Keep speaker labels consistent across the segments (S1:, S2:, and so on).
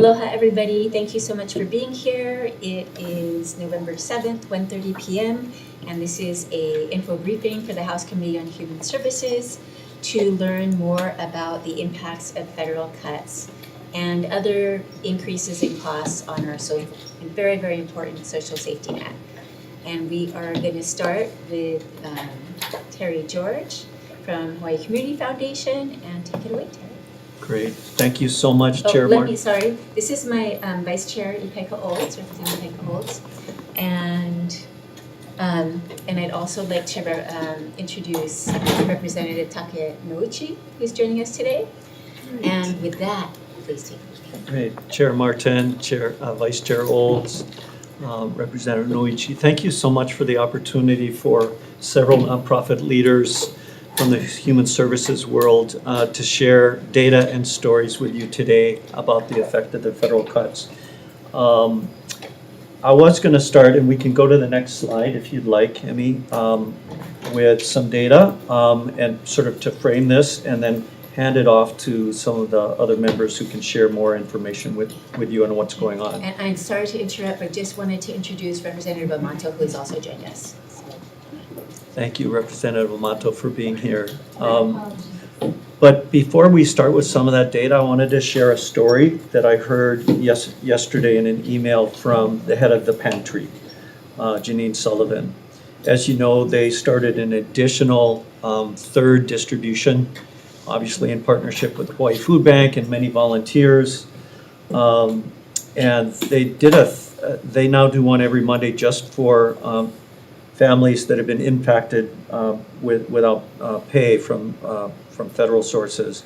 S1: Aloha, everybody. Thank you so much for being here. It is November 7th, 1:30 p.m., and this is a info briefing for the House Committee on Human Services to learn more about the impacts of federal cuts and other increases in costs on our very, very important social safety net. And we are going to start with Terry George from Hawaii Community Foundation, and take it away, Terry.
S2: Great. Thank you so much, Chair Martin.
S1: This is my Vice Chair, Ipeka Olds, Representative Ipeka Olds. And I'd also like to introduce Representative Take Noichi, who's joining us today. Great. And with that, please take it away.
S2: Great. Chair Martin, Vice Chair Olds, Representative Noichi, thank you so much for the opportunity for several nonprofit leaders from the human services world to share data and stories with you today about the effect of the federal cuts. I was going to start, and we can go to the next slide if you'd like, Emmy, with some data and sort of to frame this, and then hand it off to some of the other members who can share more information with you on what's going on.
S1: And I'm sorry to interrupt, but just wanted to introduce Representative Amato, who has also joined us.
S2: Thank you, Representative Amato, for being here. But before we start with some of that data, I wanted to share a story that I heard yesterday in an email from the head of the pantry, Janine Sullivan. As you know, they started an additional third distribution, obviously in partnership with Hawaii Food Bank and many volunteers. And they now do one every Monday just for families that have been impacted without pay from federal sources.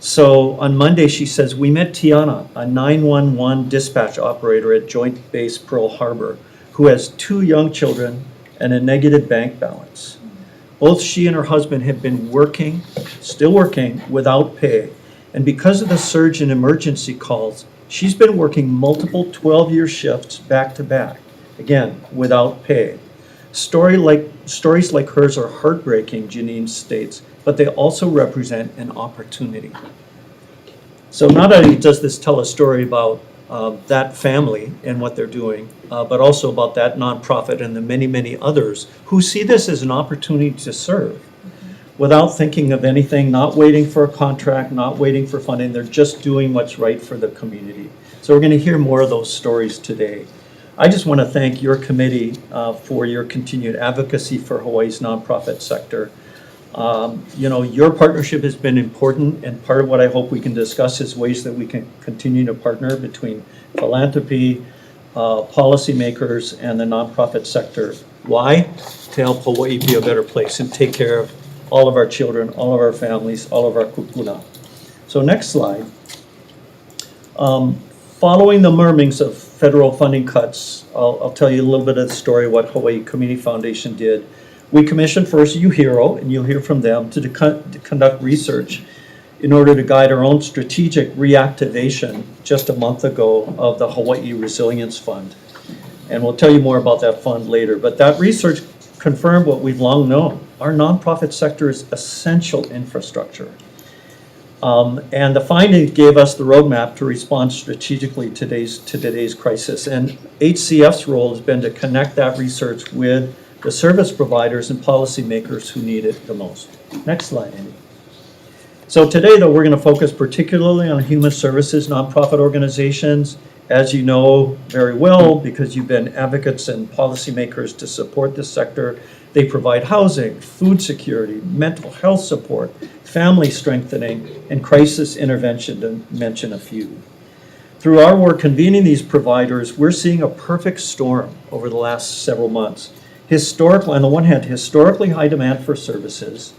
S2: So on Monday, she says, we met Tiana, a 911 dispatch operator at Joint Base Pearl Harbor, who has 2 young children and a negative bank balance. Both she and her husband have been still working without pay. And because of the surge in emergency calls, she's been working multiple 12-year shifts back to back, again, without pay. Stories like hers are heartbreaking, Janine states, but they also represent an opportunity. So not only does this tell a story about that family and what they're doing, but also about that nonprofit and the many, many others who see this as an opportunity to serve without thinking of anything, not waiting for a contract, not waiting for funding. They're just doing what's right for the community. So we're going to hear more of those stories today. I just want to thank your committee for your continued advocacy for Hawaii's nonprofit sector. Your partnership has been important, and part of what I hope we can discuss is ways that we can continue to partner between philanthropy, policymakers, and the nonprofit sector. Why? To help Hawaii be a better place and take care of all of our children, all of our families, all of our kupuna. So next slide. Following the murmurings of federal funding cuts, I'll tell you a little bit of the story of what Hawaii Community Foundation did. We commissioned first UHERO, and you'll hear from them, to conduct research in order to guide our own strategic reactivation just a month ago of the Hawaii Resilience Fund. And we'll tell you more about that fund later. But that research confirmed what we've long known. Our nonprofit sector is essential infrastructure. And the findings gave us the roadmap to respond strategically to today's crisis. And HCF's role has been to connect that research with the service providers and policymakers who need it the most. Next slide, Andy. So today, though, we're going to focus particularly on human services nonprofit organizations. As you know very well, because you've been advocates and policymakers to support this sector, they provide housing, food security, mental health support, family strengthening, and crisis intervention, to mention a few. Through our work convening these providers, we're seeing a perfect storm over the last several months. On the one hand, historically high demand for services,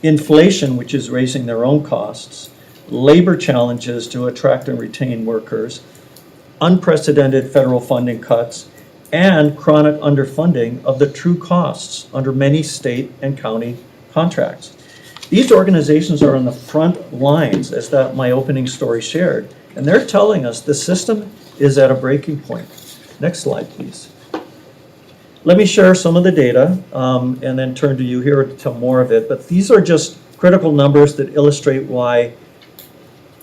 S2: inflation, which is raising their own costs, labor challenges to attract and retain workers, unprecedented federal funding cuts, and chronic underfunding of the true costs under many state and county contracts. These organizations are on the front lines, as my opening story shared, and they're telling us the system is at a breaking point. Next slide, please. Let me share some of the data and then turn to you here to tell more of it, but these are just critical numbers that illustrate why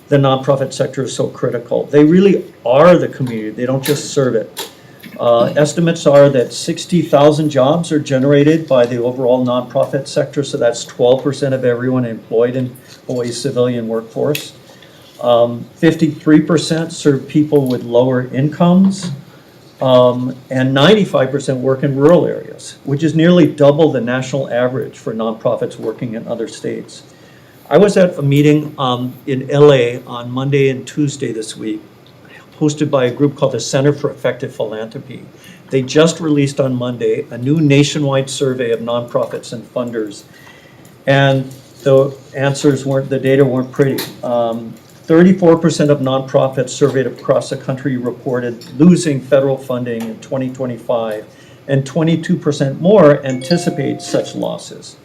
S2: the nonprofit sector is so critical. They really are the community. They don't just serve it. Estimates are that 60,000 jobs are generated by the overall nonprofit sector, so that's 12% of everyone employed in Hawaii's civilian workforce. 53% serve people with lower incomes, and 95% work in rural areas, which is nearly double the national average for nonprofits working in other states. I was at a meeting in LA on Monday and Tuesday this week, hosted by a group called the Center for Effective Philanthropy. They just released on Monday a new nationwide survey of nonprofits and funders. And the data weren't pretty. 34% of nonprofits surveyed across the country reported losing federal funding in 2025, and 22% more anticipate such losses.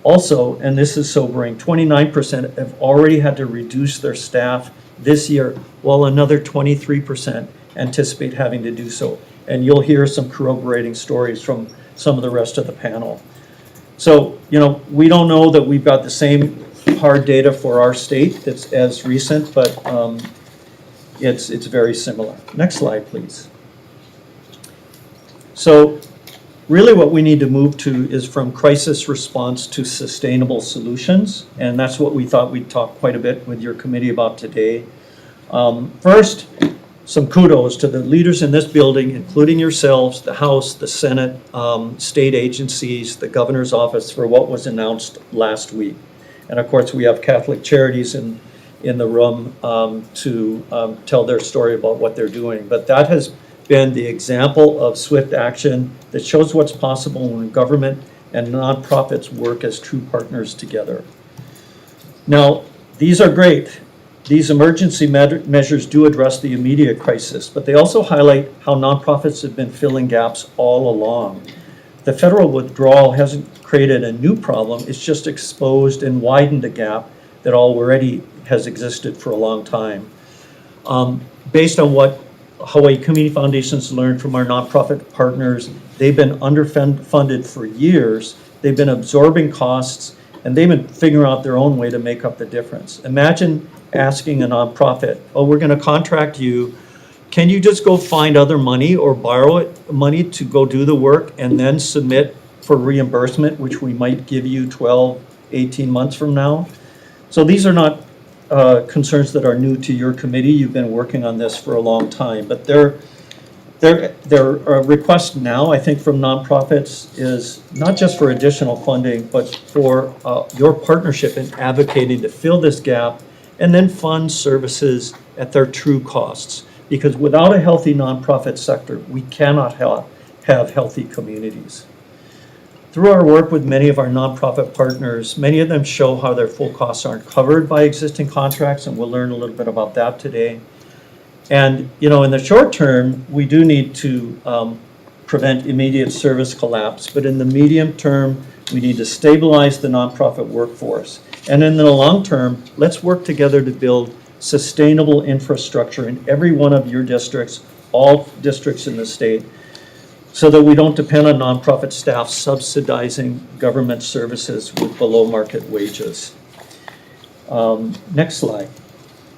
S2: Also, and this is sobering, 29% have already had to reduce their staff this year, while another 23% anticipate having to do so. And you'll hear some corroborating stories from some of the rest of the panel. So, we don't know that we've got the same hard data for our state that's as recent, but it's very similar. Next slide, please. So, really what we need to move to is from crisis response to sustainable solutions, and that's what we thought we'd talk quite a bit with your committee about today. First, some kudos to the leaders in this building, including yourselves, the House, the Senate, state agencies, the governor's office, for what was announced last week. And of course, we have Catholic Charities in the room to tell their story about what they're doing. But that has been the example of swift action that shows what's possible when government and nonprofits work as true partners together. Now, these are great. These emergency measures do address the immediate crisis, but they also highlight how nonprofits have been filling gaps all along. The federal withdrawal hasn't created a new problem, it's just exposed and widened a gap that already has existed for a long time. Based on what Hawaii Community Foundation's learned from our nonprofit partners, they've been underfunded for years, they've been absorbing costs, and they've been figuring out their own way to make up the difference. Imagine asking a nonprofit, oh, we're gonna contract you, can you just go find other money or borrow money to go do the work and then submit for reimbursement, which we might give you 12, 18 months from now? So these are not concerns that are new to your committee. You've been working on this for a long time, but their request now, I think, from nonprofits is not just for additional funding, but for your partnership in advocating to fill this gap and then fund services at their true costs. Because without a healthy nonprofit sector, we cannot have healthy communities. Through our work with many of our nonprofit partners, many of them show how their full costs aren't covered by existing contracts, and we'll learn a little bit about that today. And in the short term, we do need to prevent immediate service collapse, but in the medium term, we need to stabilize the nonprofit workforce. And in the long term, let's work together to build sustainable infrastructure in every one of your districts, all districts in the state, so that we don't depend on nonprofit staff subsidizing government services with below market wages. Next slide,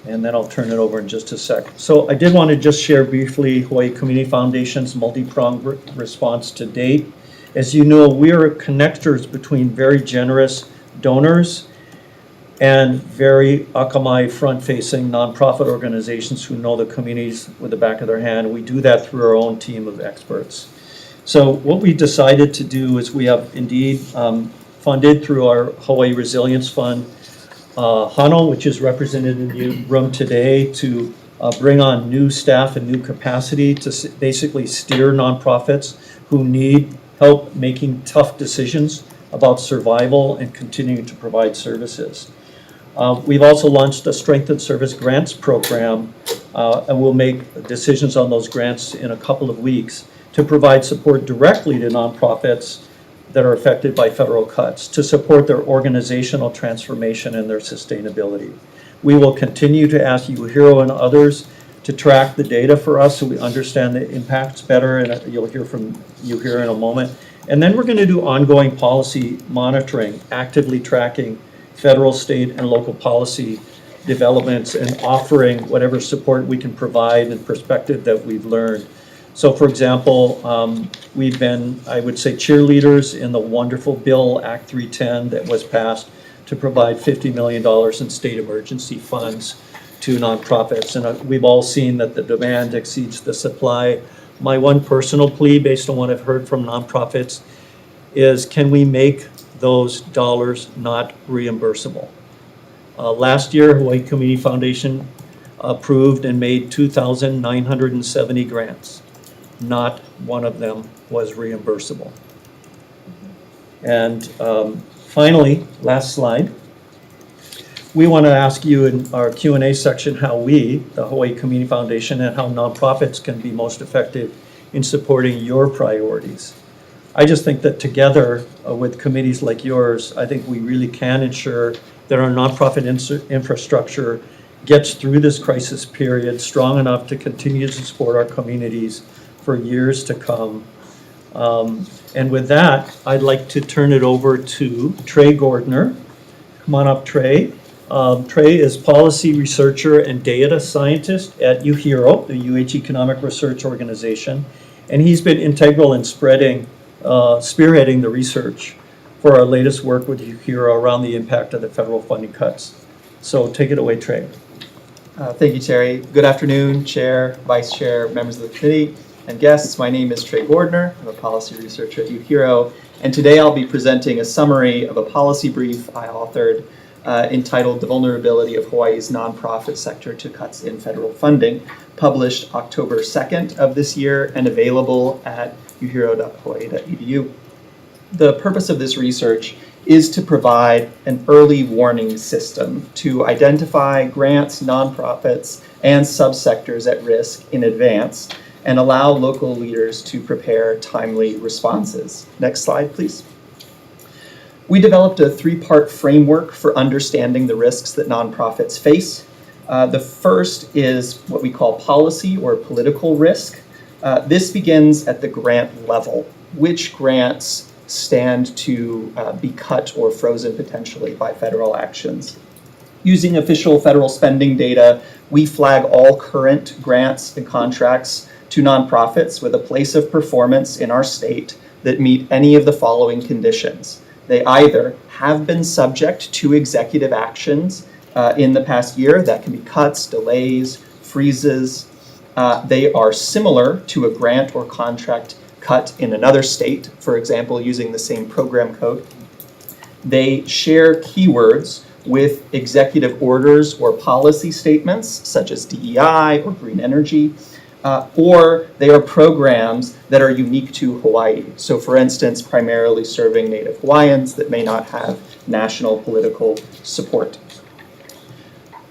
S2: and then I'll turn it over in just a sec. So I did want to just share briefly Hawaii Community Foundation's multi-pronged response to date. As you know, we are connectors between very generous donors and very akamai front-facing nonprofit organizations who know the communities with the back of their hand. We do that through our own team of experts. So what we decided to do is we have indeed funded through our Hawaii Resilience Fund, Hano, which is represented in the room today, to bring on new staff and new capacity to basically steer nonprofits who need help making tough decisions about survival and continuing to provide services. We've also launched a Strengthened Service Grants program, and we'll make decisions on those grants in a couple of weeks to provide support directly to nonprofits that are affected by federal cuts to support their organizational transformation and their sustainability. We will continue to ask UHERO and others to track the data for us so we understand the impacts better, and you'll hear from UHERO in a moment. And then we're going to do ongoing policy monitoring, actively tracking federal, state, and local policy developments and offering whatever support we can provide and perspective that we've learned. So for example, we've been, I would say, cheerleaders in the wonderful bill, Act 310, that was passed to provide $50 million in state emergency funds to nonprofits. And we've all seen that the demand exceeds the supply. My one personal plea, based on what I've heard from nonprofits, is can we make those dollars not reimbursable? Last year, Hawaii Community Foundation approved and made 2,970 grants. Not one of them was reimbursable. And finally, last slide. We want to ask you in our Q&A section how we, the Hawaii Community Foundation, and how nonprofits can be most effective in supporting your priorities. I just think that together with committees like yours, I think we really can ensure that our nonprofit infrastructure gets through this crisis period strong enough to continue to support our communities for years to come. And with that, I'd like to turn it over to Trey Gordner. Come on up, Trey. Trey is policy researcher and data scientist at UHERO, the UH Economic Research Organization, and he's been integral in spearheading the research for our latest work with UHERO around the impact of the federal funding cuts. So take it away, Trey.
S3: Thank you, Terry. Good afternoon, Chair, Vice Chair, members of the committee, and guests. My name is Trey Gordner. I'm a policy researcher at UHERO, and today I'll be presenting a summary of a policy brief I authored entitled The Vulnerability of Hawaii's Nonprofit Sector to Cuts in Federal Funding, published October 2nd of this year and available at uhero.hawaii.edu. The purpose of this research is to provide an early warning system to identify grants, nonprofits, and subsectors at risk in advance and allow local leaders to prepare timely responses. Next slide, please. We developed a three-part framework for understanding the risks that nonprofits face. The first is what we call policy or political risk. This begins at the grant level. Which grants stand to be cut or frozen potentially by federal actions? Using official federal spending data, we flag all current grants and contracts to nonprofits with a place of performance in our state that meet any of the following conditions. They either have been subject to executive actions in the past year, that can be cuts, delays, freezes. They are similar to a grant or contract cut in another state, for example, using the same program code. They share keywords with executive orders or policy statements, such as DEI or green energy, or they are programs that are unique to Hawaii. So for instance, primarily serving Native Hawaiians that may not have national political support.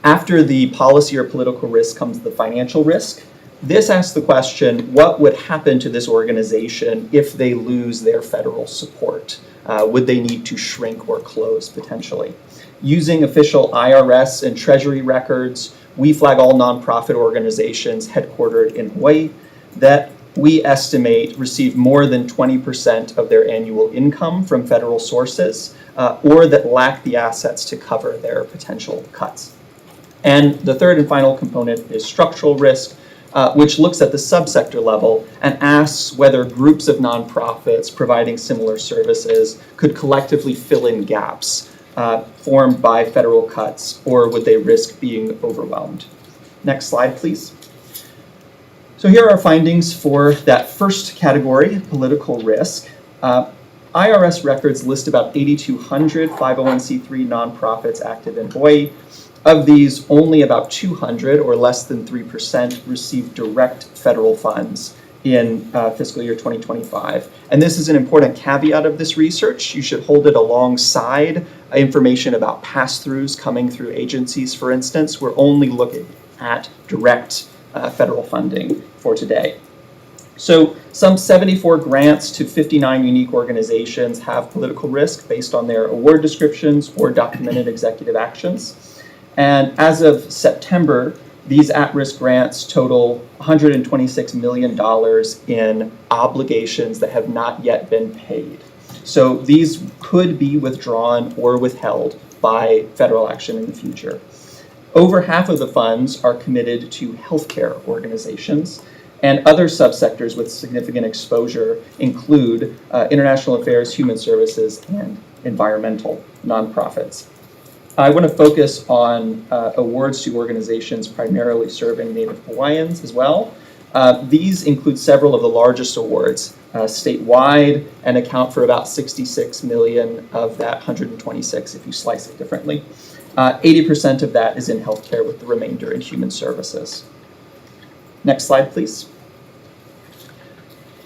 S3: After the policy or political risk comes the financial risk. This asks the question, what would happen to this organization if they lose their federal support? Would they need to shrink or close potentially? Using official IRS and Treasury records, we flag all nonprofit organizations headquartered in Hawaii that we estimate receive more than 20% of their annual income from federal sources, or that lack the assets to cover their potential cuts. And the third and final component is structural risk, which looks at the subsector level and asks whether groups of nonprofits providing similar services could collectively fill in gaps formed by federal cuts, or would they risk being overwhelmed? Next slide, please. So here are our findings for that first category, political risk. IRS records list about 8,200 501c3 nonprofits active in Hawaii. Of these, only about 200, or less than 3%, receive direct federal funds in fiscal year 2025. And this is an important caveat of this research. You should hold it alongside information about pass-throughs coming through agencies, for instance. We're only looking at direct federal funding for today. So some 74 grants to 59 unique organizations have political risk based on their award descriptions or documented executive actions. And as of September, these at-risk grants total $126 million in obligations that have not yet been paid. So these could be withdrawn or withheld by federal action in the future. Over half of the funds are committed to healthcare organizations, and other subsectors with significant exposure include international affairs, human services, and environmental nonprofits. I want to focus on awards to organizations primarily serving Native Hawaiians as well. These include several of the largest awards statewide and account for about 66 million of that 126 if you slice it differently. 80% of that is in healthcare, with the remainder in human services. Next slide, please.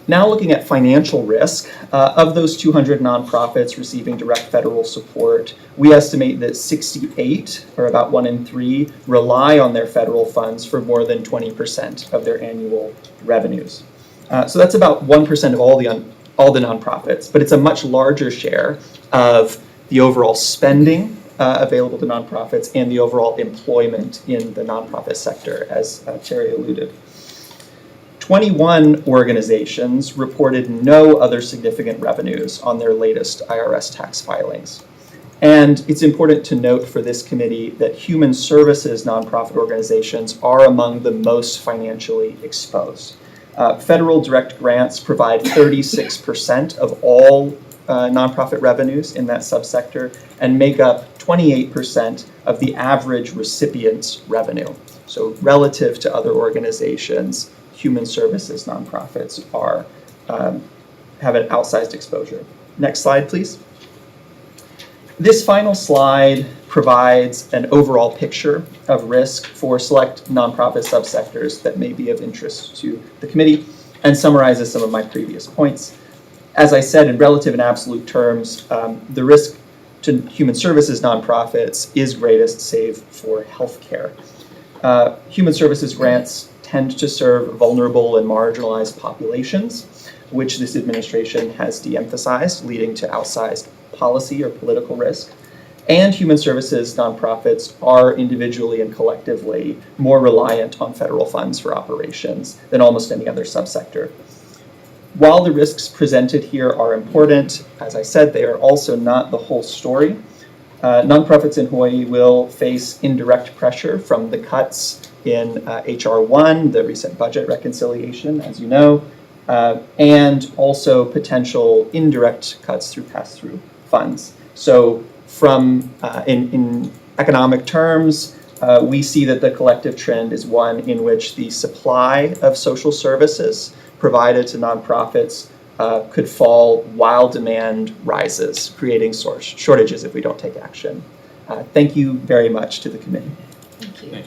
S3: Now looking at financial risk, of those 200 nonprofits receiving direct federal support, we estimate that 68, or about 1 in 3, rely on their federal funds for more than 20% of their annual revenues. So that's about 1% of all the nonprofits, but it's a much larger share of the overall spending available to nonprofits and the overall employment in the nonprofit sector, as Terry alluded. 21 organizations reported no other significant revenues on their latest IRS tax filings. And it's important to note for this committee that human services nonprofit organizations are among the most financially exposed. Federal direct grants provide 36% of all nonprofit revenues in that subsector and make up 28% of the average recipient's revenue. So relative to other organizations, human services nonprofits have an outsized exposure. Next slide, please. This final slide provides an overall picture of risk for select nonprofit subsectors that may be of interest to the committee and summarizes some of my previous points. As I said, in relative and absolute terms, the risk to human services nonprofits is greatest, save for healthcare. Human services grants tend to serve vulnerable and marginalized populations, which this administration has de-emphasized, leading to outsized policy or political risk. And human services nonprofits are individually and collectively more reliant on federal funds for operations than almost any other subsector. While the risks presented here are important, as I said, they are also not the whole story. Nonprofits in Hawaii will face indirect pressure from the cuts in HR 1, the recent budget reconciliation, as you know, and also potential indirect cuts through pass-through funds. So from in economic terms, we see that the collective trend is one in which the supply of social services provided to nonprofits could fall while demand rises, creating shortages if we don't take action. Thank you very much to the committee.
S1: Thank you.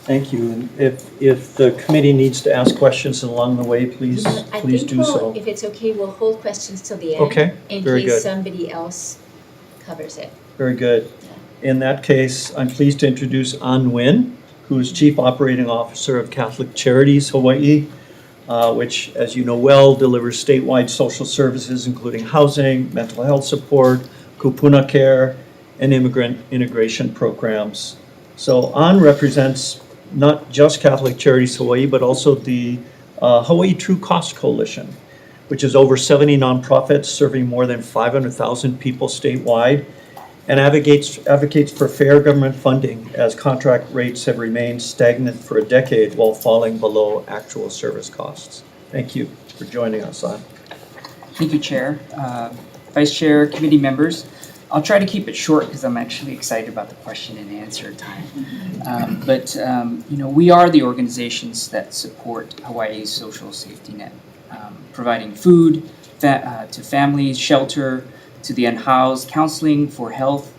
S2: Thank you. And if the committee needs to ask questions along the way, please do so.
S1: If it's okay, we'll hold questions till the end.
S2: Okay, very
S1: in case
S2: good.
S1: somebody else covers it.
S2: Very good. In that case, I'm pleased to introduce An Nguyen, who is Chief Operating Officer of Catholic Charities Hawaii, which, as you know well, delivers statewide social services, including housing, mental health support, kupuna care, and immigrant integration programs. So An represents not just Catholic Charities Hawaii, but also the Hawaii True Cost Coalition, which is over 70 nonprofits serving more than 500,000 people statewide, and advocates for fair government funding as contract rates have remained stagnant for a decade while falling below actual service costs. Thank you for joining us, An.
S4: Thank you, Chair, Vice Chair, committee members. I'll try to keep it short because I'm actually excited about the question and answer time. We are the organizations that support Hawaii's social safety net, providing food to families, shelter to the unhoused, counseling for health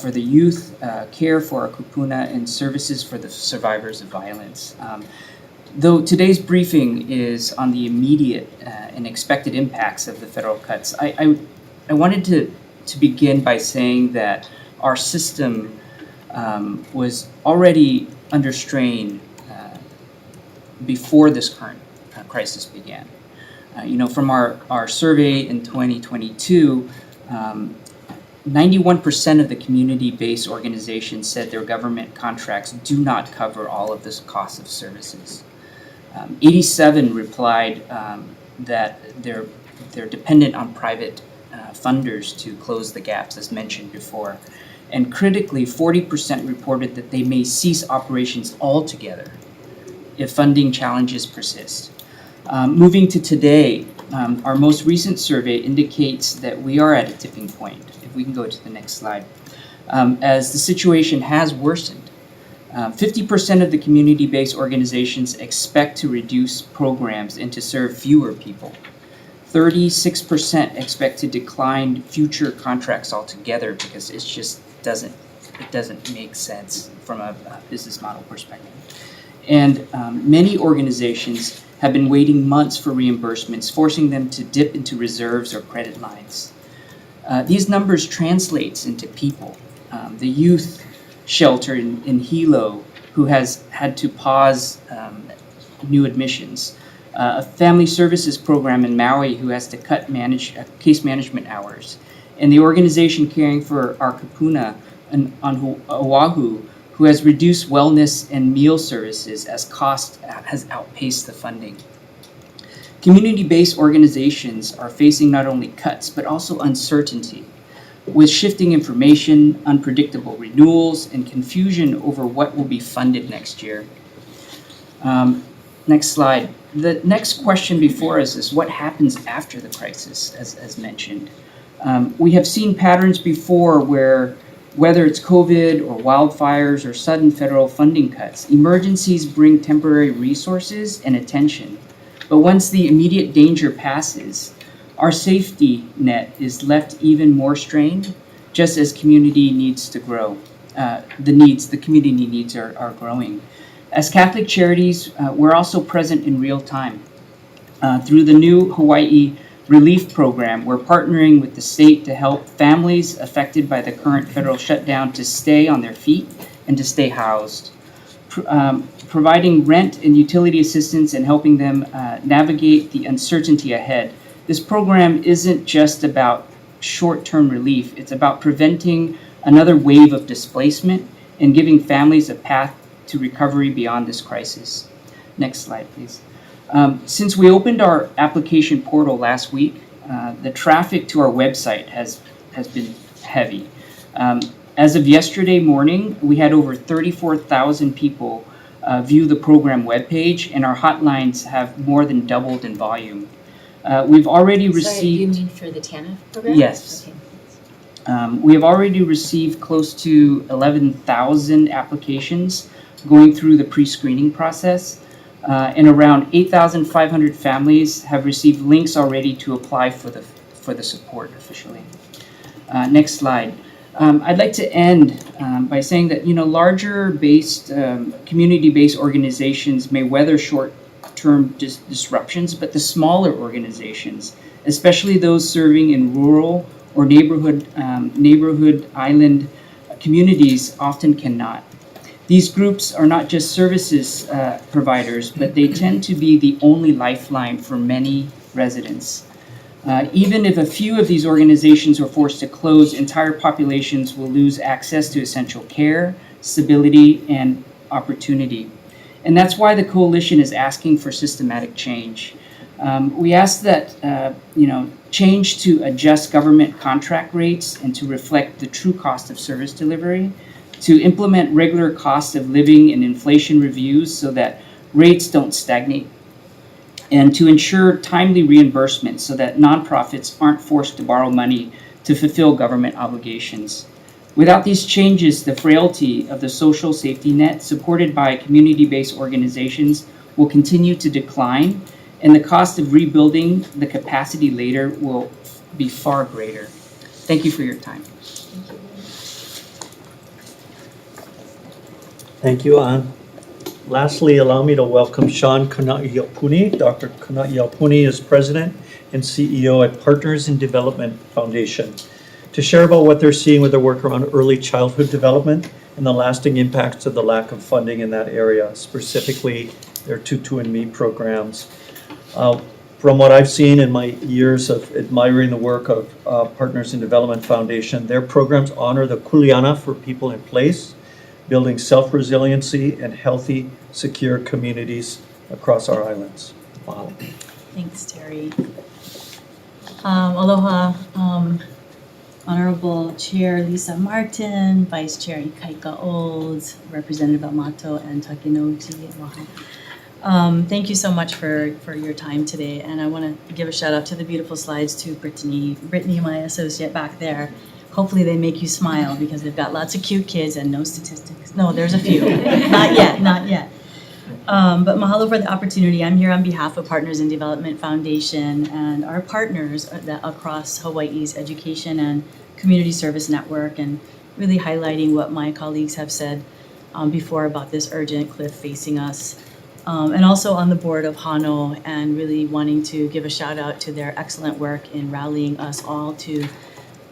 S4: for the youth, care for our kupuna, and services for the survivors of violence. Though today's briefing is on the immediate and expected impacts of the federal cuts, I wanted to begin by saying that our system was already under strain before this current crisis began. From our survey in 2022, 91% of the community-based organizations said their government contracts do not cover all of the costs of services. 87 replied that they're dependent on private funders to close the gaps, as mentioned before. And critically, 40% reported that they may cease operations altogether if funding challenges persist. Moving to today, our most recent survey indicates that we are at a tipping point. If we can go to the next slide. As the situation has worsened, 50% of the community-based organizations expect to reduce programs and to serve fewer people. 36% expect to decline future contracts altogether because it just doesn't make sense from a business model perspective. And many organizations have been waiting months for reimbursements, forcing them to dip into reserves or credit lines. These numbers translates into people. The youth shelter in Hilo, who has had to pause new admissions. A family services program in Maui who has to cut case management hours. And the organization caring for our kapuna on Oahu, who has reduced wellness and meal services as cost has outpaced the funding. Community-based organizations are facing not only cuts, but also uncertainty, with shifting information, unpredictable renewals, and confusion over what will be funded next year. Next slide. The next question before us is what happens after the crisis, as mentioned. We have seen patterns before where, whether it's COVID or wildfires or sudden federal funding cuts, emergencies bring temporary resources and attention. But once the immediate danger passes, our safety net is left even more strained, just as community needs to grow. The community needs are growing. As Catholic Charities, we're also present in real time. Through the new Hawaii Relief Program, we're partnering with the state to help families affected by the current federal shutdown to stay on their feet and to stay housed. Providing rent and utility assistance and helping them navigate the uncertainty ahead. This program isn't just about short-term relief, it's about preventing another wave of displacement and giving families a path to recovery beyond this crisis. Next slide, please. Since we opened our application portal last week, the traffic to our website has been heavy. As of yesterday morning, we had over 34,000 people view the program webpage, and our hotlines have more than doubled in volume. We've already received...
S1: Sorry, you mean for the TANF program?
S4: Yes.
S1: Okay.
S4: We have already received close to 11,000 applications going through the pre-screening process, and around 8,500 families have received links already to apply for the support officially. Next slide. I'd like to end by saying that larger based community-based organizations may weather short-term disruptions, but the smaller organizations, especially those serving in rural or neighborhood island communities, often cannot. These groups are not just services providers, but they tend to be the only lifeline for many residents. Even if a few of these organizations are forced to close, entire populations will lose access to essential care, stability, and opportunity. And that's why the coalition is asking for systematic change. We ask that change to adjust government contract rates and to reflect the true cost of service delivery, to implement regular cost of living and inflation reviews so that rates don't stagnate, and to ensure timely reimbursement so that nonprofits aren't forced to borrow money to fulfill government obligations. Without these changes, the frailty of the social safety net supported by community-based organizations will continue to decline, and the cost of rebuilding the capacity later will be far greater. Thank you for your time.
S2: Thank you, Ann. Lastly, allow me to welcome Sean Kana'iaupuni. Dr. Kana'iaupuni is President and CEO at Partners in Development Foundation, to share about what they're seeing with their work around early childhood development and the lasting impacts of the lack of funding in that area, specifically their Tutu and Me programs. From what I've seen in my years of admiring the work of Partners in Development Foundation, their programs honor the kuleana for people in place, building self-resiliency and healthy, secure communities across our islands. Wow.
S5: Thanks, Terry. Aloha. Honorable Chair Lisa Martin, Vice Chair Ikaika Olds, Representative Amato, and Takenouchi. Thank you so much for your time today, and I want to give a shout out to the beautiful slides to Brittany, my associate back there. Hopefully they make you smile because they've got lots of cute kids and no statistics. No, there's a few. Not yet. But mahalo for the opportunity. I'm here on behalf of Partners in Development Foundation and our partners across Hawaii's education and community service network, and really highlighting what my colleagues have said before about this urgent cliff facing us. And also on the board of Hano, and really wanting to give a shout out to their excellent work in rallying us all to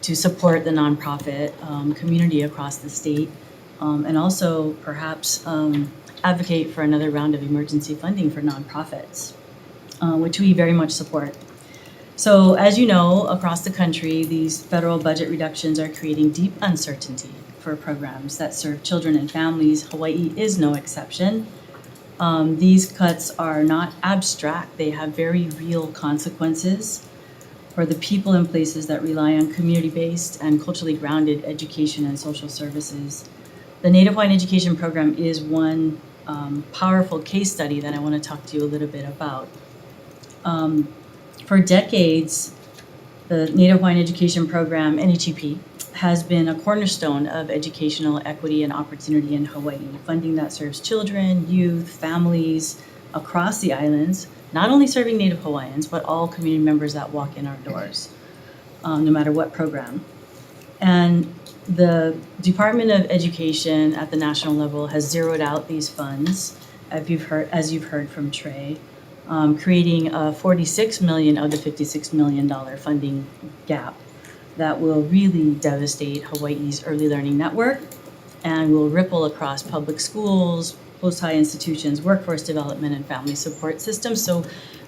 S5: support the nonprofit community across the state, and also perhaps advocate for another round of emergency funding for nonprofits, which we very much support. So as you know, across the country, these federal budget reductions are creating deep uncertainty for programs that serve children and families. Hawaii is no exception. These cuts are not abstract. They have very real consequences for the people and places that rely on community-based and culturally grounded education and social services. The Native Hawaiian Education Program is one powerful case study that I want to talk to you a little bit about. For decades, the Native Hawaiian Education Program, NHEP, has been a cornerstone of educational equity and opportunity in Hawaii, funding that serves children, youth, families across the islands, not only serving Native Hawaiians, but all community members that walk in our doors, no matter what program. And the Department of Education at the national level has zeroed out these funds, as you've heard from Trey, creating a $46 million of the $56 million funding gap that will really devastate Hawaii's early learning network and will ripple across public schools, post-high institutions, workforce development, and family support systems. So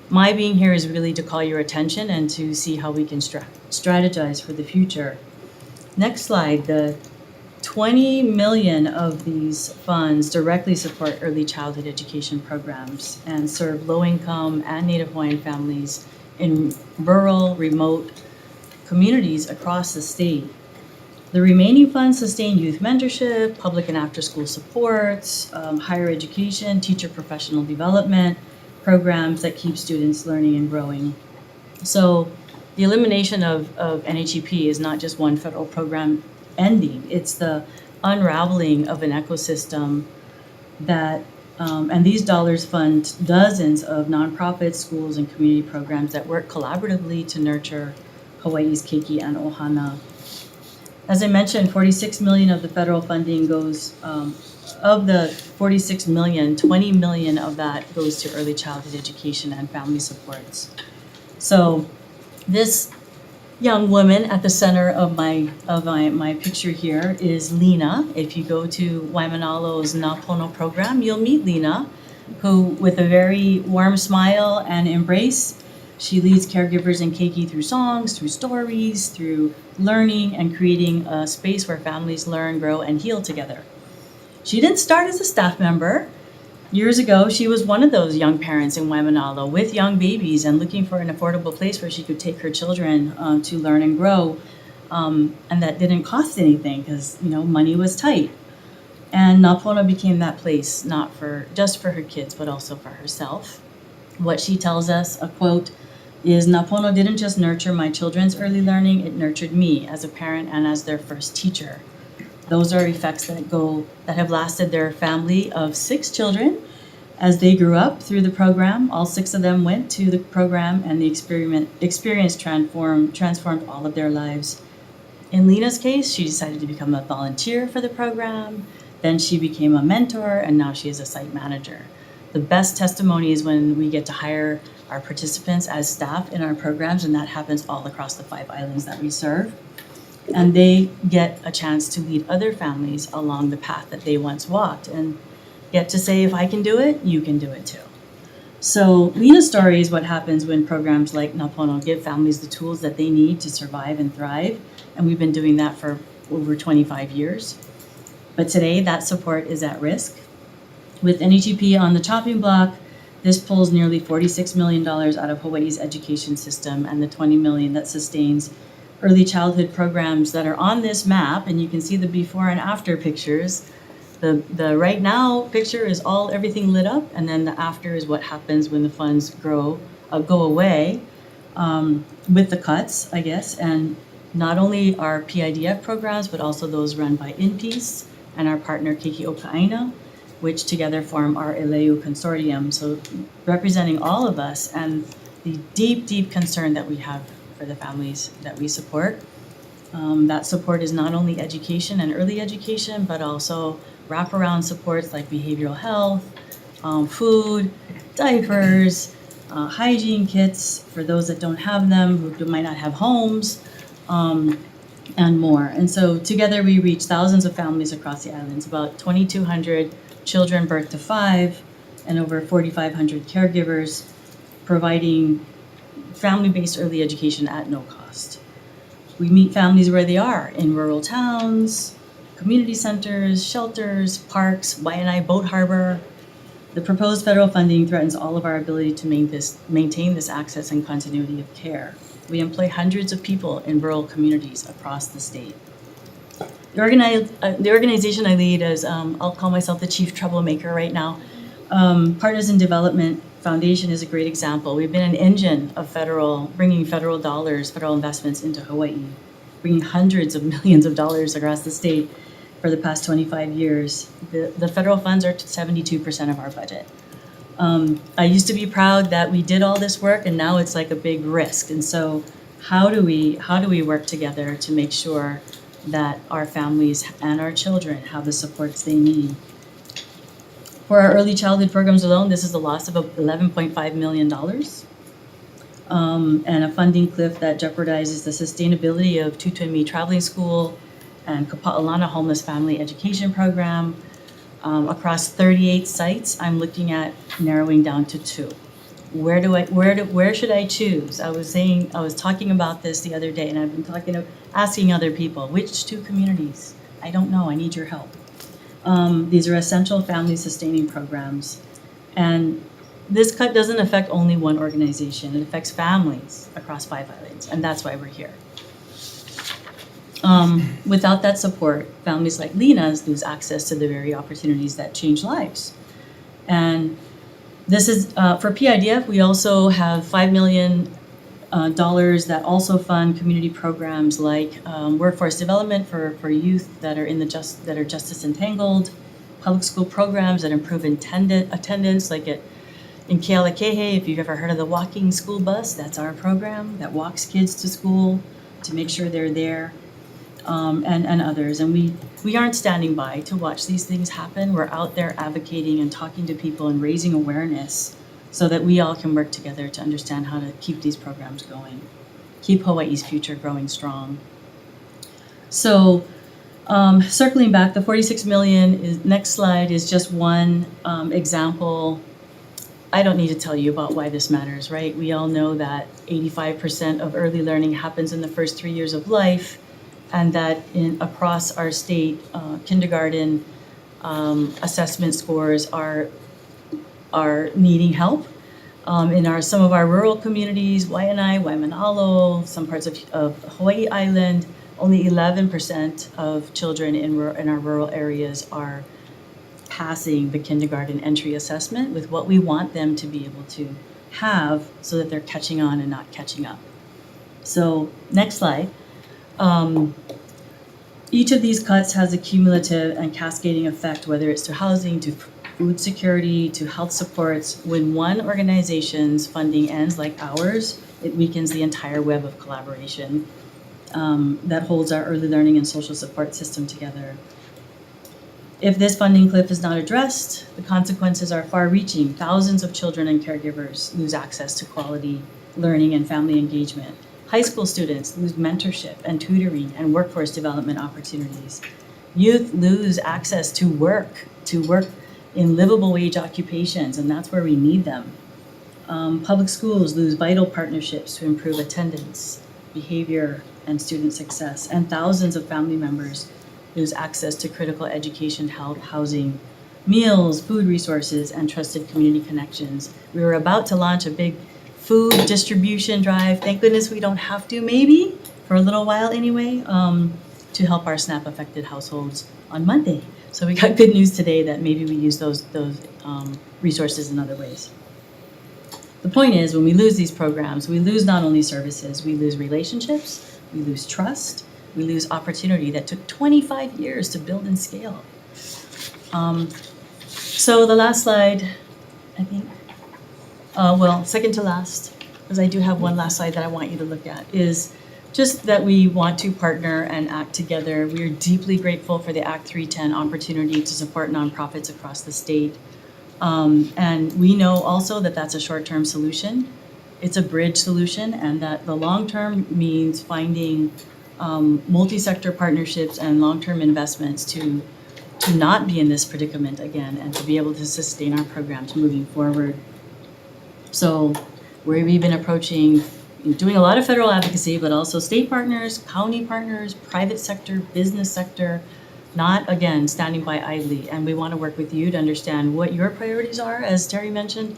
S5: my being here is really to call your attention and to see how we can strategize for the future. Next slide. The 20 million of these funds directly support early childhood education programs and serve low-income and Native Hawaiian families in rural, remote communities across the state. The remaining funds sustain youth mentorship, public and after-school supports, higher education, teacher professional development programs that keep students learning and growing. So the elimination of NHEP is not just one federal program ending, it's the unraveling of an ecosystem that, and these dollars fund dozens of nonprofits, schools, and community programs that work collaboratively to nurture Hawaii's keiki and ohana. As I mentioned, 46 million of the federal funding goes, of the 46 million, 20 million of that goes to early childhood education and family supports. So this young woman at the center of my picture here is Lena. If you go to Waimanalo's Napono program, you'll meet Lena, who, with a very warm smile and embrace, she leads caregivers in keiki through songs, through stories, through learning and creating a space where families learn, grow, and heal together. She didn't start as a staff member. Years ago, she was one of those young parents in Waimanalo with young babies and looking for an affordable place where she could take her children to learn and grow, and that didn't cost anything because money was tight. And Napono became that place, not just for her kids, but also for herself. What she tells us, a quote, is Napono didn't just nurture my children's early learning, it nurtured me as a parent and as their first teacher. Those are effects that have lasted their family of 6 children as they grew up through the program. All 6 of them went to the program, and the experience transformed all of their lives. In Lena's case, she decided to become a volunteer for the program. Then she became a mentor, and now she is a site manager. The best testimony is when we get to hire our participants as staff in our programs, and that happens all across the 5 islands that we serve. And they get a chance to lead other families along the path that they once walked and get to say, if I can do it, you can do it too. So Lena's story is what happens when programs like Napono give families the tools that they need to survive and thrive. And we've been doing that for over 25 years. But today that support is at risk. With NHEP on the chopping block, this pulls nearly $46 million out of Hawaii's education system and the $20 million that sustains early childhood programs that are on this map, and you can see the before and after pictures. The right now picture is all everything lit up, and then the after is what happens when the funds go away with the cuts, I guess. And not only our PIDF programs, but also those run by INPEACE and our partner Kikiokaina, which together form our Eleu Consortium. So representing all of us and the deep, deep concern that we have for the families that we support. That support is not only education and early education, but also wraparound supports like behavioral health, food, diapers, hygiene kits for those that don't have them, who might not have homes, and more. And so together we reach thousands of families across the islands, about 2,200 children birth to 5, and over 4,500 caregivers, providing family-based early education at no cost. We meet families where they are, in rural towns, community centers, shelters, parks, Waianae Boat Harbor. The proposed federal funding threatens all of our ability to maintain this access and continuity of care. We employ hundreds of people in rural communities across the state. The organization I lead is, I'll call myself the chief troublemaker right now. Partners in Development Foundation is a great example. We've been an engine of bringing federal dollars, federal investments into Hawaii, bringing hundreds of millions of dollars across the state for the past 25 years. The federal funds are 72% of our budget. I used to be proud that we did all this work, and now it's like a big risk. And so how do we work together to make sure that our families and our children have the supports they need? For our early childhood programs alone, this is a loss of $11.5 million, and a funding cliff that jeopardizes the sustainability of Tutuimi Traveling School and Kapa'alana Homeless Family Education Program. Across 38 sites, I'm looking at narrowing down to 2. Where should I choose? I was talking about this the other day, and I've been asking other people, which 2 communities? I don't know, I need your help. These are essential family sustaining programs. And this cut doesn't affect only one organization, it affects families across 5 islands, and that's why we're here. Without that support, families like Lena's lose access to the very opportunities that change lives. And this is, for PIDF, we also have $5 million that also fund community programs like workforce development for youth that are that are justice entangled, public school programs that improve attendance, like in Kealakehe, if you've ever heard of the walking school bus, that's our program that walks kids to school to make sure they're there, and others. And we aren't standing by to watch these things happen. We're out there advocating and talking to people and raising awareness so that we all can work together to understand how to keep these programs going, keep Hawaii's future growing strong. So circling back, the 46 million next slide is just one example. I don't need to tell you about why this matters, right? We all know that 85% of early learning happens in the first 3 years of life, and that across our state, kindergarten assessment scores are needing help. In some of our rural communities, Waianae, Waimanalo, some parts of Hawaii Island, only 11% of children in our rural areas are passing the kindergarten entry assessment with what we want them to be able to have so that they're catching on and not catching up. So next slide. Each of these cuts has a cumulative and cascading effect, whether it's to housing, to food security, to health supports. When one organization's funding ends, like ours, it weakens the entire web of collaboration that holds our early learning and social support system together. If this funding cliff is not addressed, the consequences are far-reaching. Thousands of children and caregivers lose access to quality learning and family engagement. High school students lose mentorship and tutoring and workforce development opportunities. Youth lose access to work in livable wage occupations, and that's where we need them. Public schools lose vital partnerships to improve attendance, behavior, and student success, and thousands of family members lose access to critical education, health, housing, meals, food resources, and trusted community connections. We were about to launch a big food distribution drive. Thank goodness we don't have to, maybe, for a little while anyway, to help our SNAP affected households on Monday. So we got good news today that maybe we use those resources in other ways. The point is, when we lose these programs, we lose not only services, we lose relationships, we lose trust, we lose opportunity that took 25 years to build and scale. So the last slide, I think, second to last, because I do have one last slide that I want you to look at, is just that we want to partner and act together. We are deeply grateful for the Act 310 opportunity to support nonprofits across the state. And we know also that that's a short-term solution. It's a bridge solution, and that the long-term means finding multi-sector partnerships and long-term investments to not be in this predicament again and to be able to sustain our programs moving forward. So we've been approaching, doing a lot of federal advocacy, but also state partners, county partners, private sector, business sector, not, again, standing by idly. And we want to work with you to understand what your priorities are, as Terry mentioned,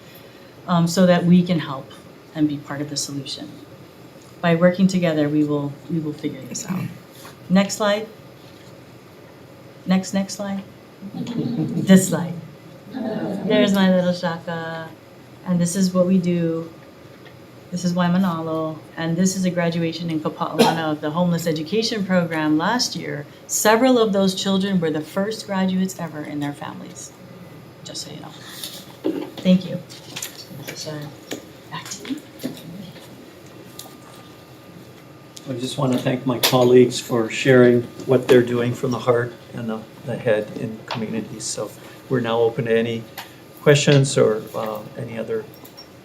S5: so that we can help and be part of the solution. By working together, we will figure this out. Next slide. Next slide. This slide. There's my little shaka. And this is what we do. This is Waimanalo, and this is a graduation in Kapa'olana of the homeless education program last year. Several of those children were the first graduates ever in their families, just so you know. Thank you. Back to you.
S2: I just want to thank my colleagues for sharing what they're doing from the heart and the head in communities. So we're now open to any questions or any other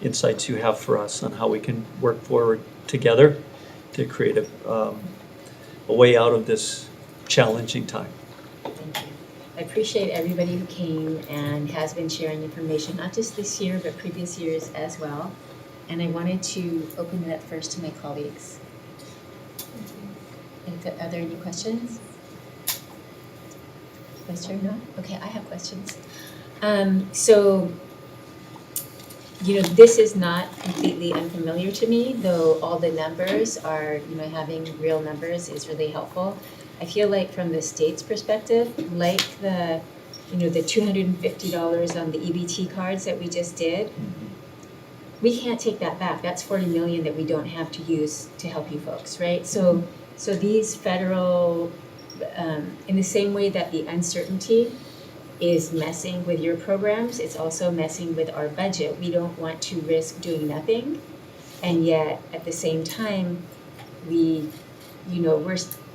S2: insights you have for us on how we can work forward together to create a way out of this challenging time.
S1: Thank you. I appreciate everybody who came and has been sharing information, not just this year, but previous years as well. And I wanted to open it up first to my colleagues. Are there any questions? Vice Chair, no? Okay, I have questions. So, this is not completely unfamiliar to me, though all the numbers are, having real numbers is really helpful. I feel like from the state's perspective, like the $250 on the EBT cards that we just did, we can't take that back. That's $40 million that we don't have to use to help you folks, right? So these federal, in the same way that the uncertainty is messing with your programs, it's also messing with our budget. We don't want to risk doing nothing, and yet at the same time, when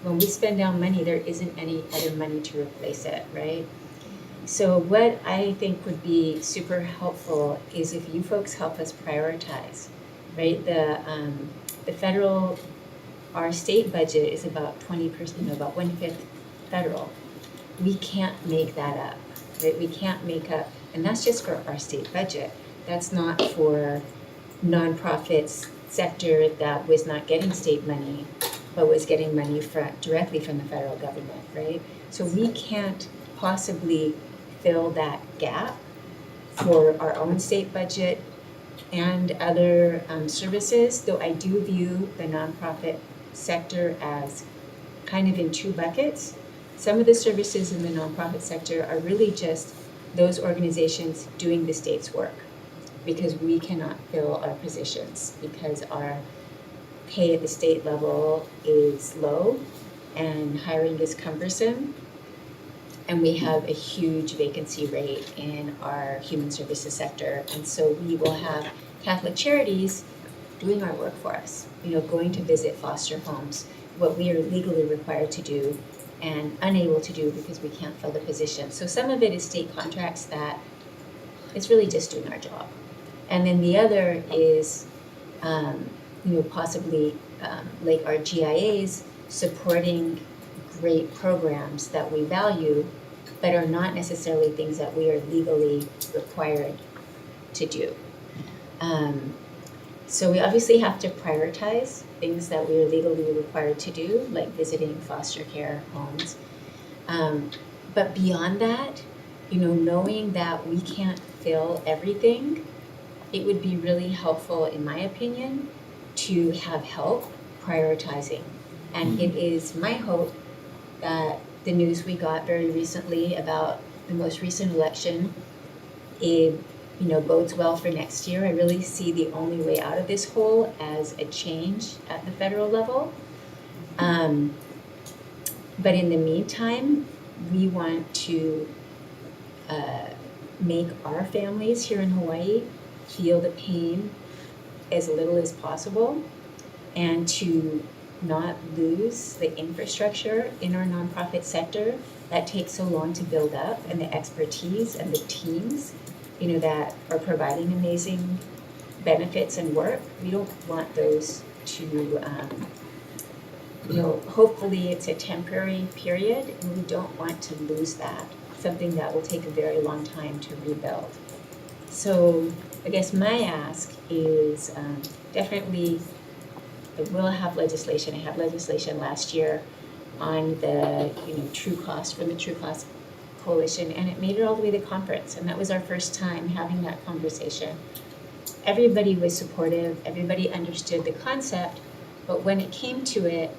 S1: we spend down money, there isn't any other money to replace it, right? So what I think would be super helpful is if you folks help us prioritize, right? The federal, our state budget is about 20%, about 1/5 federal. We can't make that up. Right? We can't make up, and that's just for our state budget. That's not for nonprofits sector that was not getting state money, but was getting money directly from the federal government, right? So we can't possibly fill that gap for our own state budget and other services, though I do view the nonprofit sector as kind of in two buckets. Some of the services in the nonprofit sector are really just those organizations doing the state's work, because we cannot fill our positions because our pay at the state level is low and hiring is cumbersome, and we have a huge vacancy rate in our human services sector. And so we will have Catholic Charities doing our work for us, going to visit foster homes, what we are legally required to do and unable to do because we can't fill the position. So some of it is state contracts that it's really just doing our job. And then the other is, possibly like our GIAs supporting great programs that we value, but are not necessarily things that we are legally required to do. So we obviously have to prioritize things that we are legally required to do, like visiting foster care homes. But beyond that, knowing that we can't fill everything, it would be really helpful, in my opinion, to have help prioritizing And it is my hope that the news we got very recently about the most recent election, it bodes well for next year. I really see the only way out of this hole as a change at the federal level. But in the meantime, we want to make our families here in Hawaii feel the pain as little as possible, and to not lose the infrastructure in our nonprofit sector that takes so long to build up, and the expertise and the teams, that are providing amazing benefits and work. We don't want those to, hopefully it's a temporary period, and we don't want to lose that, something that will take a very long time to rebuild. So I guess my ask is definitely, I will have legislation. I had legislation last year on the true cost from the True Cost Coalition, and it made it all the way to conference, and that was our first time having that conversation. Everybody was supportive, everybody understood the concept, but when it came to it,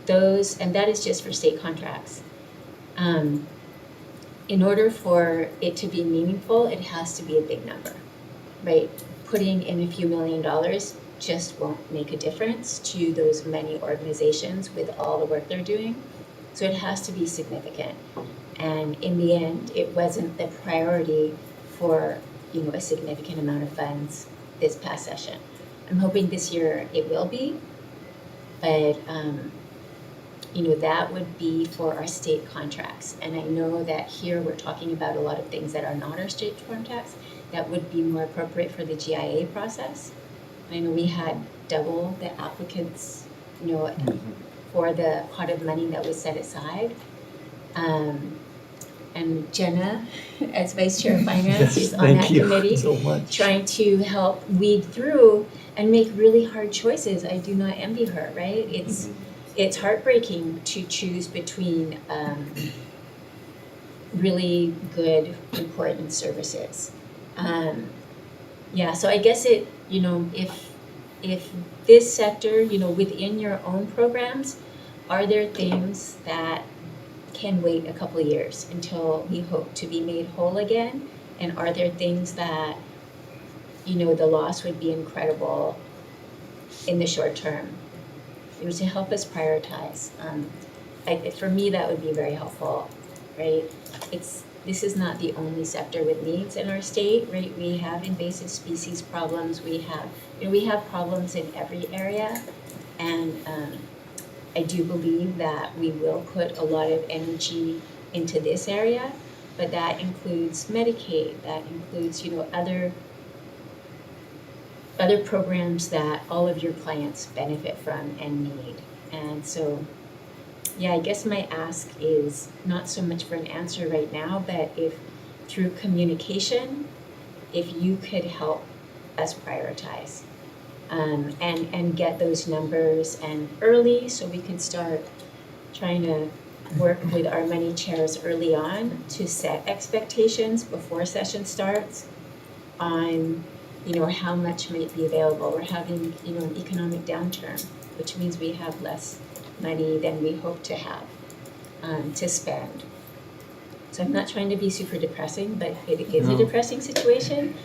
S1: and that is just for state contracts, in order for it to be meaningful, it has to be a big number, right? Putting in a few $1 million just won't make a difference to those many organizations with all the work they're doing. So it has to be significant. And in the end, it wasn't the priority for, a significant amount of funds this past session. I'm hoping this year it will be, but, that would be for our state contracts. And I know that here we're talking about a lot of things that are not our state contracts that would be more appropriate for the GIA process. I know we had double the applicants, for the pot of money that was set aside. And Jenna, as Vice Chair of Finance, is on that committee,
S2: so much.
S1: trying to help weed through and make really hard choices. I do not envy her, right? It's heartbreaking to choose between really good, important services. So I guess if this sector, within your own programs, are there things that can wait a couple of years until we hope to be made whole again? And are there things that, the loss would be incredible in the short term? It was to help us prioritize. For me, that would be very helpful, right? This is not the only sector with needs in our state, right? We have invasive species problems. We have problems in every area, and I do believe that we will put a lot of energy into this area, but that includes Medicaid, that includes, other programs that all of your clients benefit from and need. And so, I guess my ask is not so much for an answer right now, but if through communication, if you could help us prioritize. And get those numbers and early, so we can start trying to work with our money chairs early on to set expectations before session starts on, how much might be available. We're having, an economic downturn, which means we have less money than we hope to have to spend. So I'm not trying to be super depressing, but it is a depressing situation.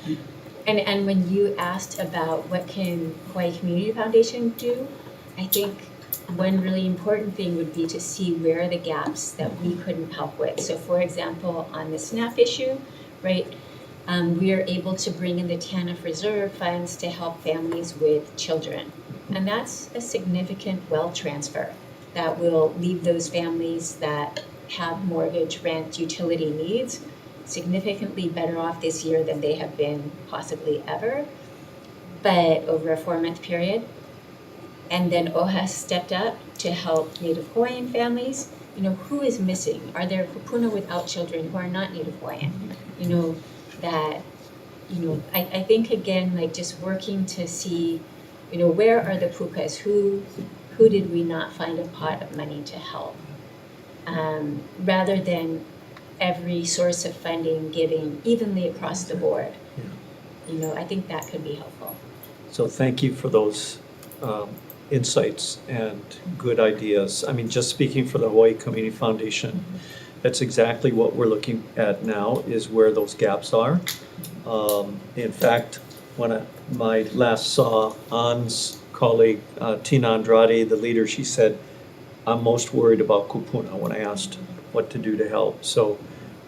S1: And when you asked about what can Hawaii Community Foundation do, I think one really important thing would be to see where are the gaps that we couldn't help with. So for example, on the SNAP issue, right, we are able to bring in the TANF reserve funds to help families with children. And that's a significant wealth transfer that will leave those families that have mortgage, rent, utility needs significantly better off this year than they have been possibly ever, but over a 4-month period. And then OHA stepped up to help Native Hawaiian families. Who is missing? Are there kupuna without children who are not Native Hawaiian? I think again, like just working to see, where are the pukas? Who did we not find a pot of money to help? Rather than every source of funding giving evenly across the board. I think that could be helpful.
S2: So thank you for those insights and good ideas. I mean, just speaking for the Hawaii Community Foundation, that's exactly what we're looking at now, is where those gaps are. In fact, when I last saw An's colleague, Tina Andrade, the leader, she said, I'm most worried about kupuna when I asked what to do to help. So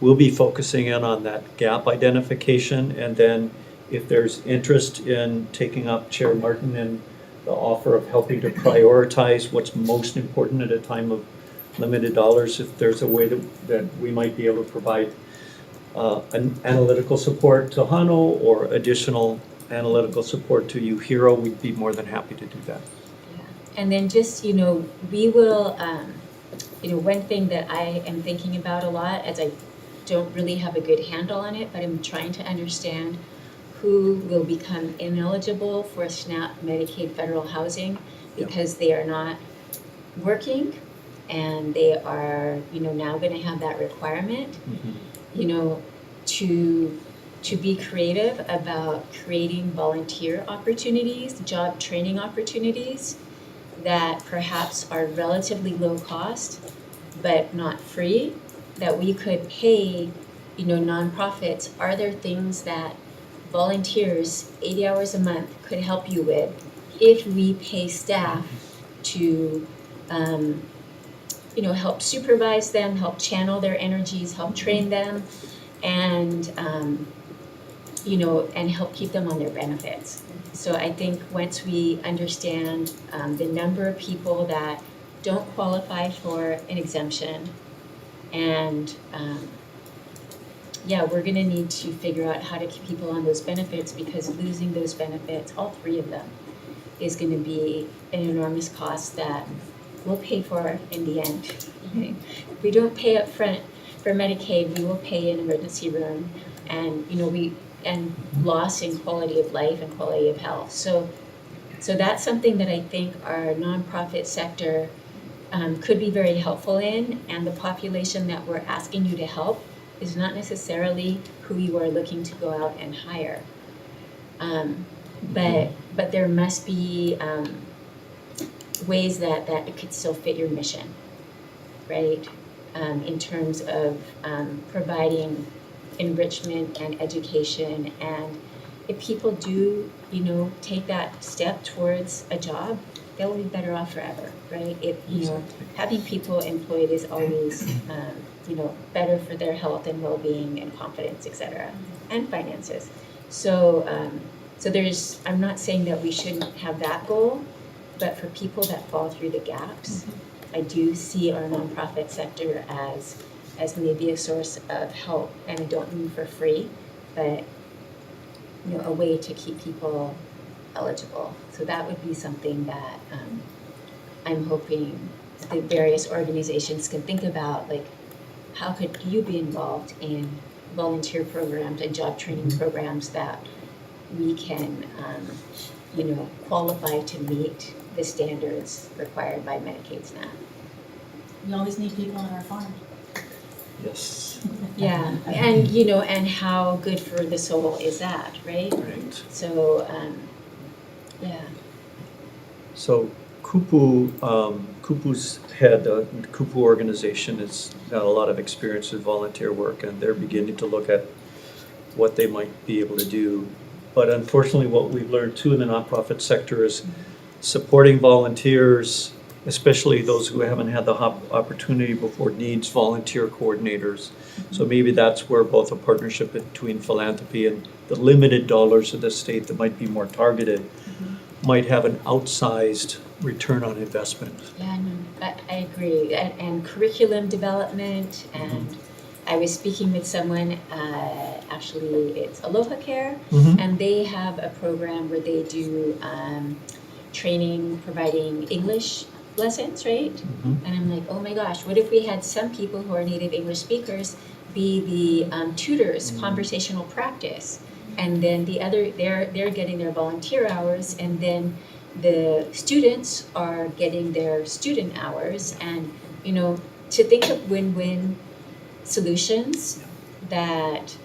S2: we'll be focusing in on that gap identification, and then if there's interest in taking up Chair Martin and the offer of helping to prioritize what's most important at a time of limited dollars, if there's a way that we might be able to provide an analytical support to Hano or additional analytical support to UHERO, we'd be more than happy to do that.
S1: And then just, we will, one thing that I am thinking about a lot, as I don't really have a good handle on it, but I'm trying to understand who will become ineligible for SNAP Medicaid federal housing because they are not working and they are, now going to have that requirement, to be creative about creating volunteer opportunities, job training opportunities that perhaps are relatively low cost, but not free, that we could pay, nonprofits. Are there things that volunteers, 80 hours a month, could help you with if we pay staff to, help supervise them, help channel their energies, help train them, and, and help keep them on their benefits. So I think once we understand the number of people that don't qualify for an exemption, and we're gonna need to figure out how to keep people on those benefits, because losing those benefits, all three of them, is gonna be an enormous cost that we'll pay for in the end. If we don't pay up front for Medicaid, we will pay in emergency room, and and loss in quality of life and quality of health. So that's something that I think our nonprofit sector could be very helpful in, and the population that we're asking you to help is not necessarily who you are looking to go out and hire. But there must be ways that it could still fit your mission, right? In terms of providing enrichment and education, and if people do, take that step towards a job, they'll be better off forever, right? If having people employed is always, better for their health and well-being and confidence, etc., and finances. So, I'm not saying that we shouldn't have that goal, but for people that fall through the gaps, I do see our nonprofit sector as maybe a source of help, and I don't mean for free, but a way to keep people eligible. So that would be something that I'm hoping the various organizations can think about, like, how could you be involved in volunteer programs and job training programs that we can qualify to meet the standards required by Medicaid SNAP.
S5: We always need people on our farm.
S2: Yes.
S1: Yeah, and and how good for the soul is that, right?
S2: Right.
S1: So,
S2: So Kupu's head, the Kupu organization, has got a lot of experience with volunteer work, and they're beginning to look at what they might be able to do. But unfortunately, what we've learned too in the nonprofit sector is supporting volunteers, especially those who haven't had the opportunity before, needs volunteer coordinators. So maybe that's where both a partnership between philanthropy and the limited dollars of the state that might be more targeted might have an outsized return on investment.
S1: yeah, no, I agree. And curriculum development, and I was speaking with someone, actually it's Aloha Care, and they have a program where they do training, providing English lessons, right? And I'm like, oh my gosh, what if we had some people who are native English speakers be the tutors, conversational practice, and then the other, they're getting their volunteer hours, and then the students are getting their student hours, and to think of win-win solutions that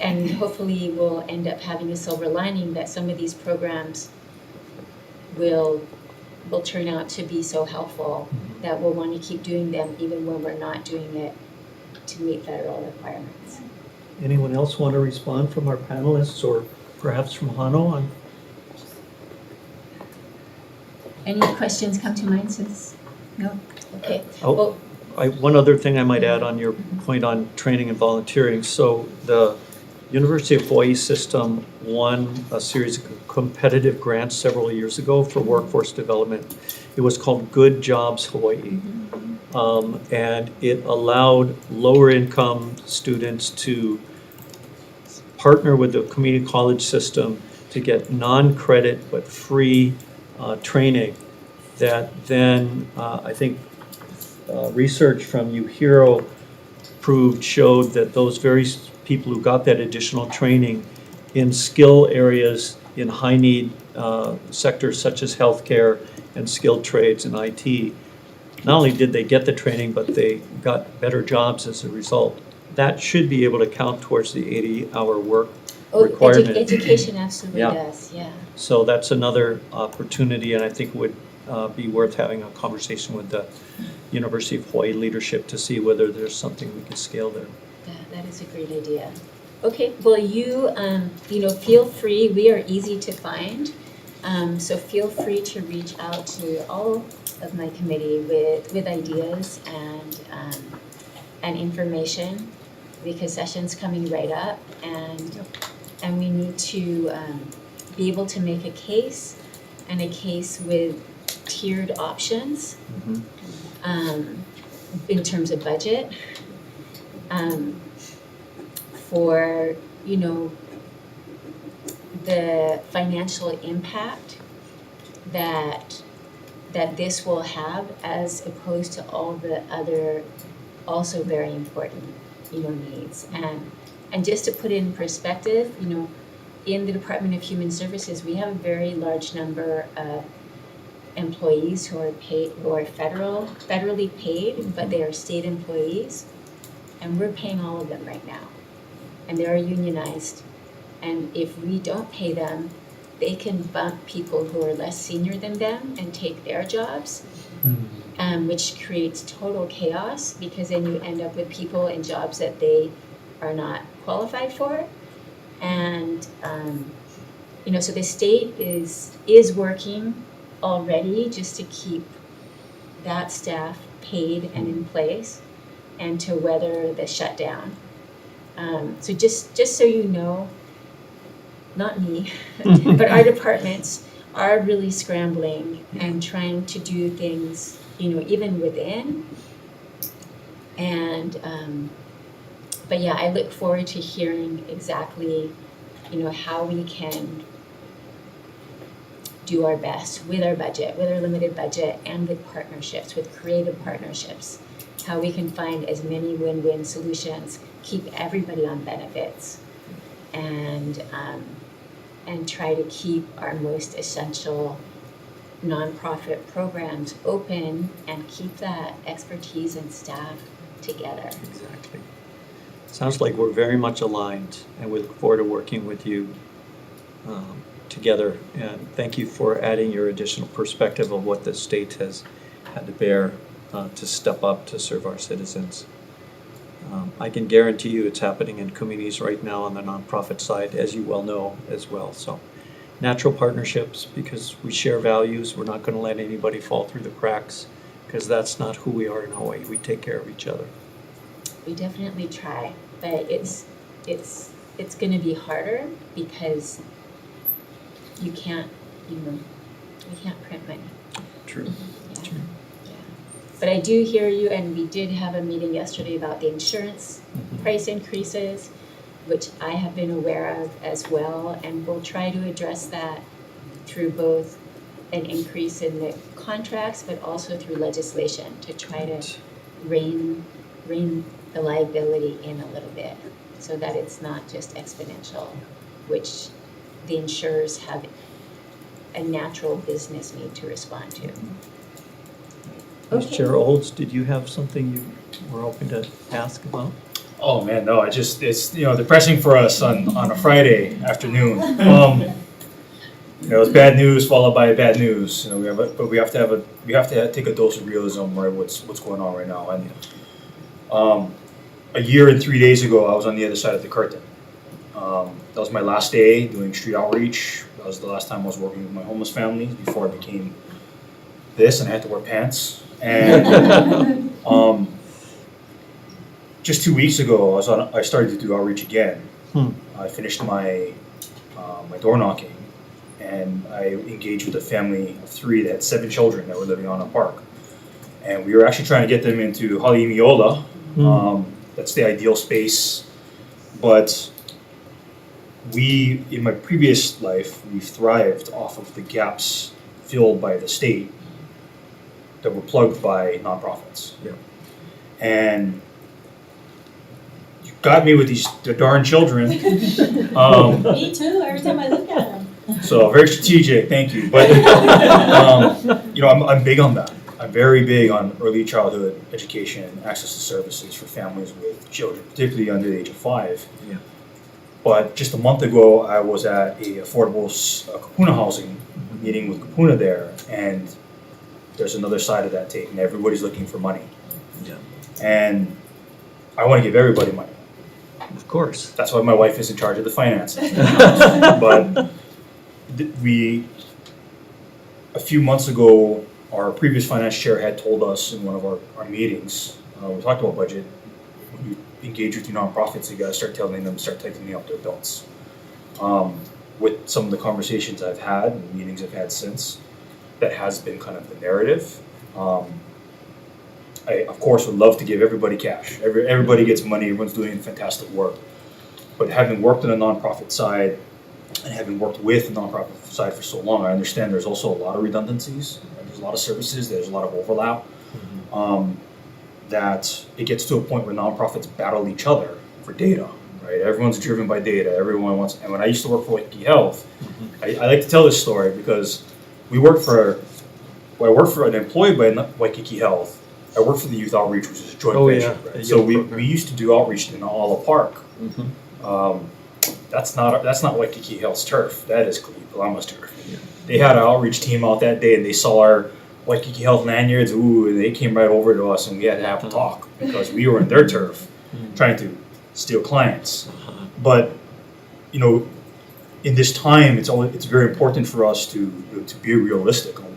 S1: and hopefully we'll end up having a silver lining that some of these programs will turn out to be so helpful that we'll want to keep doing them even when we're not doing it to meet federal requirements.
S2: Anyone else want to respond from our panelists or perhaps from Hano on?
S1: Any questions come to mind since? No? Okay.
S2: Oh.
S1: Well,
S2: One other thing I might add on your point on training and volunteering. So the University of Hawaii system won a series of competitive grants several years ago for workforce development. It was called Good Jobs Hawaii. And it allowed lower income students to partner with the community college system to get non-credit but free training that then I think research from UHERO showed that those very people who got that additional training in skill areas in high need sectors such as healthcare and skilled trades and IT, not only did they get the training, but they got better jobs as a result. That should be able to count towards the 80-hour work requirement.
S1: Education absolutely
S2: Yeah.
S1: does, yeah.
S2: So that's another opportunity, and I think would be worth having a conversation with the University of Hawaii leadership to see whether there's something we can scale there.
S1: That is a great idea. Okay, well, you feel free. We are easy to find, so feel free to reach out to all of my committee with ideas and information, because session's coming right up, and we need to be able to make a case, and a case with tiered options in terms of budget. For the financial impact that this will have, as opposed to all the other also very important needs. And just to put it in perspective, in the Department of Human Services, we have a very large number of employees who are federally paid, but they are state employees, and we're paying all of them right now. And they are unionized, and if we don't pay them, they can bump people who are less senior than them and take their jobs, which creates total chaos, because then you end up with people in jobs that they are not qualified for. And so the state is working already just to keep that staff paid and in place and to weather the shutdown. So just so you know, not me, but our departments are really scrambling and trying to do things, even within. And but yeah, I look forward to hearing exactly, how we can do our best with our budget, with our limited budget, and with partnerships, with creative partnerships, how we can find as many win-win solutions, keep everybody on benefits, and try to keep our most essential nonprofit programs open and keep that expertise and staff together.
S2: Exactly. Sounds like we're very much aligned, and we look forward to working with you together. And thank you for adding your additional perspective of what the state has had to bear to step up to serve our citizens. I can guarantee you it's happening in communities right now on the nonprofit side, as you well know as well. So natural partnerships, because we share values. We're not going to let anybody fall through the cracks, because that's not who we are in Hawaii. We take care of each other.
S1: We definitely try, but it's going to be harder because you can't print money.
S2: True.
S1: Yeah. Yeah. But I do hear you, and we did have a meeting yesterday about the insurance price increases, which I have been aware of as well, and we'll try to address that through both an increase in the contracts, but also through legislation to try to rein the liability in a little bit, so that it's not just exponential, which the insurers have a natural business need to respond to.
S2: Vice Chair Olds, did you have something you were hoping to ask about?
S6: Oh man, no, it's depressing for us on a Friday afternoon. it's bad news followed by bad news. We have to take a dose of realism, right? What's going on right now? And a year and 3 days ago, I was on the other side of the curtain. That was my last day doing street outreach. That was the last time I was working with my homeless families before I became this, and I had to wear pants. And just 2 weeks ago, I started to do outreach again. I finished my door knocking, and I engaged with a family of 3 that had 7 children that were living on a park. And we were actually trying to get them into Haliimiola. That's the ideal space. But in my previous life, we thrived off of the gaps filled by the state that were plugged by nonprofits.
S2: Yeah.
S6: And you got me with the darn children.
S7: Me too, every time I look at them.
S6: So very strategic, thank you. But I'm big on that. I'm very big on early childhood education, access to services for families with children, particularly under the age of 5.
S2: Yeah.
S6: But just a month ago, I was at a affordable Kapuna housing meeting with Kapuna there, and there's another side of that tape, and everybody's looking for money.
S2: Yeah.
S6: And I want to give everybody money.
S2: Of course.
S6: That's why my wife is in charge of the finances. But a few months ago, our previous finance chair had told us in one of our meetings, we talked about budget, when you engage with your nonprofits, you gotta start telling them to start tightening up their belts. With some of the conversations I've had and meetings I've had since, that has been kind of the narrative. I, of course, would love to give everybody cash. Everybody gets money, everyone's doing fantastic work. But having worked on the nonprofit side and having worked with the nonprofit side for so long, I understand there's also a lot of redundancies. There's a lot of services, there's a lot of overlap. That it gets to a point where nonprofits battle each other for data, right? Everyone's driven by data, everyone wants, and when I used to work for Waikiki Health, I like to tell this story because I worked for an employee by Waikiki Health. I worked for the youth outreach, which is a joint venture.
S2: Yeah.
S6: Right? So we used to do outreach in Ala Park. That's not Waikiki Health's turf. That is Kalama's turf.
S2: Yeah.
S6: They had an outreach team out that day, and they saw our Waikiki Health lanyards. Ooh, they came right over to us, and we had to have a talk because we were in their turf, trying to steal clients. But in this time, it's very important for us to be realistic on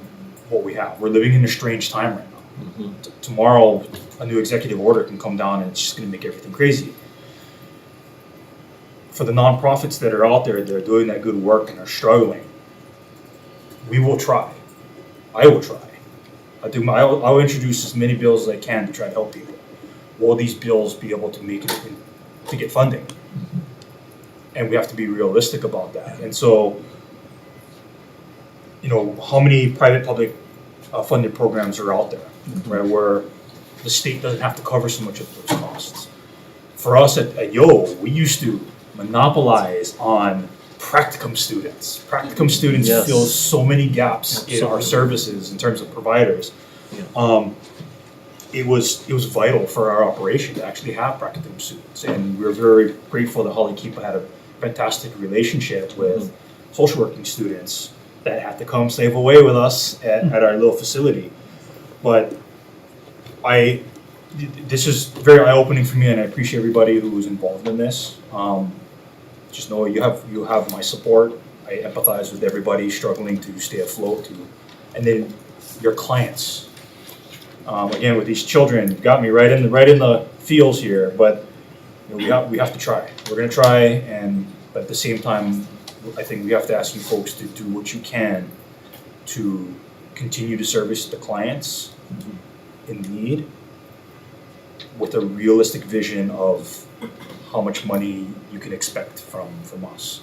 S6: what we have. We're living in a strange time right now. Tomorrow, a new executive order can come down, and it's just going to make everything crazy. For the nonprofits that are out there, they're doing that good work and are struggling. We will try. I will try. I'll introduce as many bills as I can to try to help people. Will these bills be able to make it to get funding? And we have to be realistic about that. And so, how many private-public funded programs are out there, right, where the state doesn't have to cover so much of those costs? For us at YO, we used to monopolize on practicum students. Practicum students
S2: Yes.
S6: fill so many gaps in
S2: Absolutely.
S6: our services in terms of providers.
S2: Yeah.
S6: It was vital for our operation to actually have practicum students, and we're very grateful that Holly Keepa had a fantastic relationship with social working students that had to come save away with us at our little facility. But this is very eye-opening for me, and I appreciate everybody who was involved in this. Just know you have my support. I empathize with everybody struggling to stay afloat, and then your clients. Again, with these children, you got me right in the feels here. But we have to try. We're gonna try, but at the same time, I think we have to ask you folks to do what you can to continue to service the clients in need with a realistic vision of how much money you can expect from us.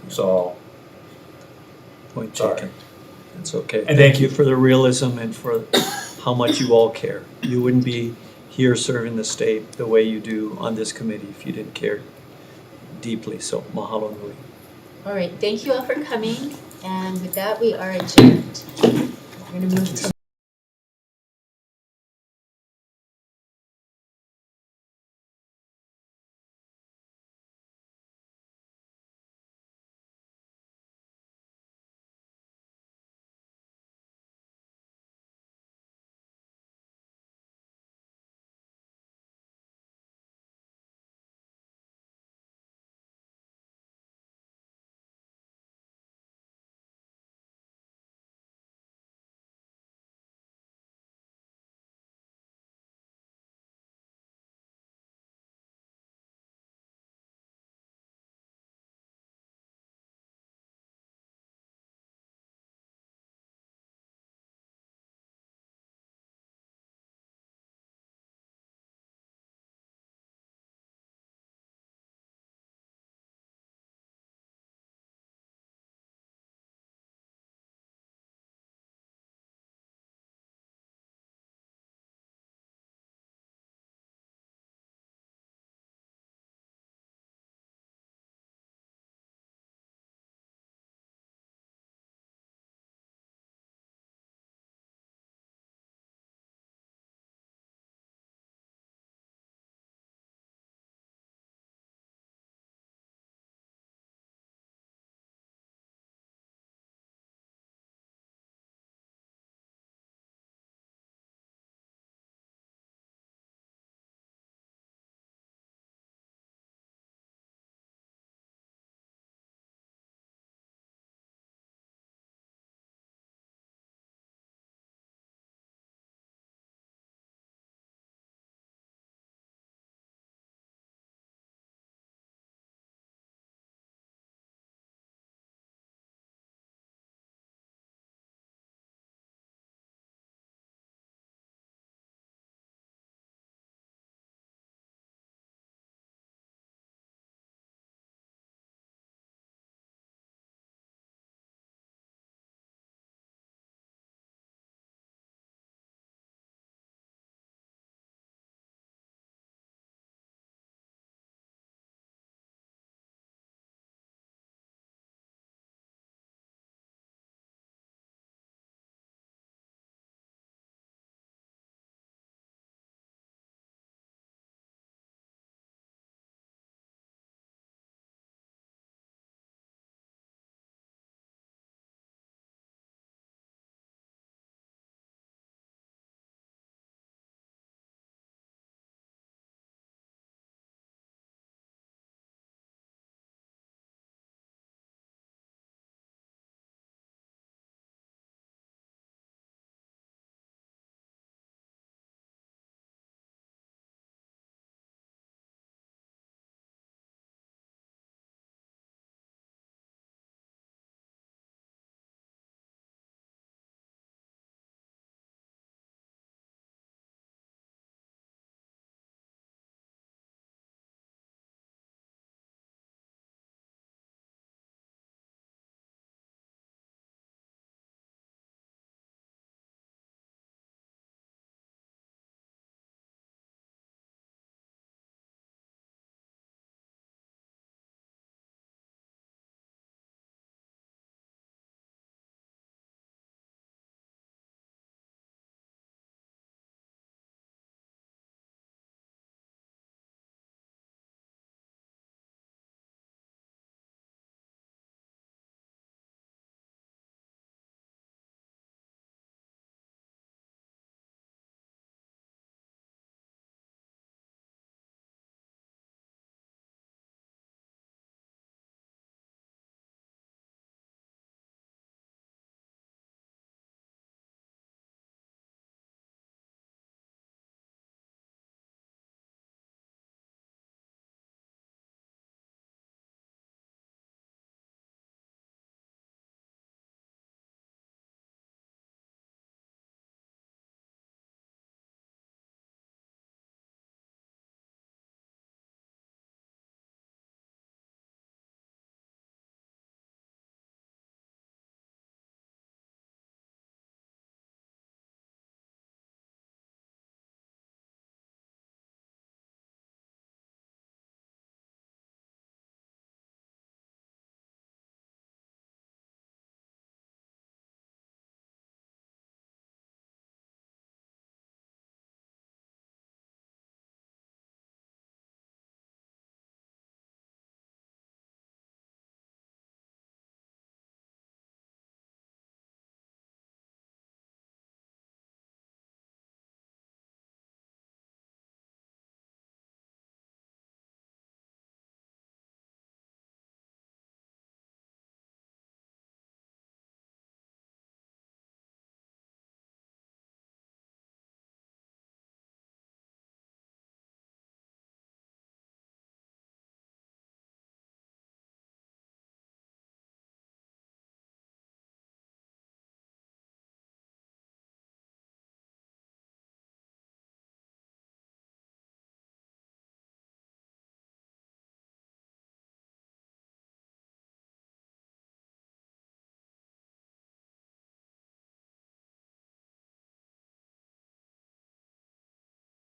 S6: So,
S2: Point
S6: Sorry.
S2: taken. That's okay.
S6: And
S2: Thank you for the realism and for how much you all care. You wouldn't be here serving the state the way you do on this committee if you didn't care deeply. So mahalo nui.
S1: All right, thank you all for coming, and with that, we are adjourned. We're gonna move to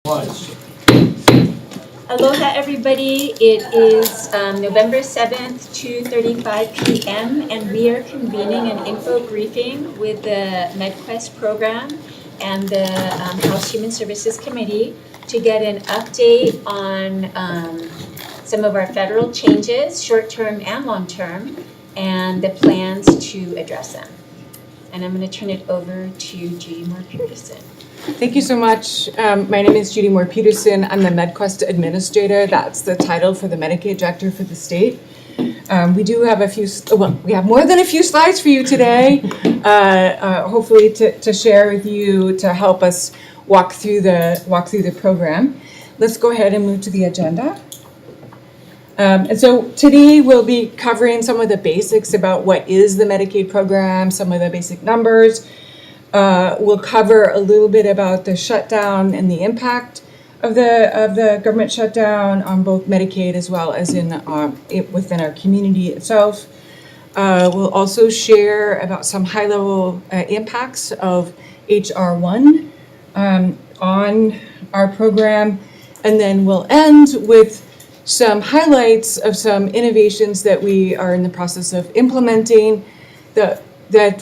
S1: Aloha, everybody. It is November 7th, 2:35 p.m., and we are convening an info briefing with the MedQuest program and the House Human Services Committee to get an update on some of our federal changes, short-term and long-term, and the plans to address them. And I'm going to turn it over to Judy Moore-Peterson.
S8: Thank you so much. My name is Judy Moore-Peterson. I'm the MedQuest Administrator. That's the title for the Medicaid Director for the state. We do have we have more than a few slides for you today, hopefully to share with you to help us walk through the program. Let's go ahead and move to the agenda. And so today we'll be covering some of the basics about what is the Medicaid program, some of the basic numbers. We'll cover a little bit about the shutdown and the impact of the government shutdown on both Medicaid as well as within our community itself. We'll also share about some high-level impacts of HR 1 on our program, and then we'll end with some highlights of some innovations that we are in the process of implementing that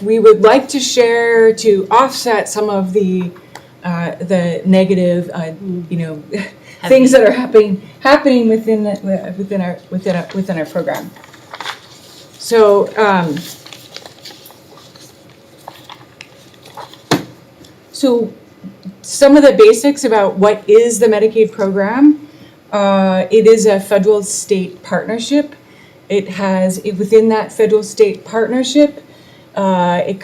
S8: we would like to share to offset some of the negative, things that are happening within our program. So some of the basics about what is the Medicaid program. It is a federal-state partnership. Within that federal-state partnership, the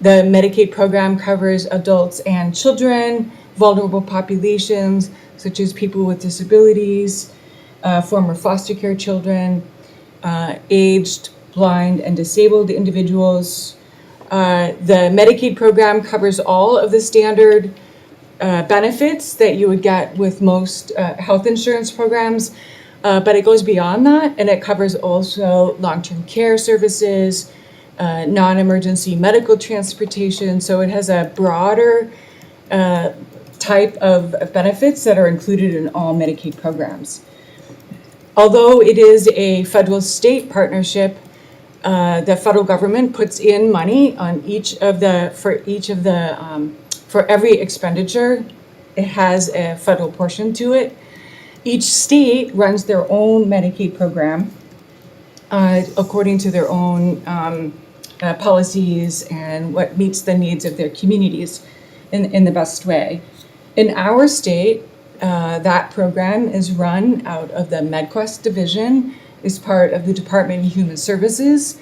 S8: Medicaid program covers adults and children, vulnerable populations, such as people with disabilities, former foster care children, aged, blind, and disabled individuals. The Medicaid program covers all of the standard benefits that you would get with most health insurance programs, but it goes beyond that, and it covers also long-term care services, non-emergency medical transportation. So it has a broader type of benefits that are included in all Medicaid programs. Although it is a federal-state partnership, the federal government puts in money on for every expenditure. It has a federal portion to it. Each state runs their own Medicaid program according to their own policies and what meets the needs of their communities in the best way. In our state, that program is run out of the MedQuest division, is part of the Department of Human Services,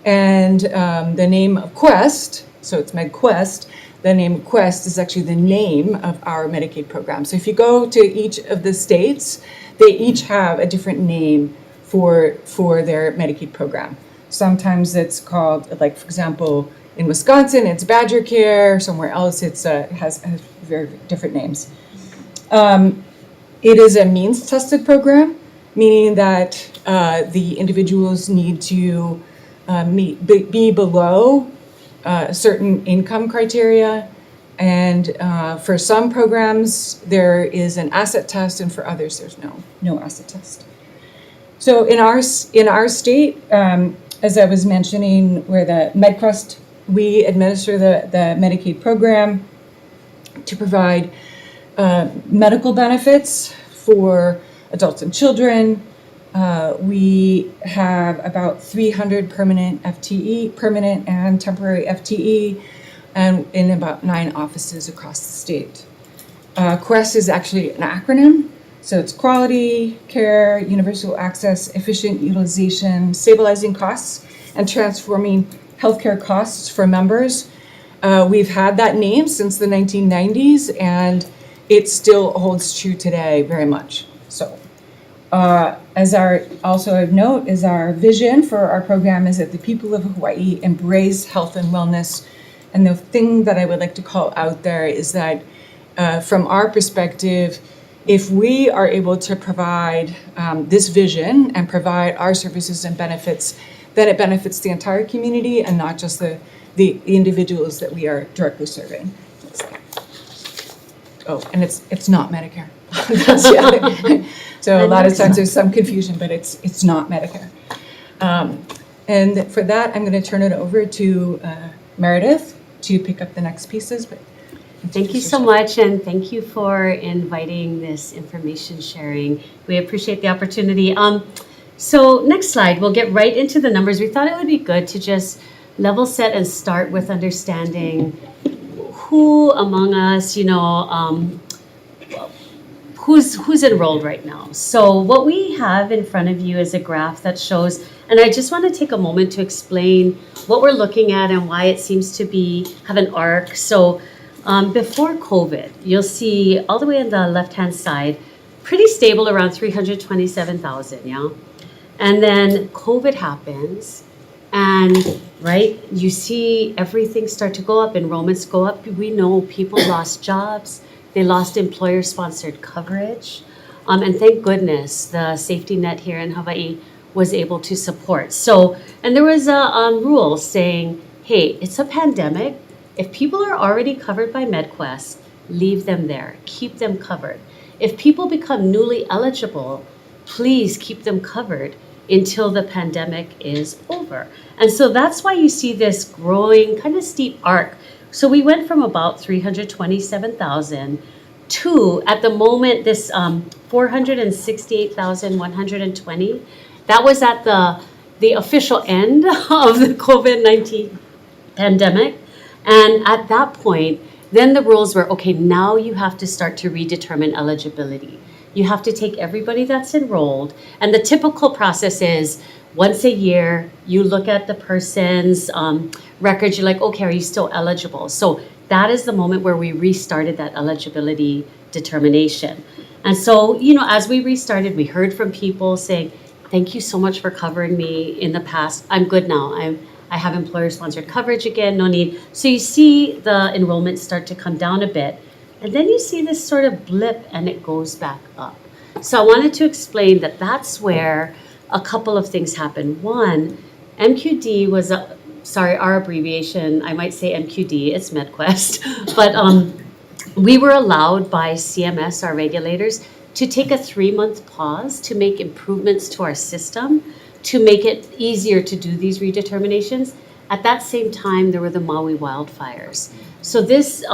S8: and the name of Quest, so it's MedQuest, the name Quest is actually the name of our Medicaid program. So if you go to each of the states, they each have a different name for their Medicaid program. Sometimes it's called, like for example, in Wisconsin, it's Badger Care. Somewhere else, it has very different names. It is a means-tested program, meaning that the individuals need to be below certain income criteria, and for some programs there is an asset test, and for others there's no asset test. So in our state, as I was mentioning, where the MedQuest, we administer the Medicaid program to provide medical benefits for adults and children. We have about 300 permanent and temporary FTE, and in about 9 offices across the state. QUEST is actually an acronym, so it's quality, care, universal access, efficient utilization, stabilizing costs, and transforming healthcare costs for members. We've had that name since the 1990s, and it still holds true today very much. So. As our vision for our program is that the people of Hawaii embrace health and wellness. And the thing that I would like to call out there is that from our perspective, if we are able to provide this vision and provide our services and benefits, then it benefits the entire community and not just the individuals that we are directly serving. Oh, and it's not Medicare. That's the other. So a lot of times there's some confusion, but it's not Medicare. And for that, I'm going to turn it over to Meredith to pick up the next pieces. But
S9: Thank you so much, and thank you for inviting this information sharing. We appreciate the opportunity. So next slide, we'll get right into the numbers. We thought it would be good to just level set and start with understanding who among us, who's enrolled right now. So what we have in front of you is a graph that shows, and I just want to take a moment to explain what we're looking at and why it seems to have an arc. So before COVID, you'll see all the way on the left-hand side, pretty stable around 327,000, yeah? And then COVID happens, and right, you see everything start to go up, enrollments go up. We know people lost jobs, they lost employer-sponsored coverage, and thank goodness the safety net here in Hawaii was able to support. So, and there was a rule saying, hey, it's a pandemic. If people are already covered by MedQuest, leave them there, keep them covered. If people become newly eligible, please keep them covered until the pandemic is over. And so that's why you see this growing kind of steep arc. So we went from about 327,000 to, at the moment, this 468,120. That was at the official end of the COVID-19 pandemic. And at that point, then the rules were, okay, now you have to start to redetermine eligibility. You have to take everybody that's enrolled. And the typical process is once a year, you look at the person's records, you're like, okay, are you still eligible? So that is the moment where we restarted that eligibility determination. And so, as we restarted, we heard from people saying, thank you so much for covering me in the past. I'm good now. I have employer-sponsored coverage again, no need. So you see the enrollment start to come down a bit. And then you see this sort of blip and it goes back up. So I wanted to explain that that's where a couple of things happen. One, MQD was, our abbreviation, I might say MQD, it's MedQuest. But we were allowed by CMS, our regulators, to take a 3-month pause to make improvements to our system, to make it easier to do these redeterminations. At that same time, there were the Maui wildfires. So this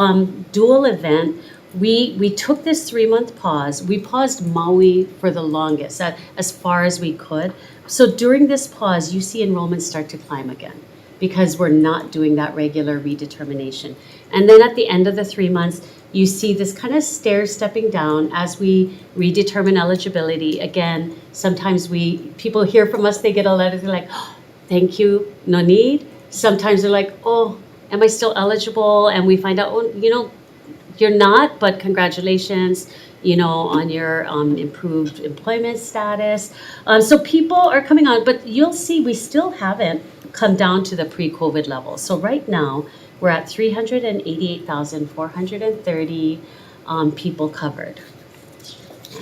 S9: dual event, we took this 3-month pause. We paused Maui for the longest, as far as we could. So during this pause, you see enrollments start to climb again because we're not doing that regular redetermination. And then at the end of the 3 months, you see this kind of stair stepping down as we redetermine eligibility. Again, sometimes people hear from us, they get a letter, they're like, oh, thank you, no need. Sometimes they're like, oh, am I still eligible? And we find out, oh, you're not, but congratulations, on your improved employment status. So people are coming on, but you'll see we still haven't come down to the pre-COVID level. So right now, we're at 388,430 people covered.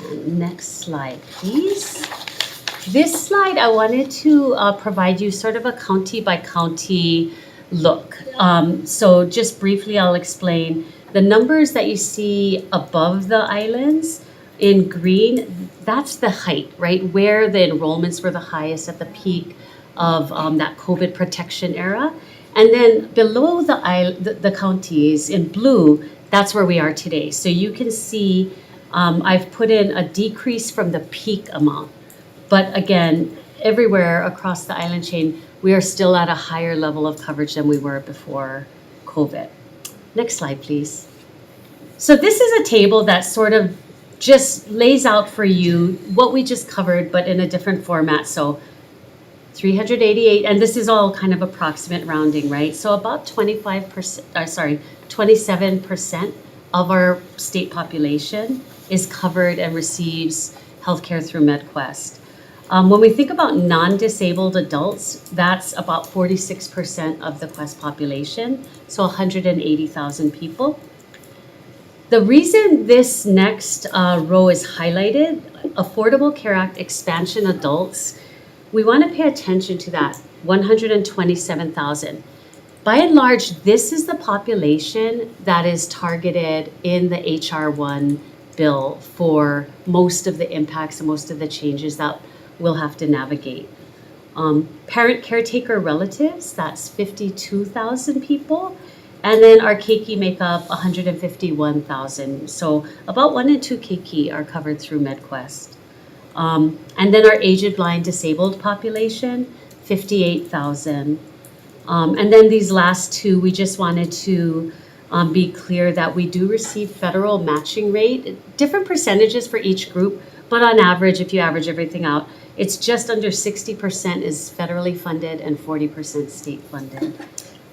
S9: And next slide, please. This slide, I wanted to provide you sort of a county by county look. So just briefly, I'll explain. The numbers that you see above the islands in green, that's the height, right? Where the enrollments were the highest at the peak of that COVID protection era. And then below the counties in blue, that's where we are today. So you can see I've put in a decrease from the peak amount. But again, everywhere across the island chain, we are still at a higher level of coverage than we were before COVID. Next slide, please. So this is a table that sort of just lays out for you what we just covered, but in a different format. So 388, and this is all kind of approximate rounding, right? So about 27% of our state population is covered and receives healthcare through MedQuest. When we think about non-disabled adults, that's about 46% of the Quest population, so 180,000 people. The reason this next row is highlighted, Affordable Care Act expansion adults, we want to pay attention to that, 127,000. by and large, this is the population that is targeted in the HR1 bill for most of the impacts and most of the changes that we'll have to navigate. Parent caretaker relatives, that's 52,000 people. And then our keiki make up 151,000. So about 1 in 2 keiki are covered through MedQuest. And then our aged, blind, disabled population, 58,000. And then these last two, we just wanted to be clear that we do receive federal matching rate, different percentages for each group, but on average, if you average everything out, it's just under 60% is federally funded and 40% state funded.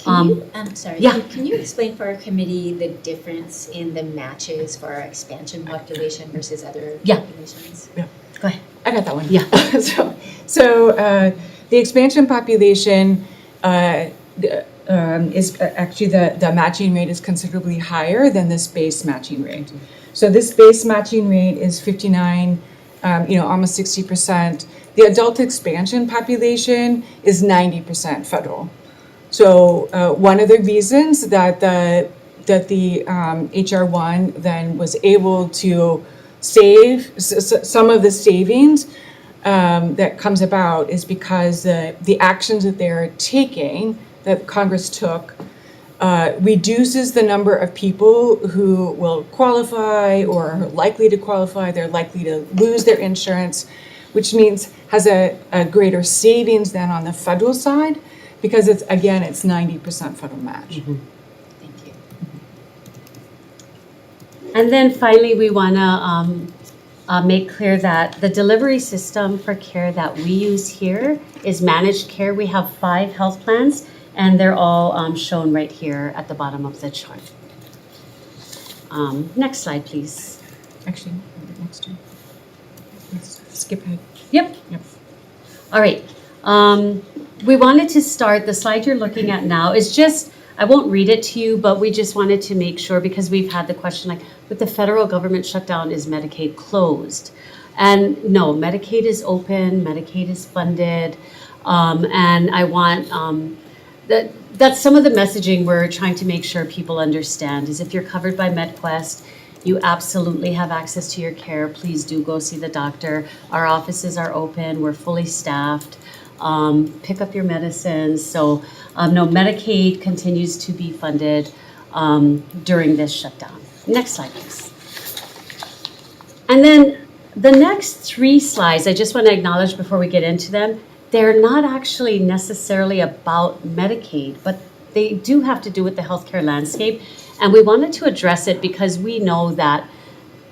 S1: I'm sorry.
S9: yeah.
S1: Can you explain for our committee the difference in the matches for our expansion population versus other
S9: Yeah.
S1: populations?
S9: Go ahead.
S8: I got that one.
S9: Yeah.
S8: So the expansion population is actually the matching rate is considerably higher than this base matching rate. So this base matching rate is 59, almost 60%. The adult expansion population is 90% federal. So one of the reasons that the HR1 then was able to save some of the savings that comes about is because the actions that they're taking, that Congress took, reduces the number of people who will qualify or are likely to qualify. They're likely to lose their insurance, which means has a greater savings than on the federal side, because it's 90% federal match.
S1: Thank you.
S9: And then finally, we want to make clear that the delivery system for care that we use here is managed care. We have 5 health plans, and they're all shown right here at the bottom of the chart. Next slide, please.
S8: Actually, next one. Let's skip ahead.
S9: Yep.
S8: Yep.
S9: All right. We wanted to start, the slide you're looking at now is just, I won't read it to you, but we just wanted to make sure, because we've had the question like, with the federal government shutdown, is Medicaid closed? And no, Medicaid is open, Medicaid is funded, and I want, that's some of the messaging we're trying to make sure people understand, is if you're covered by MedQuest, you absolutely have access to your care. Please do go see the doctor. Our offices are open, we're fully staffed. Pick up your medicines. So no, Medicaid continues to be funded during this shutdown. Next slide, please. And then the next 3 slides, I just want to acknowledge before we get into them, they're not actually necessarily about Medicaid, but they do have to do with the healthcare landscape. And we wanted to address it because we know that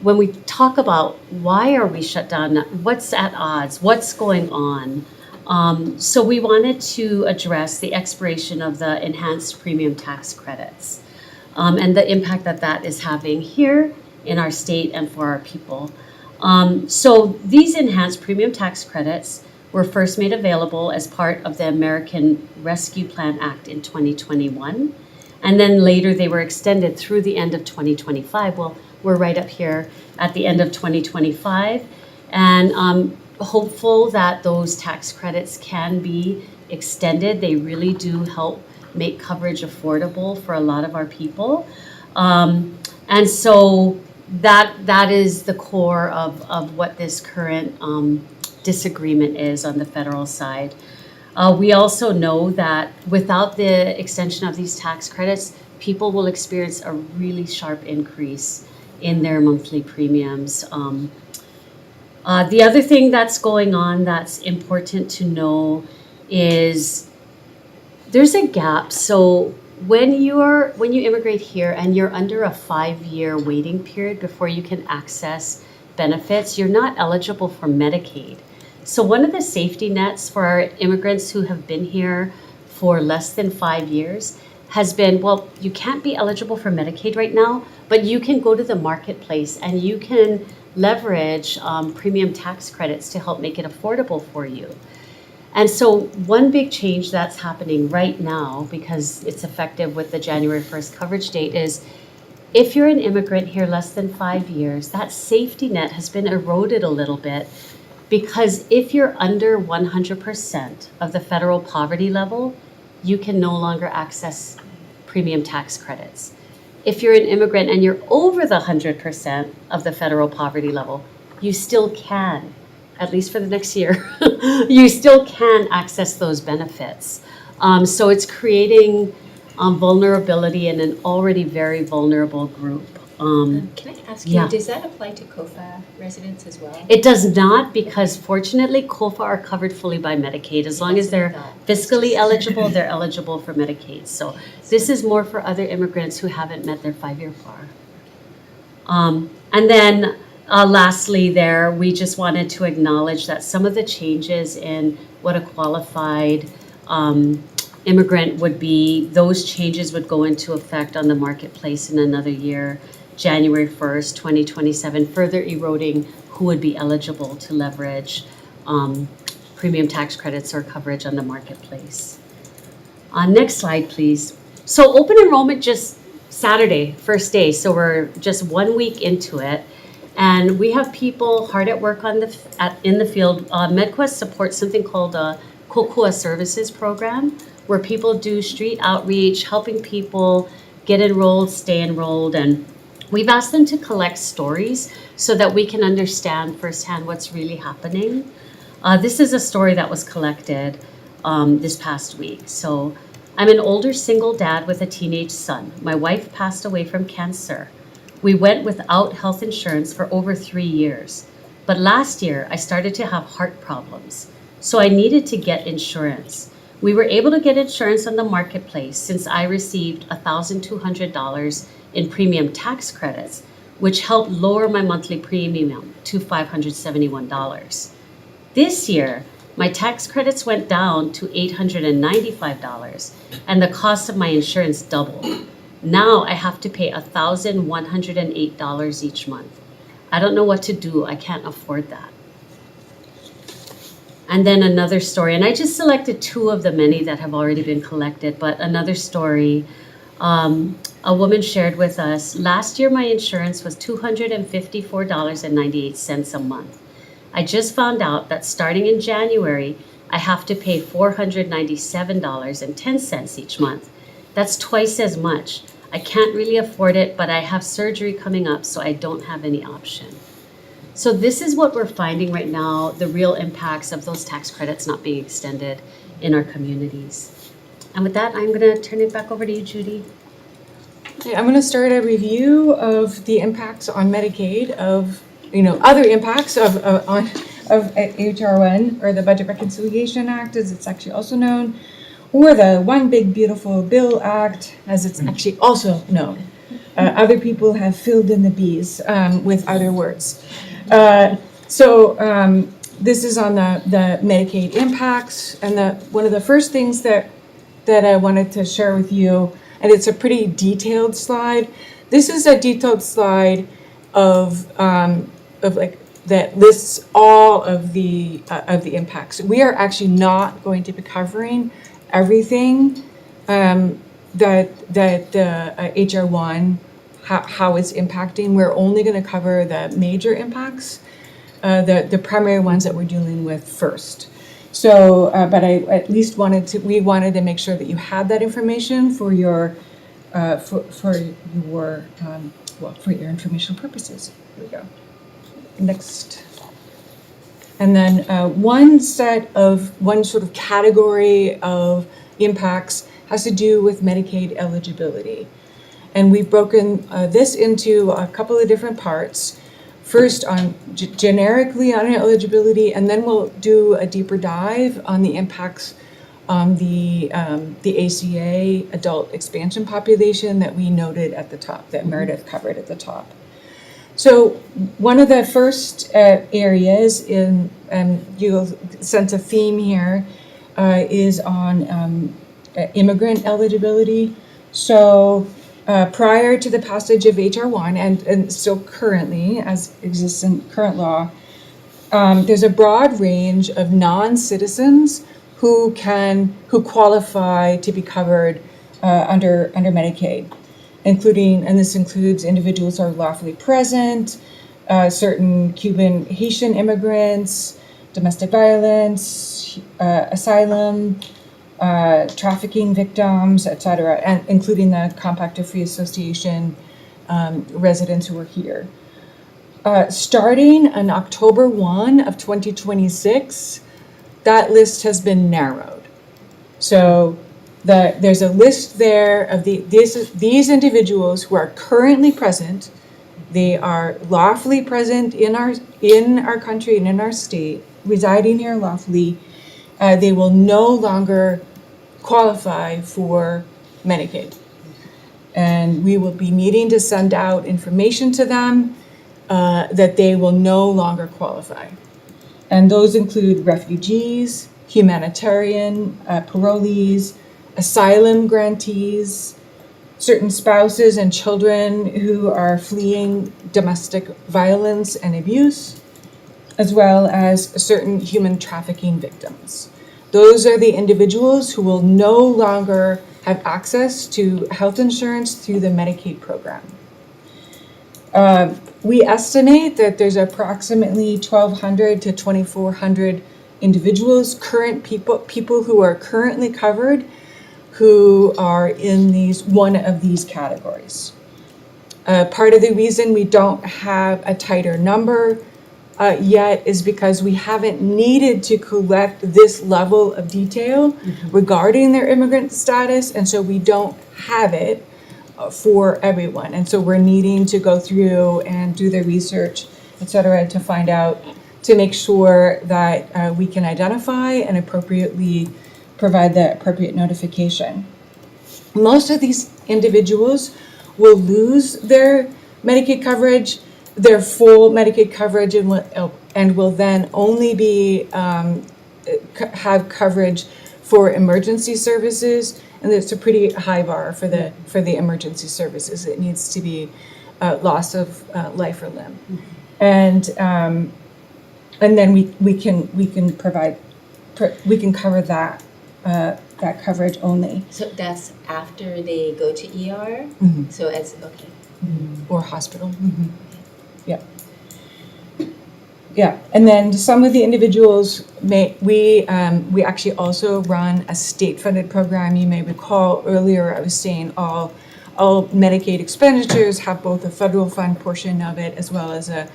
S9: when we talk about why are we shut down, what's at odds, what's going on, so we wanted to address the expiration of the enhanced premium tax credits and the impact that that is having here in our state and for our people. So these enhanced premium tax credits were first made available as part of the American Rescue Plan Act in 2021. And then later they were extended through the end of 2025. Well, we're right up here at the end of 2025. And hopeful that those tax credits can be extended. They really do help make coverage affordable for a lot of our people. And so that is the core of what this current disagreement is on the federal side. We also know that without the extension of these tax credits, people will experience a really sharp increase in their monthly premiums. The other thing that's going on that's important to know is there's a gap. So when you immigrate here and you're under a 5-year waiting period before you can access benefits, you're not eligible for Medicaid. So one of the safety nets for our immigrants who have been here for less than 5 years has been, well, you can't be eligible for Medicaid right now, but you can go to the marketplace and you can leverage premium tax credits to help make it affordable for you. And so one big change that's happening right now, because it's effective with the January 1st coverage date, is if you're an immigrant here less than 5 years, that safety net has been eroded a little bit, because if you're under 100% of the federal poverty level, you can no longer access premium tax credits. If you're an immigrant and you're over the 100% of the federal poverty level, you still can, at least for the next year, you still can access those benefits. So it's creating vulnerability in an already very vulnerable group.
S1: Can I ask you,
S9: yeah.
S1: does that apply to COFA residents as well?
S9: It does not, because fortunately COFA are covered fully by Medicaid. As long as they're fiscally eligible, they're eligible for Medicaid. So this is more for other immigrants who haven't met their 5-year bar. And then lastly there, we just wanted to acknowledge that some of the changes in what a qualified immigrant would be, those changes would go into effect on the marketplace in another year, January 1st, 2027, further eroding who would be eligible to leverage premium tax credits or coverage on the marketplace. Next slide, please. So open enrollment just Saturday, first day, so we're just 1 week into it. And we have people hard at work in the field. MedQuest supports something called a COCOA services program, where people do street outreach, helping people get enrolled, stay enrolled, and we've asked them to collect stories so that we can understand firsthand what's really happening. This is a story that was collected this past week. So I'm an older single dad with a teenage son. My wife passed away from cancer. We went without health insurance for over 3 years. But last year, I started to have heart problems. So I needed to get insurance. We were able to get insurance on the marketplace since I received $1,200 in premium tax credits, which helped lower my monthly premium to $571. This year, my tax credits went down to $895, and the cost of my insurance doubled. Now I have to pay $1,108 each month. I don't know what to do. I can't afford that. And then another story, and I just selected 2 of the many that have already been collected, but another story, a woman shared with us, last year my insurance was $254.98 a month. I just found out that starting in January, I have to pay $497.10 each month. That's twice as much. I can't really afford it, but I have surgery coming up, so I don't have any option. So this is what we're finding right now, the real impacts of those tax credits not being extended in our communities. And with that, I'm going to turn it back over to you, Judy.
S8: Okay, I'm going to start a review of the impacts on Medicaid of, other impacts of HR1, or the Budget Reconciliation Act, as it's actually also known, or the One Big Beautiful Bill Act, as it's actually also known. Other people have filled in the B's with other words. This is on the Medicaid impacts, and one of the first things that I wanted to share with you, and it's a pretty detailed slide. This is a detailed slide of that lists all of the impacts. We are actually not going to be covering everything that HR1, how it's impacting. We're only going to cover the major impacts, the primary ones that we're dealing with first. So, but I at least we wanted to make sure that you had that information for your informational purposes. Here we go. Next. And then one sort of category of impacts has to do with Medicaid eligibility. And we've broken this into a couple of different parts. First, on generically on eligibility, and then we'll do a deeper dive on the impacts on the ACA adult expansion population that we noted at the top, that Meredith covered at the top. So one of the first areas and you'll sense a theme here, is on immigrant eligibility. So prior to the passage of HR1 and still currently, as exists in current law, there's a broad range of non-citizens who qualify to be covered under Medicaid, and this includes individuals who are lawfully present, certain Cuban Haitian immigrants, domestic violence, asylum, trafficking victims, et cetera, and including the Compactor Free Association residents who are here. Starting on October 1 of 2026, that list has been narrowed. So there's a list there of these individuals who are currently present. They are lawfully present in our country and in our state, residing here lawfully. They will no longer qualify for Medicaid. And we will be needing to send out information to them that they will no longer qualify. And those include refugees, humanitarian, parolees, asylum grantees, certain spouses and children who are fleeing domestic violence and abuse, as well as certain human trafficking victims. Those are the individuals who will no longer have access to health insurance through the Medicaid program. We estimate that there's approximately 1,200 to 2,400 individuals, current people who are currently covered, who are in one of these categories. Part of the reason we don't have a tighter number yet is because we haven't needed to collect this level of detail regarding their immigrant status, and so we don't have it for everyone. And so we're needing to go through and do the research, et cetera, to find out, to make sure that we can identify and appropriately provide the appropriate notification. Most of these individuals will lose their Medicaid coverage, their full Medicaid coverage, and will then only be have coverage for emergency services, and it's a pretty high bar for the emergency services. It needs to be loss of life or limb, and then we can cover that coverage only.
S1: So that's after they go to ER?
S8: Mhm.
S1: So as, okay.
S8: Or hospital. Yeah. Yeah, and then some of the individuals we actually also run a state-funded program. You may recall earlier I was saying all Medicaid expenditures have both a federal fund portion of it as well as a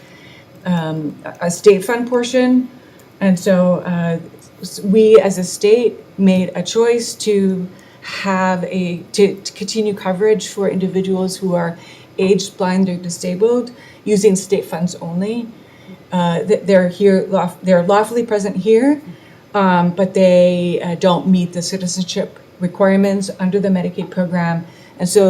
S8: state fund portion, and so we as a state made a choice to to continue coverage for individuals who are aged, blind, or disabled using state funds only. They're lawfully present here, but they don't meet the citizenship requirements under the Medicaid program. And so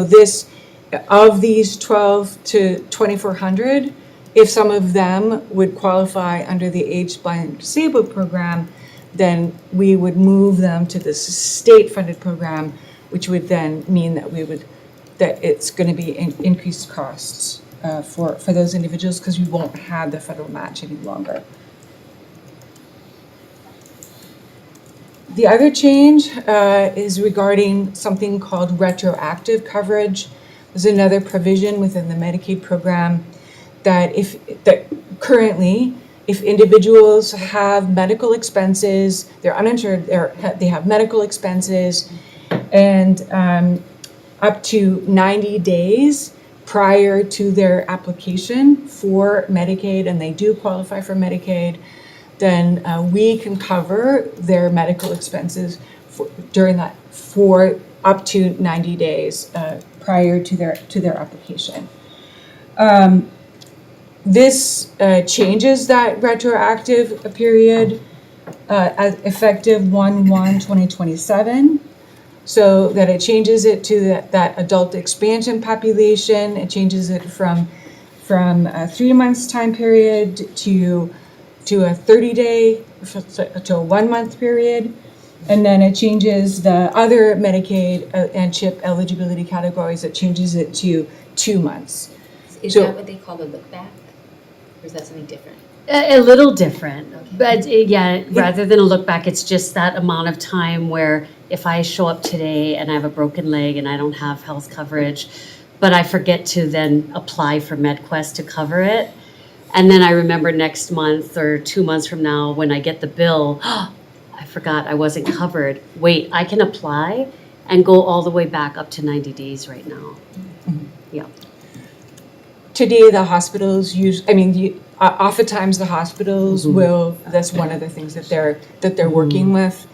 S8: of these 12 to 2,400, if some of them would qualify under the aged, blind, and disabled program, then we would move them to the state-funded program, which would then mean that it's going to be increased costs for those individuals because we won't have the federal match any longer. The other change is regarding something called retroactive coverage. There's another provision within the Medicaid program that currently, if individuals have medical expenses, they're uninsured, they have medical expenses, and up to 90 days prior to their application for Medicaid, and they do qualify for Medicaid, then we can cover their medical expenses for up to 90 days prior to their application. This changes that retroactive period effective 1/1/2027, so that it changes it to that adult expansion population. It changes it from 3 months time period to a 30-day to a 1 month period, and then it changes the other Medicaid and CHIP eligibility categories. It changes it to 2 months.
S1: Is that what they call the look back? Or is that something different?
S9: A little different,
S1: Okay.
S9: but rather than a look back, it's just that amount of time where if I show up today and I have a broken leg and I don't have health coverage, but I forget to then apply for MedQuest to cover it, and then I remember next month or 2 months from now when I get the bill, I I forgot, I wasn't covered. Wait, I can apply and go all the way back up to 90 days right now. Yeah.
S8: Today, the hospitals oftentimes the hospitals will, that's one of the things that they're working with.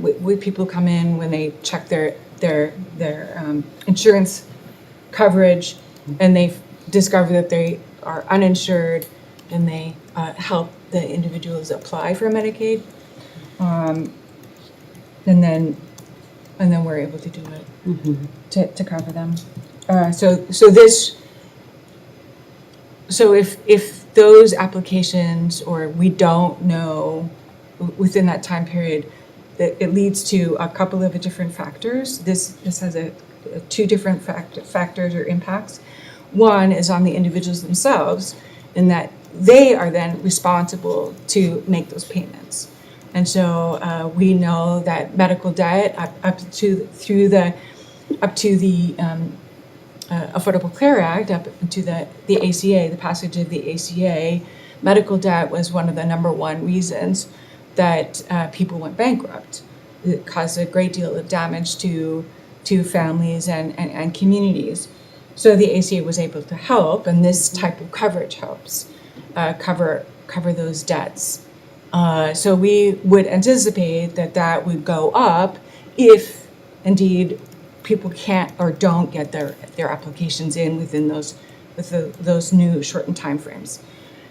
S8: With people come in when they check their insurance coverage and they discover that they are uninsured, and they help the individuals apply for Medicaid. And then we're able to do it to cover them. So if those applications, or we don't know within that time period, that it leads to a couple of different factors. This has two different factors or impacts. One is on the individuals themselves, in that they are then responsible to make those payments. And so we know that medical debt up to the Affordable Care Act, up to the ACA, the passage of the ACA, medical debt was one of the number one reasons that people went bankrupt. It caused a great deal of damage to families and communities. So the ACA was able to help, and this type of coverage helps cover those debts. So we would anticipate that would go up if indeed people can't or don't get their applications in within those new shortened timeframes.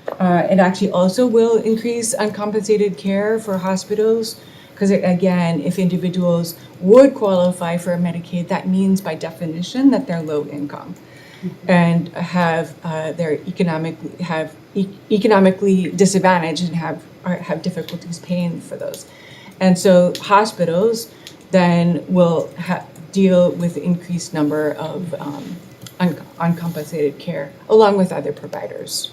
S8: It actually also will increase uncompensated care for hospitals, because again, if individuals would qualify for Medicaid, that means by definition that they're low income and have economically disadvantaged and have difficulties paying for those. And so hospitals then will deal with the increased number of uncompensated care along with other providers.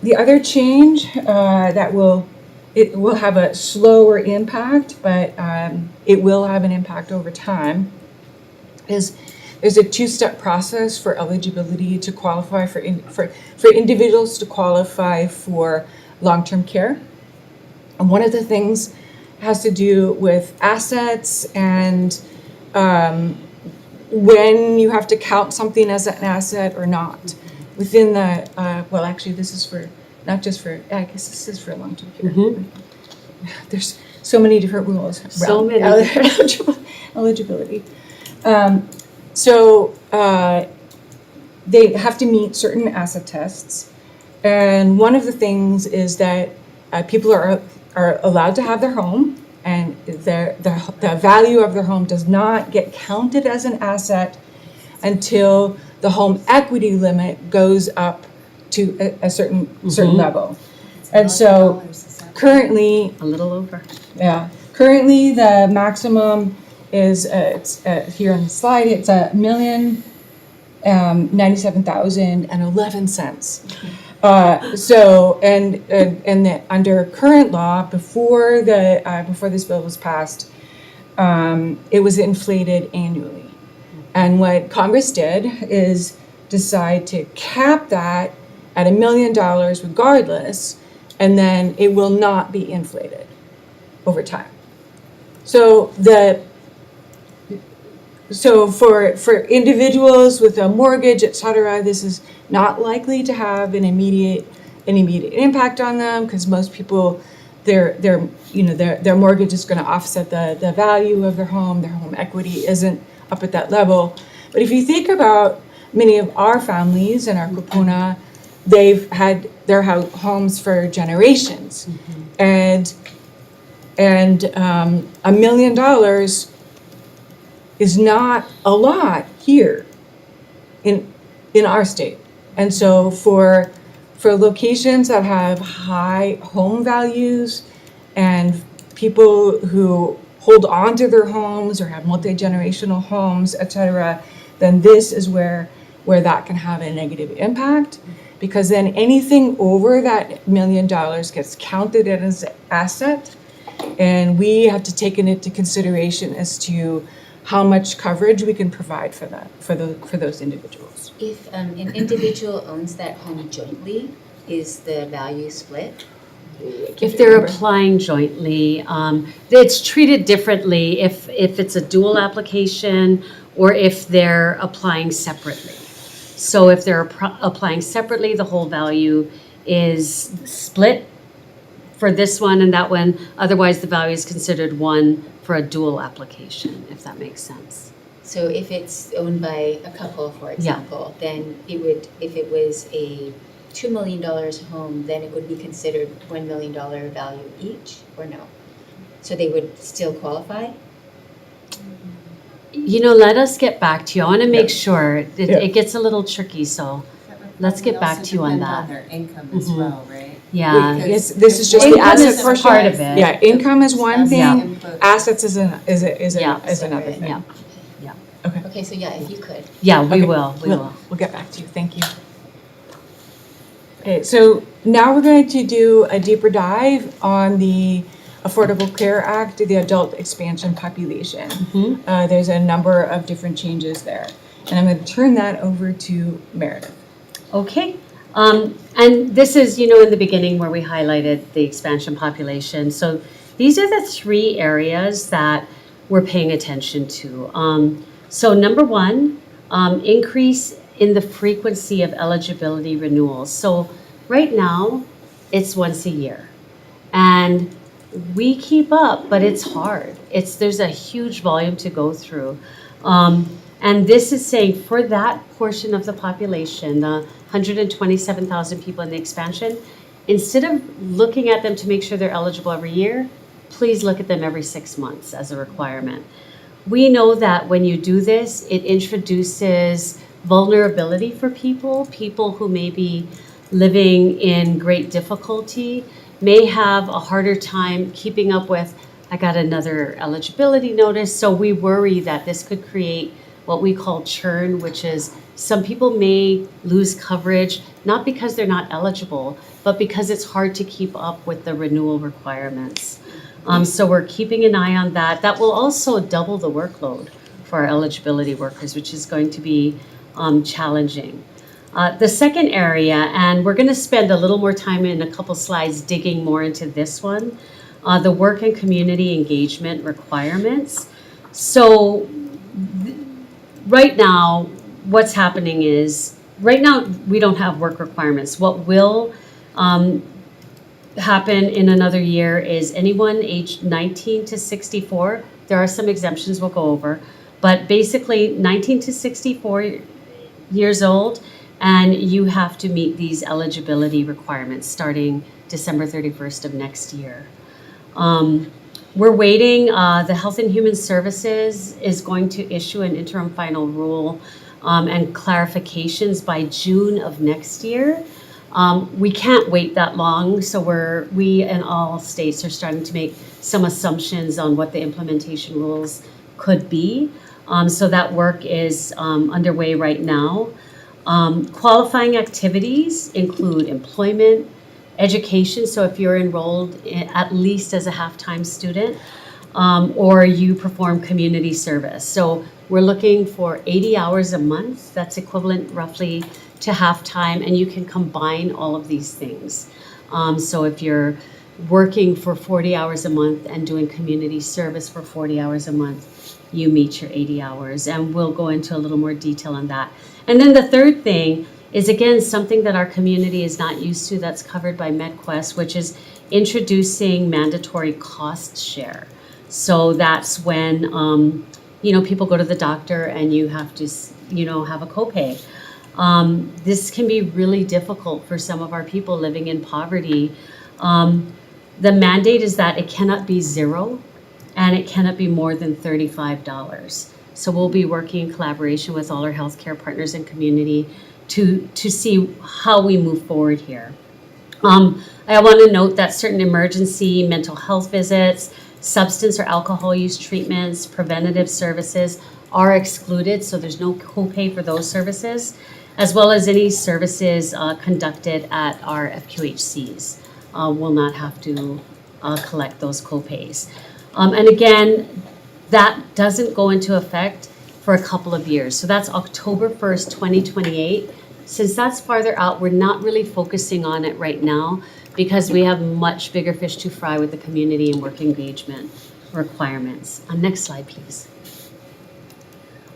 S8: The other change that will have a slower impact, but it will have an impact over time, is there's a two-step process for eligibility to qualify for individuals to qualify for long-term care. And one of the things has to do with assets and when you have to count something as an asset or not. Within the, this is for, not just for, I guess this is for long-term care. There's so many different rules
S9: So
S8: around
S9: many.
S8: eligibility. They have to meet certain asset tests. And one of the things is that people are allowed to have their home, and the value of their home does not get counted as an asset until the home equity limit goes up to a certain level. And so currently,
S9: A little over.
S8: currently the maximum is it's here on the slide. It's $1,097,011. So under current law, before this bill was passed, it was inflated annually. And what Congress did is decide to cap that at $1 million regardless, and then it will not be inflated over time. So for individuals with a mortgage, et cetera, this is not likely to have an immediate impact on them, because most people, their mortgage is going to offset the value of their home equity isn't up at that level. But if you think about many of our families in our kupuna, they've had their homes for generations, and $1 million is not a lot here in our state. And so for locations that have high home values and people who hold on to their homes or have multi-generational homes, et cetera, then this is where that can have a negative impact, because then anything over that $1 million gets counted as an asset, and we have to take it into consideration as to how much coverage we can provide for that, for those individuals.
S1: If an individual owns that home jointly, is the value split?
S9: If they're applying jointly, it's treated differently if it's a dual application or if they're applying separately. So if they're applying separately, the whole value is split for this one and that one. Otherwise, the value is considered one for a dual application, if that makes sense.
S1: So if it's owned by a couple, for example, then it would, if it was a $2 million home, then it would be considered $1 million value each, or no? So they would still qualify?
S9: Let us get back to you. I want to make sure.
S8: Yeah.
S9: It gets a little tricky, so let's get back to you on that.
S7: Their income as
S9: Mhm.
S7: well, right?
S9: Yeah.
S8: This is just the
S9: Income
S8: asset
S9: is
S8: portion.
S9: part of it.
S8: Yeah, income is one
S9: Yeah.
S8: thing, assets is
S9: Yeah.
S8: another thing.
S9: Yeah.
S1: Okay, so yeah, if you could.
S9: Yeah, we
S8: Okay.
S9: will. We will.
S8: We'll get back to you, thank you. Okay, so now we're going to do a deeper dive on the Affordable Care Act, the adult expansion population.
S9: Mhm.
S8: There's a number of different changes there. And I'm going to turn that over to Meredith.
S9: Okay. And this is, in the beginning where we highlighted the expansion population. So these are the three areas that we're paying attention to. So number one, increase in the frequency of eligibility renewals. So right now, it's once a year. And we keep up, but it's hard. There's a huge volume to go through. And this is saying for that portion of the population, the 127,000 people in the expansion, instead of looking at them to make sure they're eligible every year, please look at them every 6 months as a requirement. We know that when you do this, it introduces vulnerability for people who may be living in great difficulty, may have a harder time keeping up with, I got another eligibility notice. So we worry that this could create what we call churn, which is some people may lose coverage, not because they're not eligible, but because it's hard to keep up with the renewal requirements. So we're keeping an eye on that. That will also double the workload for our eligibility workers, which is going to be challenging. The second area, and we're going to spend a little more time in a couple slides digging more into this one, the work and community engagement requirements. So right now, what's happening is, right now we don't have work requirements. What will happen in another year is anyone aged 19 to 64, there are some exemptions we'll go over, but basically 19 to 64 years old, and you have to meet these eligibility requirements starting December 31st of next year. We're waiting, the Health and Human Services is going to issue an interim final rule and clarifications by June of next year. We can't wait that long, so we and all states are starting to make some assumptions on what the implementation rules could be. So that work is underway right now. Qualifying activities include employment, education, so if you're enrolled at least as a half-time student, or you perform community service. So we're looking for 80 hours a month, that's equivalent roughly to half-time, and you can combine all of these things. So if you're working for 40 hours a month and doing community service for 40 hours a month, you meet your 80 hours, and we'll go into a little more detail on that. And then the third thing is, again, something that our community is not used to that's covered by MedQuest, which is introducing mandatory cost share. So that's when, people go to the doctor and you have to, have a copay. This can be really difficult for some of our people living in poverty. The mandate is that it cannot be zero and it cannot be more than $35. So we'll be working in collaboration with all our healthcare partners and community to see how we move forward here. I want to note that certain emergency mental health visits, substance or alcohol use treatments, preventative services are excluded, so there's no copay for those services, as well as any services conducted at our FQHCs. Will not have to collect those copays. And again, that doesn't go into effect for a couple of years. So that's October 1st, 2028. Since that's farther out, we're not really focusing on it right now because we have much bigger fish to fry with the community and work engagement requirements. Next slide, please.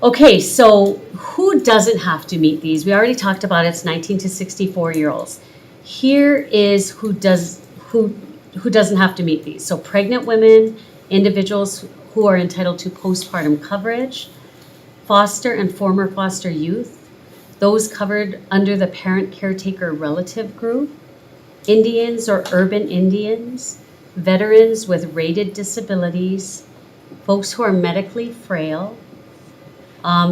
S9: Okay, so who doesn't have to meet these? We already talked about it's 19 to 64-year-olds. Here is who doesn't have to meet these. So pregnant women, individuals who are entitled to postpartum coverage, foster and former foster youth, those covered under the parent caretaker relative group, Indians or urban Indians, veterans with rated disabilities, folks who are medically frail,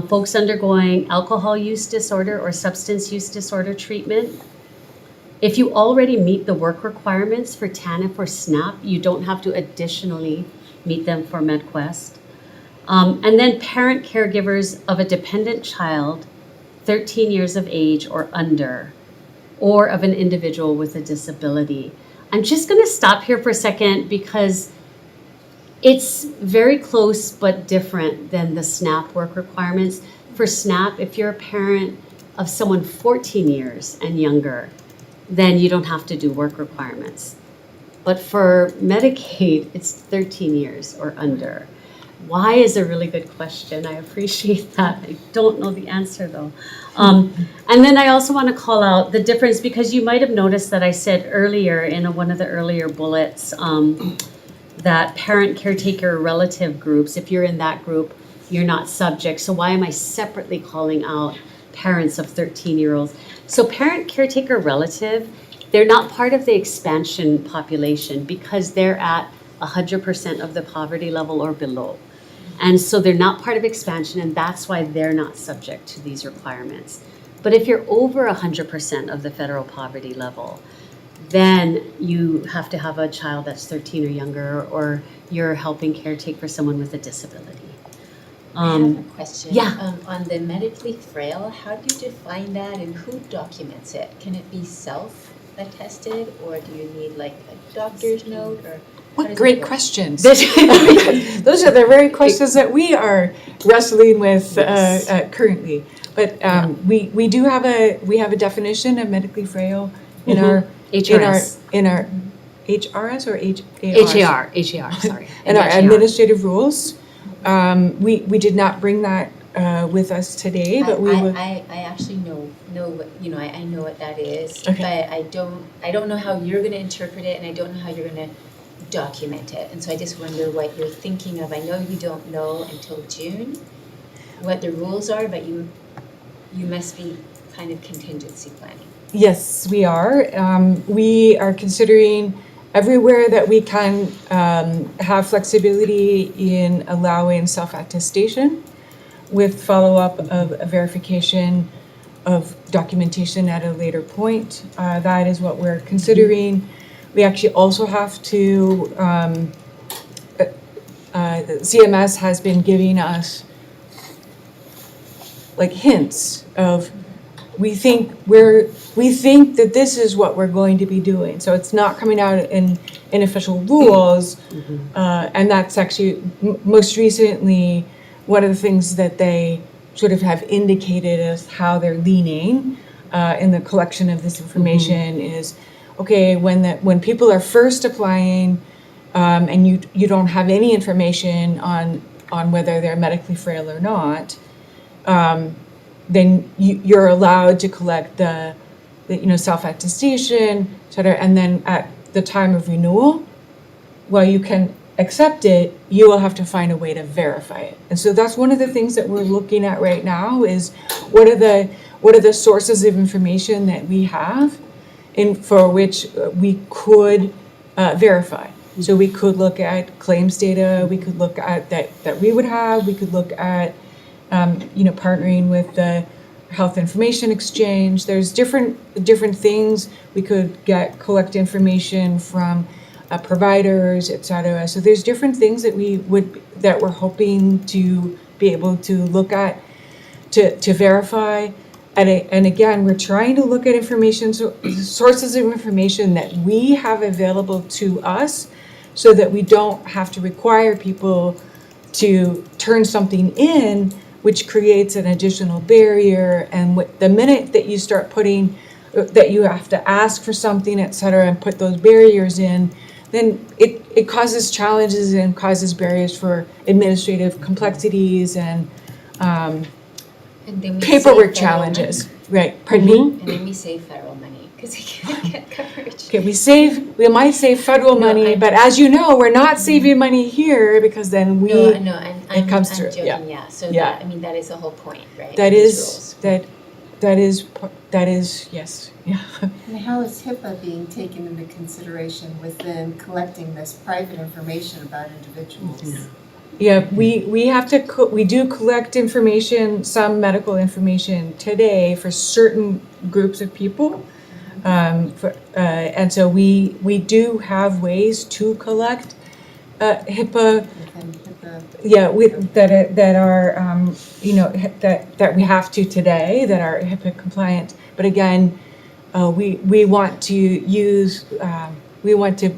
S9: folks undergoing alcohol use disorder or substance use disorder treatment. If you already meet the work requirements for TANF or SNAP, you don't have to additionally meet them for MedQuest. And then parent caregivers of a dependent child, 13 years of age or under, or of an individual with a disability. I'm just going to stop here for a second because it's very close but different than the SNAP work requirements. For SNAP, if you're a parent of someone 14 years and younger, then you don't have to do work requirements. But for Medicaid, it's 13 years or under. Why is a really good question. I appreciate that. I don't know the answer though. And then I also want to call out the difference because you might have noticed that I said earlier in one of the earlier bullets that parent caretaker relative groups, if you're in that group, you're not subject. So why am I separately calling out parents of 13-year-olds? So parent caretaker relative, they're not part of the expansion population because they're at 100% of the poverty level or below. And so they're not part of expansion, and that's why they're not subject to these requirements. But if you're over 100% of the federal poverty level, then you have to have a child that's 13 or younger, or you're helping caretake for someone with a disability.
S1: I have a question.
S9: yeah.
S1: On the medically frail, how do you define that and who documents it? Can it be self-attested or do you need like a doctor's note or? how
S8: What
S1: does
S8: great
S1: it work?
S8: questions. Those are the very questions that we are wrestling with currently. But we do have a definition of medically frail in our
S9: HRS.
S8: in our HRS or HAR?
S9: HAR, sorry.
S8: In our
S9: HAR.
S8: administrative rules. We did not bring that with us today, but we would.
S1: I actually know what, I know what that is,
S8: Okay.
S1: but I don't know how you're gonna interpret it and I don't know how you're gonna document it. And so I just wonder what you're thinking of. I know you don't know until June what the rules are, but you must be kind of contingency planning.
S8: Yes, we are. We are considering everywhere that we can have flexibility in allowing self-attestation with follow-up of a verification of documentation at a later point. That is what we're considering. We actually also have to, CMS has been giving us like hints of we think that this is what we're going to be doing. So it's not coming out in official rules, and that's actually most recently one of the things that they sort of have indicated as how they're leaning in the collection of this information is, okay, when people are first applying and you don't have any information on whether they're medically frail or not, then you're allowed to collect the self-attestation, et cetera, and then at the time of renewal, while you can accept it, you will have to find a way to verify it. And so that's one of the things that we're looking at right now is what are the sources of information that we have for which we could verify. So we could look at claims data, we could look at that we would have, we could look at partnering with the Health Information Exchange. There's different things. We could collect information from providers, et cetera. So there's different things that we're hoping to be able to look at to verify. And again, we're trying to look at sources of information that we have available to us so that we don't have to require people to turn something in, which creates an additional barrier. And the minute that you start putting, that you have to ask for something, et cetera, and put those barriers in, then it causes challenges and causes barriers for administrative complexities and
S1: And then we
S8: paperwork
S1: save federal
S8: challenges. Right, pardon me?
S1: money. And then we save federal money because we can't get coverage.
S8: Okay, we might save federal
S1: No,
S8: money,
S1: I-
S8: but as you know, we're not saving money here because then we,
S1: No, no, I'm
S8: comes
S1: I'm
S8: through, yeah.
S1: joking, yeah. So
S8: Yeah.
S1: that, I mean, that is the whole point, right?
S8: that
S1: of these
S8: is,
S1: rules.
S8: that is, yes, yeah.
S10: And how is HIPAA being taken into consideration within collecting this private information about individuals?
S8: Yeah, we have to, we do collect information, some medical information today for certain groups of people. And so we do have ways to collect HIPAA,
S10: Within HIPAA?
S8: yeah, that are, that we have to today, that are HIPAA compliant. But again, we want to use, we want to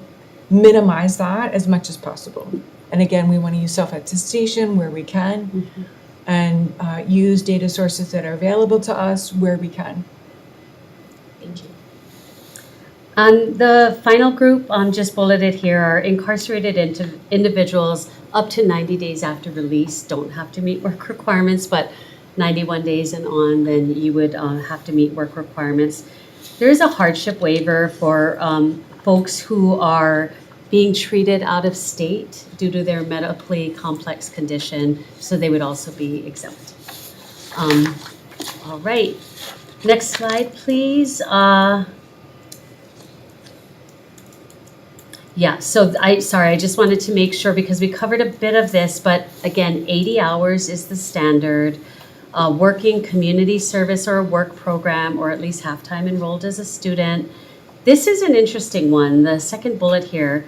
S8: minimize that as much as possible. And again, we want to use self-attestation where we can, and use data sources that are available to us where we can.
S1: Thank you.
S9: And the final group, just bulleted here, are incarcerated individuals up to 90 days after release don't have to meet work requirements, but 91 days and on, then you would have to meet work requirements. There is a hardship waiver for folks who are being treated out of state due to their medically complex condition, so they would also be exempt. All right, next slide, please. Yeah, so I just wanted to make sure because we covered a bit of this, but again, 80 hours is the standard. Working community service or a work program, or at least half-time enrolled as a student. This is an interesting one, the second bullet here.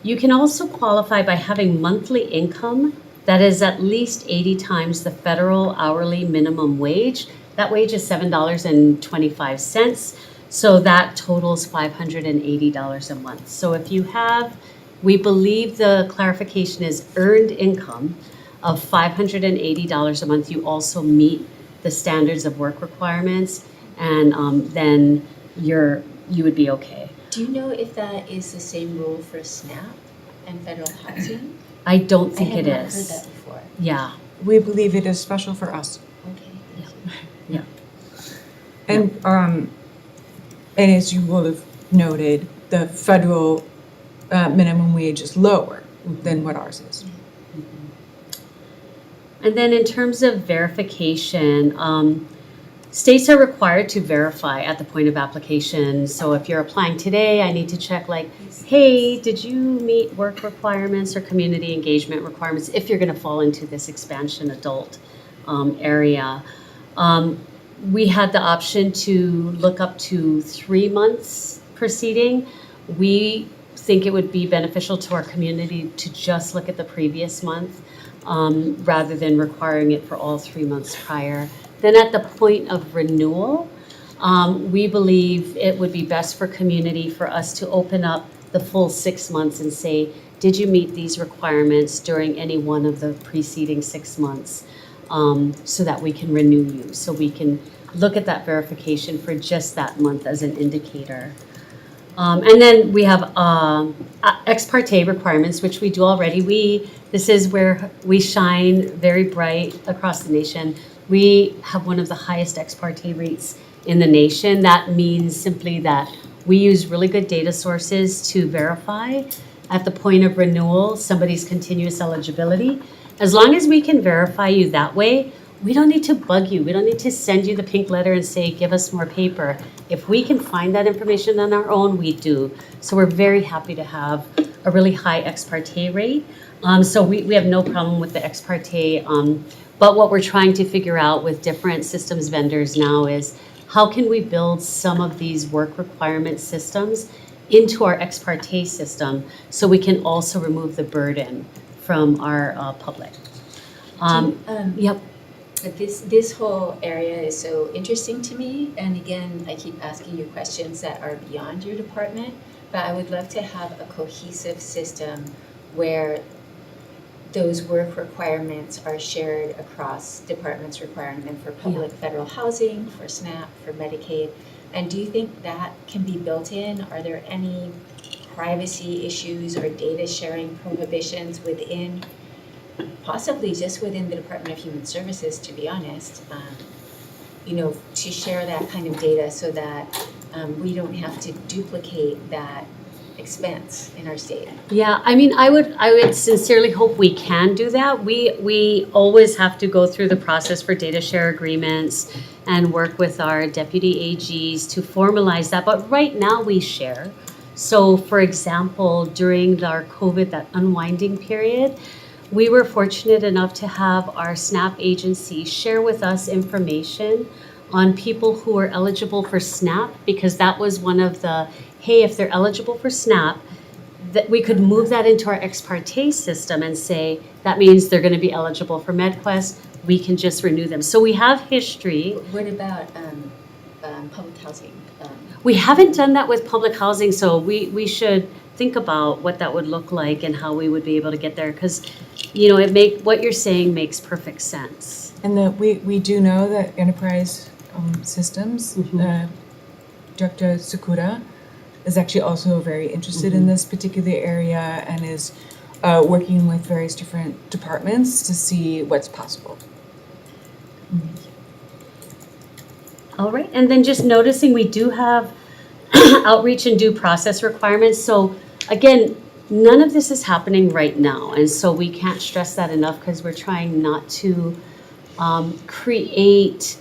S9: You can also qualify by having monthly income that is at least 80 times the federal hourly minimum wage. That wage is $7.25. So that totals $580 a month. So if you have, we believe the clarification is earned income of $580 a month, you also meet the standards of work requirements, and then you would be okay.
S1: Do you know if that is the same rule for SNAP and federal housing?
S9: I don't think it
S1: I have not heard
S9: is.
S1: that before.
S9: Yeah,
S8: We believe it is special for us.
S1: Okay, thank you.
S8: And as you will have noted, the federal minimum wage is lower than what ours is.
S9: and then in terms of verification, states are required to verify at the point of application. So if you're applying today, I need to check like, hey, did you meet work requirements or community engagement requirements if you're gonna fall into this expansion adult area. We had the option to look up to 3 months proceeding. We think it would be beneficial to our community to just look at the previous month rather than requiring it for all 3 months prior. Then at the point of renewal, we believe it would be best for community for us to open up the full 6 months and say, did you meet these requirements during any one of the preceding 6 months? So that we can renew you, so we can look at that verification for just that month as an indicator. And then we have ex parte requirements, which we do already. This is where we shine very bright across the nation. We have one of the highest ex parte rates in the nation. That means simply that we use really good data sources to verify at the point of renewal somebody's continuous eligibility. As long as we can verify you that way, we don't need to bug you. We don't need to send you the pink letter and say, give us more paper. If we can find that information on our own, we do. So we're very happy to have a really high ex parte rate. So we have no problem with the ex parte. But what we're trying to figure out with different systems vendors now is how can we build some of these work requirement systems into our ex parte system so we can also remove the burden from our public. Yep.
S1: But this whole area is so interesting to me, and again, I keep asking you questions that are beyond your department, but I would love to have a cohesive system where those work requirements are shared across departments requiring them for public federal housing, for SNAP, for Medicaid. And do you think that can be built in? Are there any privacy issues or data sharing prohibitions within, possibly just within the Department of Human Services, to be honest, to share that kind of data so that we don't have to duplicate that expense in our state?
S9: Yeah, I mean, I would sincerely hope we can do that. We always have to go through the process for data share agreements and work with our deputy AGs to formalize that. But right now we share. So for example, during our COVID, that unwinding period, we were fortunate enough to have our SNAP agency share with us information on people who are eligible for SNAP, because that was one of the, hey, if they're eligible for SNAP, that we could move that into our ex parte system and say, that means they're gonna be eligible for MedQuest, we can just renew them. So we have history.
S1: What about public housing?
S9: We haven't done that with public housing, so we should think about what that would look like and how we would be able to get there, because, what you're saying makes perfect sense.
S8: And we do know that enterprise systems, Dr. Sakura is actually also very interested in this particular area and is working with various different departments to see what's possible.
S9: All right, and then just noticing we do have outreach and due process requirements. So again, none of this is happening right now, and so we can't stress that enough because we're trying not to create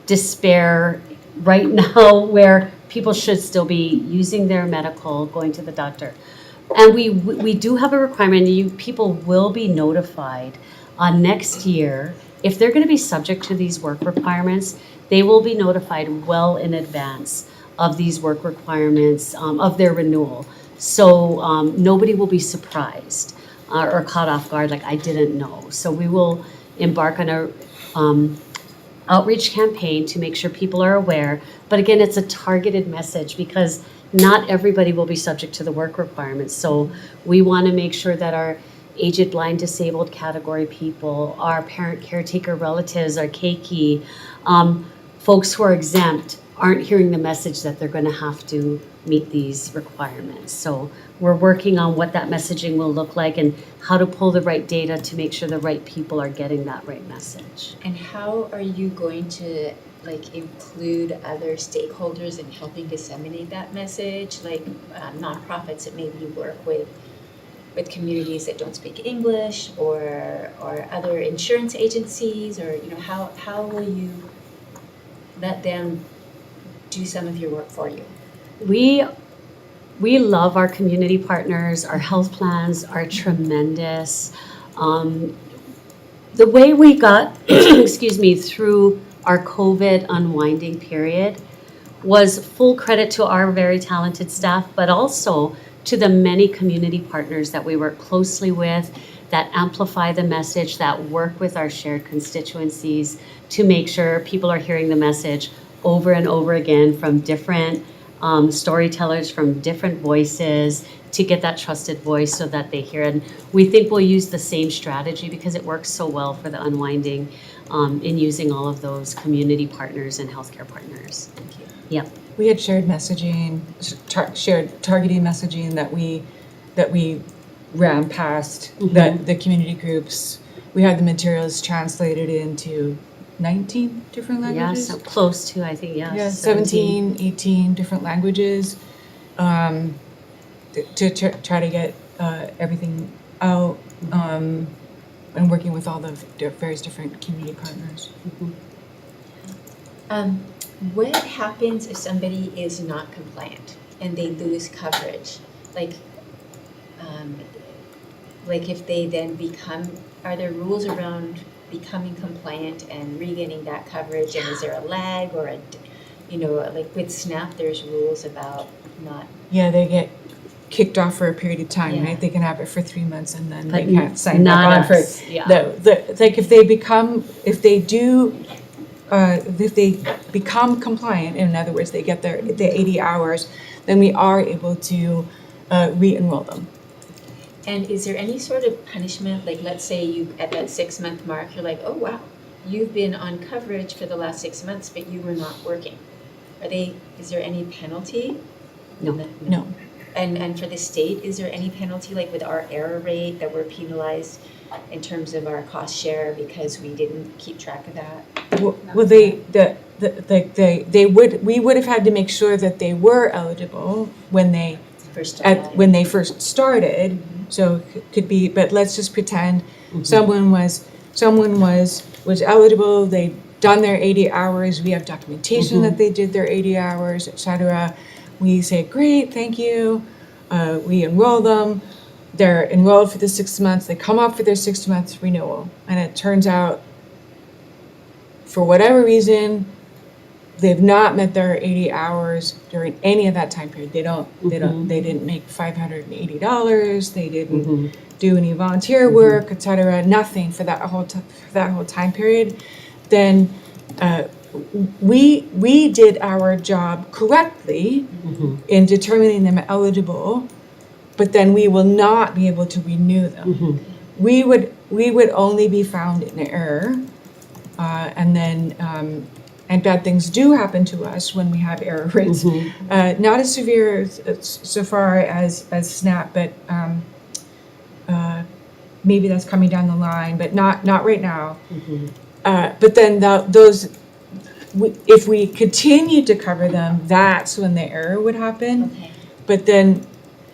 S9: despair right now where people should still be using their medical, going to the doctor. And we do have a requirement, people will be notified next year. If they're going to be subject to these work requirements, they will be notified well in advance of these work requirements, of their renewal. So nobody will be surprised or caught off guard like I didn't know. So we will embark on a outreach campaign to make sure people are aware. But again, it's a targeted message because not everybody will be subject to the work requirements. So we want to make sure that our aged, blind, disabled category people, our parent, caretaker, relatives, our keiki, folks who are exempt aren't hearing the message that they're going to have to meet these requirements. So we're working on what that messaging will look like and how to pull the right data to make sure the right people are getting that right message.
S1: And how are you going to include other stakeholders in helping disseminate that message, like nonprofits that maybe work with communities that don't speak English, or other insurance agencies, or how will you let them do some of your work for you?
S9: We love our community partners. Our health plans are tremendous. The way we got, through our COVID unwinding period was full credit to our very talented staff, but also to the many community partners that we work closely with, that amplify the message, that work with our shared constituencies to make sure people are hearing the message over and over again from different storytellers, from different voices, to get that trusted voice so that they hear it. And we think we'll use the same strategy because it works so well for the unwinding in using all of those community partners and healthcare partners.
S1: Thank you.
S9: Yep.
S8: We had shared messaging, shared targeting messaging that we ran past the community groups. We had the materials translated into 19 different languages.
S9: Yeah, so close to, I think,
S8: Yeah, 17, 18 different languages to try to get everything out and working with all the various different community partners.
S1: What happens if somebody is not compliant and they lose coverage? Like if they then are there rules around becoming compliant and regaining that coverage, and is there a lag or like with SNAP, there's rules about not.
S8: Yeah, they get kicked off for a period of time,
S1: Yeah.
S8: right? They can have it for 3 months and then
S9: But
S8: they can't sign
S9: not
S8: back on for
S9: us, yeah.
S8: if they become compliant, in other words, they get the 80 hours, then we are able to re-enroll them.
S1: And is there any sort of punishment, like let's say you, at that 6-month mark, you're like, oh wow, you've been on coverage for the last 6 months, but you were not working. Is there any penalty?
S9: No.
S8: No.
S1: And for the state, is there any penalty, like with our error rate, that we're penalized in terms of our cost share because we didn't keep track of that?
S8: Well, we would have had to make sure that they were eligible when they first started. So it could be, but let's just pretend someone was eligible, they'd done their 80 hours, we have documentation that they did their 80 hours, et cetera. We say, great, thank you. We enroll them. They're enrolled for the 6 months. They come up for their 6 months renewal. And it turns out, for whatever reason, they've not met their 80 hours during any of that time period. They didn't make $580. They didn't do any volunteer work, et cetera, nothing for that whole time period. Then we did our job correctly in determining them eligible, but then we will not be able to renew them. We would only be found in error, and then and bad things do happen to us when we have error rates. Not as severe so far as SNAP, but maybe that's coming down the line, but not right now. But then if we continued to cover them, that's when the error would happen.
S1: Okay.
S8: But then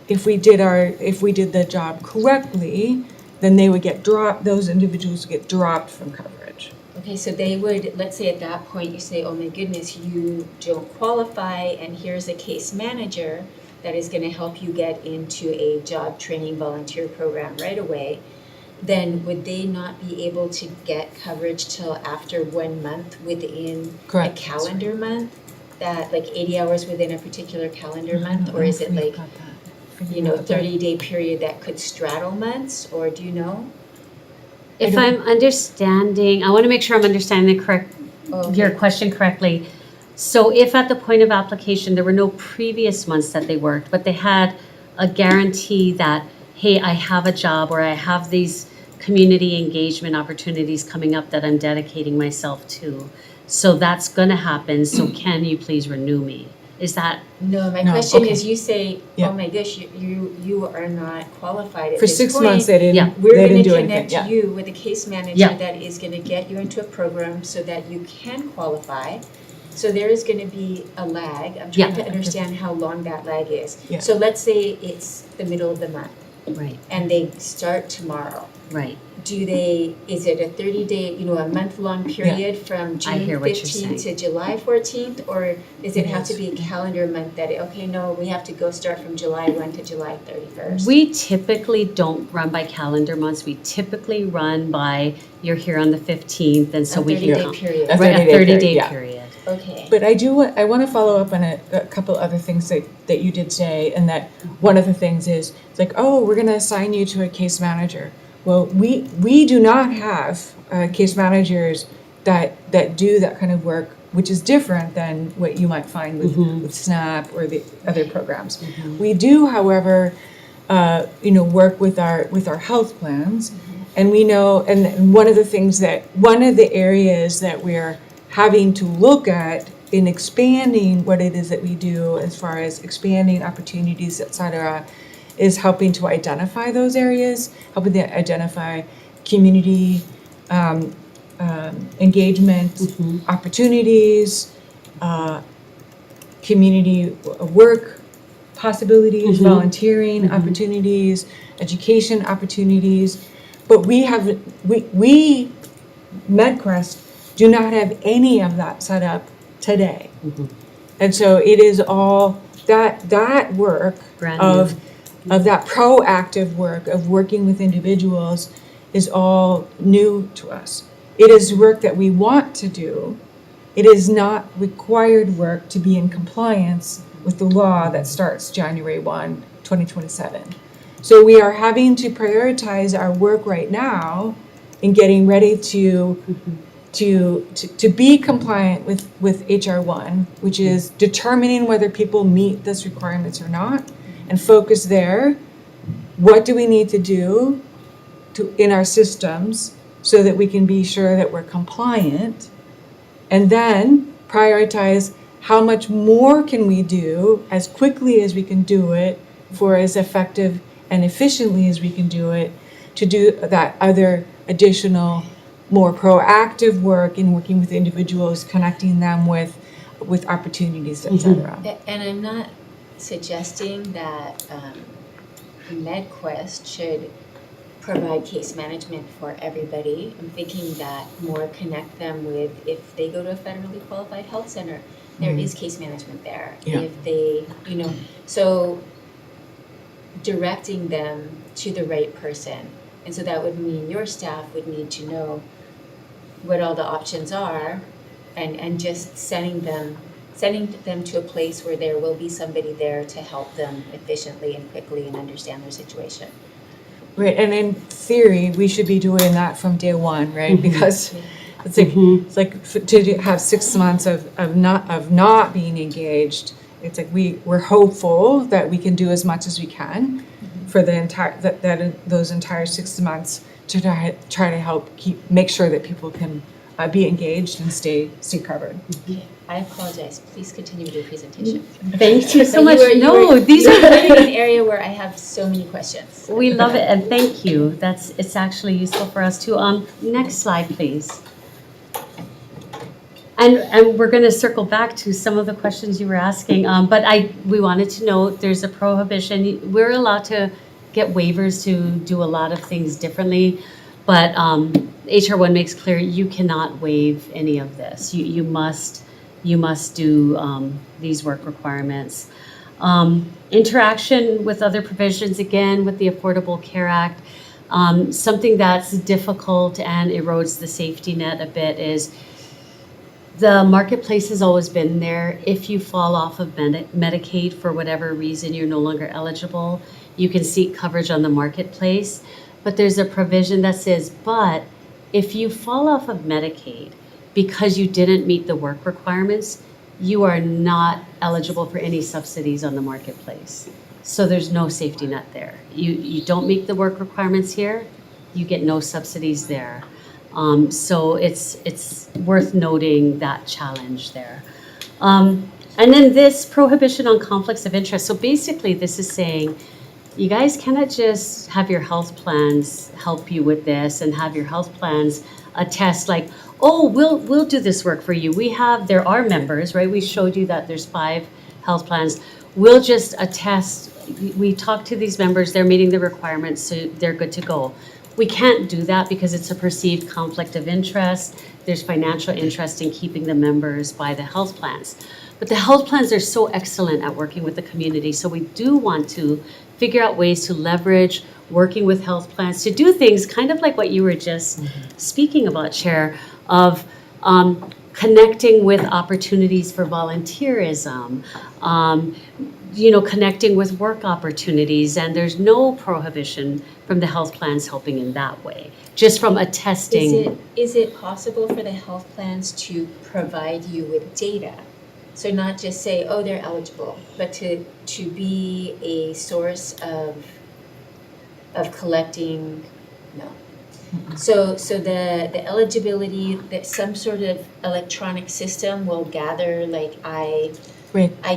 S8: if we did the job correctly, then they would get dropped, those individuals would get dropped from coverage.
S1: Okay, so they would, let's say at that point you say, oh my goodness, you don't qualify, and here's a case manager that is going to help you get into a job training volunteer program right away. Then would they not be able to get coverage till after 1 month within
S8: Correct.
S1: a calendar month? That like 80 hours within a particular calendar month, or is it like 30-day period that could straddle months, or do you know?
S9: If I'm understanding, I want to make sure I'm understanding your question correctly. So if at the point of application, there were no previous months that they worked, but they had a guarantee that, hey, I have a job, or I have these community engagement opportunities coming up that I'm dedicating myself to. So that's going to happen. So can you please renew me? Is that?
S1: No, my question
S8: okay.
S1: is, you say,
S8: Yeah.
S1: oh my gosh, you are not qualified at
S8: For
S1: this
S8: 6
S1: point.
S8: months, they didn't,
S9: Yeah.
S1: We're
S8: they
S1: going
S8: didn't
S1: to
S8: do anything.
S1: connect
S8: Yeah.
S1: you with a case manager
S9: Yeah.
S1: that is going to get you into a program so that you can qualify. So there is going to be a lag. I'm trying
S9: Yeah.
S1: to understand how long that lag is.
S8: Yeah.
S1: So let's say it's the middle of the month
S9: Right,
S1: and they start tomorrow.
S9: right.
S1: Is it a 30-day, a month-long period from
S9: I
S1: June
S9: hear what you're
S1: 15th to
S9: saying.
S1: July 14th? Or does it
S8: It
S1: have to
S8: is.
S1: be a calendar month that, okay, no, we have to go start from July 1 to July 31st?
S9: We typically don't run by calendar months. We typically run by, you're here on the 15th, and so
S1: A
S9: we can
S1: 30-day
S9: count.
S1: period.
S8: A
S9: Right, a
S8: 30-day
S9: 30-day
S8: period, yeah.
S9: period.
S1: Okay.
S8: But I want to follow up on a couple other things that you did say, and that one of the things is, it's like, oh, we're going to assign you to a case manager. Well, we do not have case managers that do that kind of work, which is different than what you might find with SNAP or the other programs. We do, however, work with our health plans, and we know, and one of the areas that we're having to look at in expanding what it is that we do, as far as expanding opportunities, et cetera, is helping to identify those areas, helping to identify community engagement opportunities, community work possibilities, volunteering opportunities, education opportunities. But we MedQuest do not have any of that set up today. And so it is all that work
S9: Brand
S8: of that proactive work of working with individuals is all new to us. It is work that we want to do. It is not required work to be in compliance with the law that starts January 1, 2027. So we are having to prioritize our work right now in getting ready to be compliant with HR 1, which is determining whether people meet those requirements or not, and focus there. what do we need to do in our systems so that we can be sure that we're compliant, and then prioritize how much more can we do as quickly as we can do it for as effective and efficiently as we can do it, to do that other additional, more proactive work in working with individuals, connecting them with opportunities, et cetera.
S1: And I'm not suggesting that MedQuest should provide case management for everybody. I'm thinking that more connect them with, if they go to a federally qualified health center, there is case management there.
S8: Yeah.
S1: If they, so directing them to the right person. And so that would mean your staff would need to know what all the options are, and just sending them to a place where there will be somebody there to help them efficiently and quickly and understand their situation.
S8: Right, and in theory, we should be doing that from day one, right? Because it's like to have 6 months of not being engaged. It's like we're hopeful that we can do as much as we can for the entire those entire 6 months to try to help make sure that people can be engaged and stay covered.
S1: I apologize. Please continue with your presentation.
S9: Thank you so
S1: But
S9: much. These are
S1: really an area where I have so many questions.
S9: We love it, and thank you. It's actually useful for us too. Next slide, please. And we're going to circle back to some of the questions you were asking. But we wanted to know there's a prohibition. We're allowed to get waivers to do a lot of things differently, but HR 1 makes clear you cannot waive any of this. You must do these work requirements. Interaction with other provisions, again, with the Affordable Care Act. Something that's difficult and erodes the safety net a bit is the marketplace has always been there. If you fall off of Medicaid for whatever reason, you're no longer eligible, you can seek coverage on the marketplace. But there's a provision that says, but if you fall off of Medicaid because you didn't meet the work requirements, you are not eligible for any subsidies on the marketplace. So there's no safety net there. You don't meet the work requirements here, you get no subsidies there. So it's worth noting that challenge there. And then this prohibition on conflicts of interest. So basically this is saying, you guys cannot just have your health plans help you with this and have your health plans attest like, oh, we'll do this work for you. There are members, right? We showed you that there's 5 health plans. We'll just attest, we talk to these members, they're meeting the requirements, so they're good to go. We can't do that because it's a perceived conflict of interest. There's financial interest in keeping the members by the health plans. But the health plans are so excellent at working with the community, so we do want to figure out ways to leverage working with health plans to do things kind of like what you were just speaking about, Chair, of connecting with opportunities for volunteerism, connecting with work opportunities, and there's no prohibition from the health plans helping in that way, just from attesting.
S1: Is it possible for the health plans to provide you with data? So not just say, oh, they're eligible, but to be a source of collecting, no. So the eligibility, that some sort of electronic system will gather, like I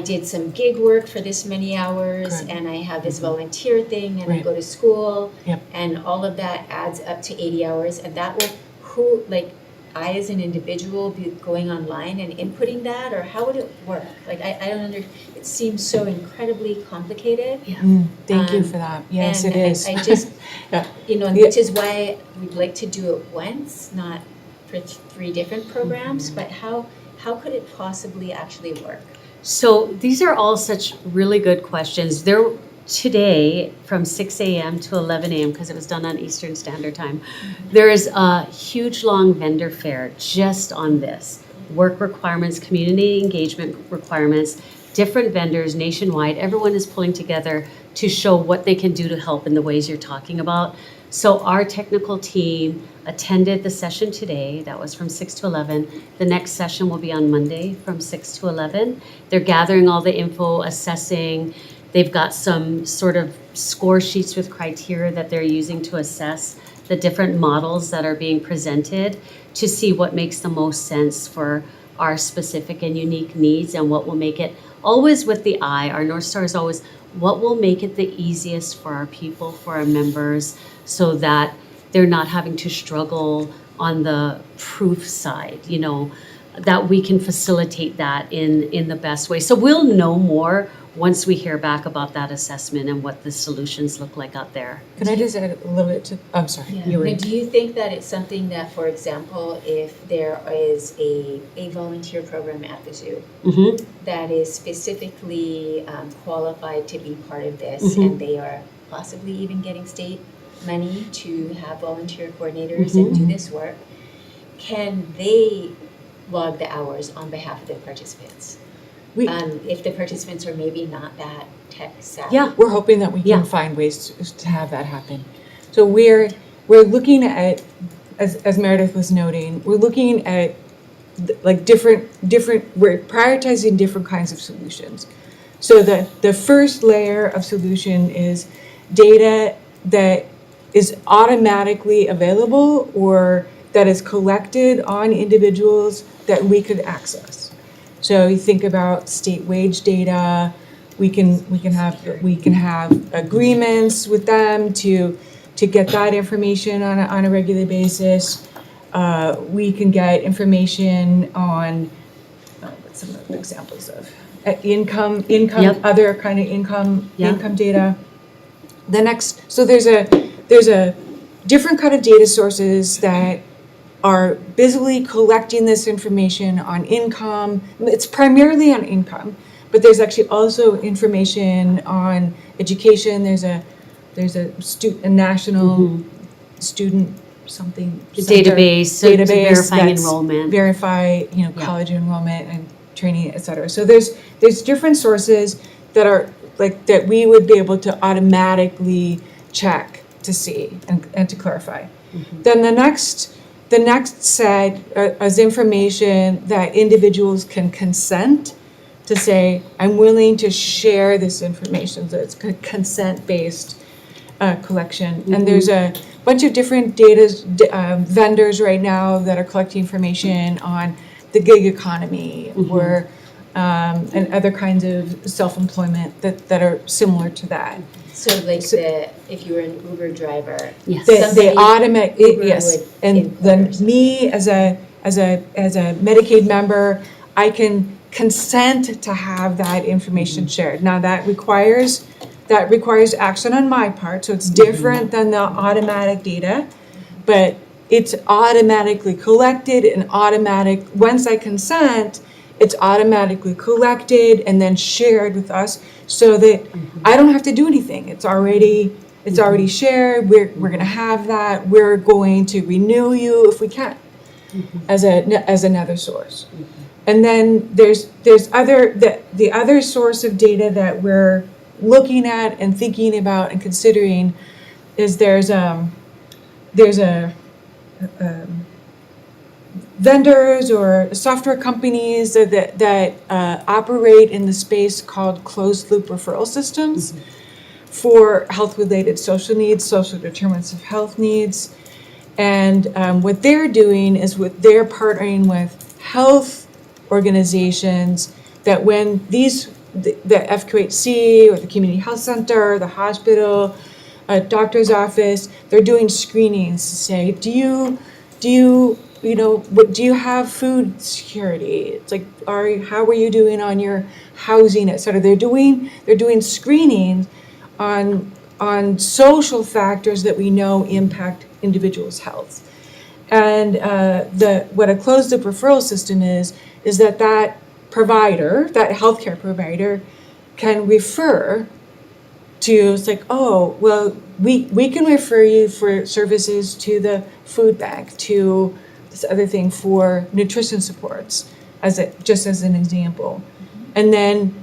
S1: did some gig work for this many hours,
S8: Correct.
S1: and I have this volunteer thing, and I
S8: Right.
S1: go to school,
S8: Yep.
S1: and all of that adds up to 80 hours, and that will, I as an individual be going online and inputting that, or how would it work? Like, I don't it seems so incredibly complicated.
S8: Thank you
S1: Um,
S8: for that. Yes,
S1: and
S8: it is.
S1: I just,
S8: Yeah.
S1: and
S8: Yeah.
S1: which is why we'd like to do it once, not for 3 different programs, but how could it possibly actually work?
S9: So these are all such really good questions. Today, from 6 a.m. to 11 a.m., because it was done on Eastern Standard Time, there is a huge long vendor fair just on this. Work requirements, community engagement requirements, different vendors nationwide. Everyone is pulling together to show what they can do to help in the ways you're talking about. So our technical team attended the session today. That was from 6 to 11. The next session will be on Monday from 6 to 11. They're gathering all the info, assessing, They've got some sort of score sheets with criteria that they're using to assess the different models that are being presented to see what makes the most sense for our specific and unique needs and what will make it always with the eye. Our North Star is always what will make it the easiest for our people, for our members, so that they're not having to struggle on the proof side, you know, that we can facilitate that in the best way. So we'll know more once we hear back about that assessment and what the solutions look like out there.
S8: Can I just add a little bit to, I'm sorry.
S1: Yeah.
S8: You were-
S1: Now, do you think that it's something that, for example, if there is a volunteer program at the zoo
S9: Mm-hmm.
S1: that is specifically qualified to be part of this, and they are possibly even getting state money to have volunteer coordinators and do this work, can they log the hours on behalf of the participants?
S8: We-
S1: If the participants are maybe not that tech savvy.
S9: Yeah.
S8: We're hoping that we
S9: Yeah.
S8: can find ways to have that happen. So we're looking at, as Meredith was noting, we're looking at like different, we're prioritizing different kinds of solutions. So the first layer of solution is data that is automatically available or that is collected on individuals that we could access. So you think about state wage data, we can have agreements with them to get that information on a regular basis. We can get information on what's some of the examples of income,
S9: Yep.
S8: other kind of income
S9: Yeah.
S8: data. So there's a different kind of data sources that are busily collecting this information on income. It's primarily on income, but there's actually also information on education. There's a national student something center,
S9: Database, verifying
S8: that's
S9: enrollment.
S8: verify,
S9: Yeah.
S8: college enrollment and training, et cetera. So there's different sources that are like that we would be able to automatically check to see and to clarify. Then the next set is information that individuals can consent to say, I'm willing to share this information. So it's consent-based collection. And there's a bunch of different data vendors right now that are collecting information on the gig economy or and other kinds of self-employment that are similar to that.
S1: So if you were an Uber driver,
S9: Yes.
S8: They automate,
S1: Uber
S8: yes,
S1: would
S8: and then
S1: enforce.
S8: me as a Medicaid member, I can consent to have that information shared. Now that requires action on my part, so it's different than the automatic data, but it's automatically collected and once I consent, it's automatically collected and then shared with us so that I don't have to do anything. It's already shared. We're going to have that. We're going to renew you if we can as another source. And then there's the other source of data that we're looking at and thinking about and considering is there's vendors or software companies that operate in the space called closed loop referral systems for health-related social needs, social determinants of health needs. And what they're doing is they're partnering with health organizations that when the FQHC or the community health center, the hospital, a doctor's office, they're doing screenings to say, do you have food security? It's like, how are you doing on your housing, et cetera? They're doing screenings on social factors that we know impact individuals' health. And what a closed loop referral system is that provider, that healthcare provider, can refer to, it's like, oh, well, we can refer you for services to the food bank, to this other thing for nutrition supports, just as an example. And then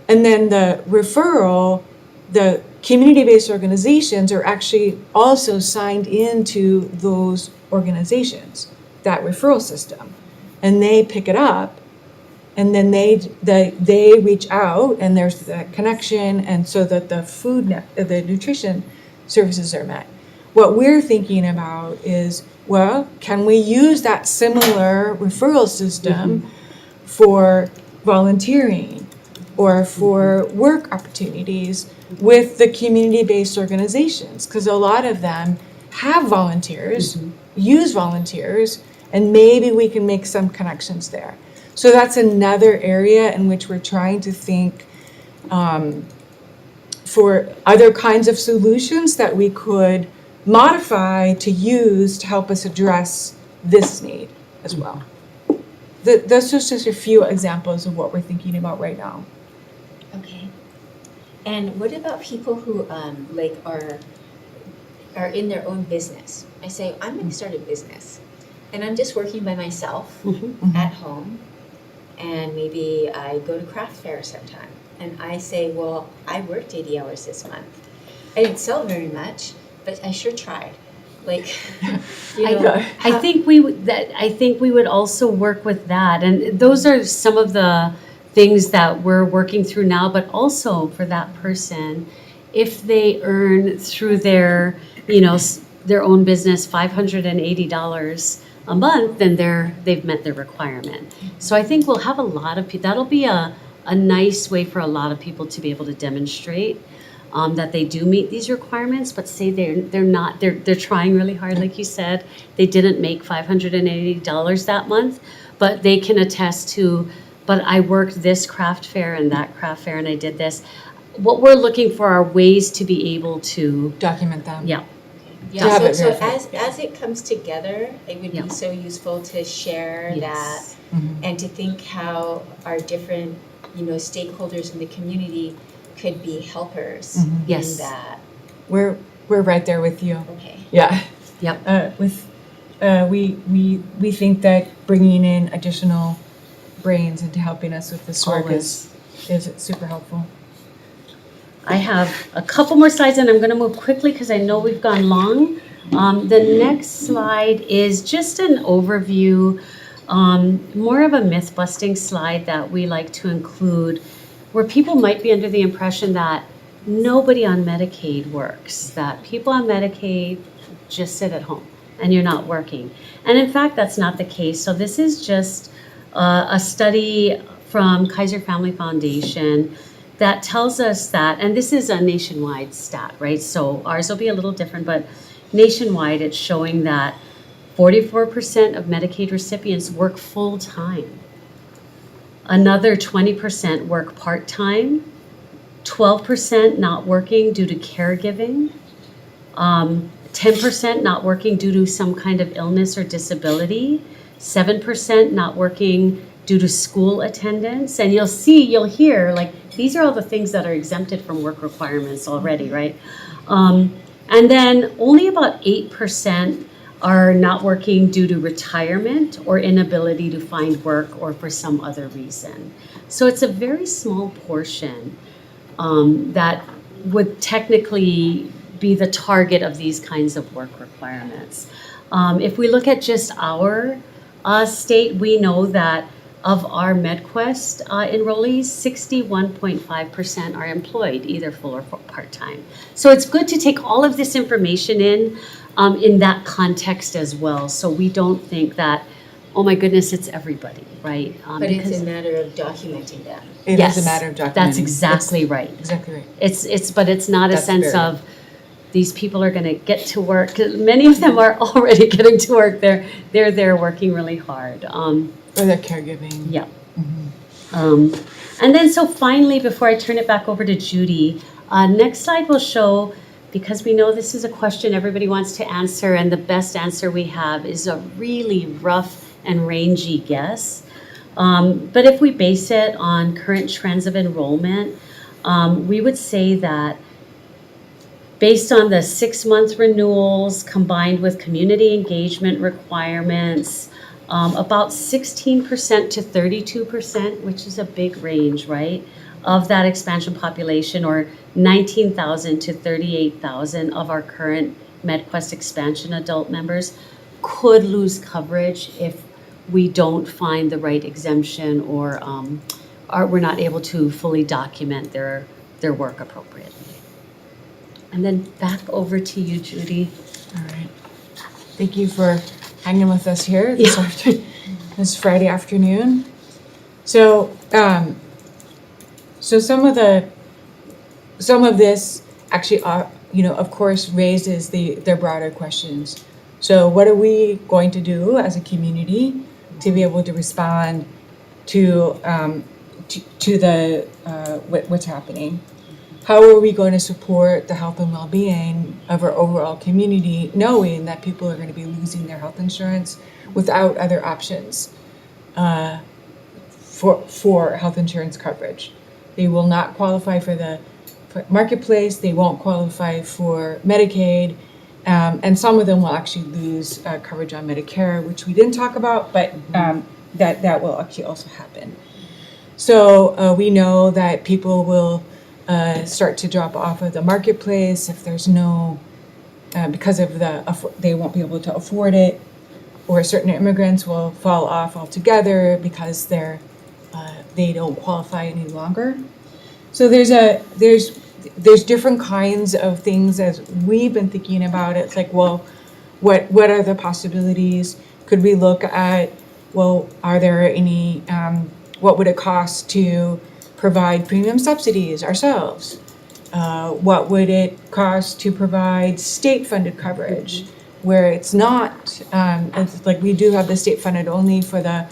S8: the referral, the community-based organizations are actually also signed into those organizations, that referral system. And they pick it up and then they reach out, and there's that connection, and so that the nutrition services are met. What we're thinking about is, well, can we use that similar referral system for volunteering or for work opportunities with the community-based organizations? Because a lot of them have volunteers, use volunteers, and maybe we can make some connections there. So that's another area in which we're trying to think for other kinds of solutions that we could modify to use to help us address this need as well. Those are just a few examples of what we're thinking about right now.
S1: Okay. And what about people who like are in their own business? I say, I'm going to start a business, and I'm just working by myself at home, and maybe I go to craft fair sometime, and I say, well, I worked 80 hours this month. I didn't sell very much, but I sure tried. Like, you know,
S9: I think we would also work with that, and those are some of the things that we're working through now. But also for that person, if they earn through their, their own business $580 a month, then they've met their requirement. So I think we'll have a lot of people. That'll be a nice way for a lot of people to be able to demonstrate that they do meet these requirements, but say they're trying really hard, like you said. They didn't make $580 that month, but they can attest to, but I worked this craft fair and that craft fair and I did this. What we're looking for are ways to be able to
S8: document them.
S9: Yeah.
S1: Yeah, so as it comes together, it would be so useful to share that and to think how our different, stakeholders in the community could be helpers in that.
S8: We're right there with you.
S1: Okay.
S8: Yeah.
S9: Yep.
S8: We think that bringing in additional brains into helping us with this work is super helpful.
S9: I have a couple more slides and I'm going to move quickly because I know we've gone long. The next slide is just an overview, more of a myth-busting slide that we like to include, where people might be under the impression that nobody on Medicaid works, that people on Medicaid just sit at home and you're not working. And in fact, that's not the case. So this is just a study from Kaiser Family Foundation that tells us that, and this is a nationwide stat, right? So ours will be a little different, but nationwide it's showing that 44% of Medicaid recipients work full-time. Another 20% work part-time, 12% not working due to caregiving, 10% not working due to some kind of illness or disability, 7% not working due to school attendance. And you'll hear, like, these are all the things that are exempted from work requirements already, right? And then only about 8% are not working due to retirement or inability to find work or for some other reason. So it's a very small portion that would technically be the target of these kinds of work requirements. If we look at just our state, we know that of our MedQuest enrollees, 61.5% are employed, either full or part-time. So it's good to take all of this information in that context as well. So we don't think that, oh my goodness, it's everybody, right?
S1: But it's a matter of documenting that.
S8: It is a matter of documenting.
S9: That's exactly right.
S8: Exactly right.
S9: But it's not
S8: That's
S9: a sense
S8: very
S9: of these people are going to get to work. 'Cause many of them are already getting to work. They're there working really hard.
S8: Or they're caregiving.
S9: Yeah. And then so finally, before I turn it back over to Judy, next slide will show, because we know this is a question everybody wants to answer, and the best answer we have is a really rough and rangy guess. But if we base it on current trends of enrollment, we would say that based on the 6-month renewals combined with community engagement requirements, about 16% to 32%, which is a big range, right, of that expansion population, or 19,000 to 38,000 of our current MedQuest expansion adult members could lose coverage if we don't find the right exemption or we're not able to fully document their work appropriately. And then back over to you, Judy.
S8: All right. Thank you for hanging with us here this Friday afternoon. So, so some of this actually, of course, raises their broader questions. So, what are we going to do as a community to be able to respond to the what's happening? How are we going to support the health and well-being of our overall community, knowing that people are going to be losing their health insurance without other options for health insurance coverage? They will not qualify for the marketplace. They won't qualify for Medicaid, and some of them will actually lose coverage on Medicare, which we didn't talk about, but that will actually also happen. So we know that people will start to drop off of the marketplace if there's no, because of they won't be able to afford it, or certain immigrants will fall off altogether because they don't qualify any longer. So there's different kinds of things as we've been thinking about it. It's like, well, what are the possibilities? Could we look at, well, are there any, what would it cost to provide premium subsidies ourselves? What would it cost to provide state-funded coverage where it's not, it's like we do have the state-funded only for the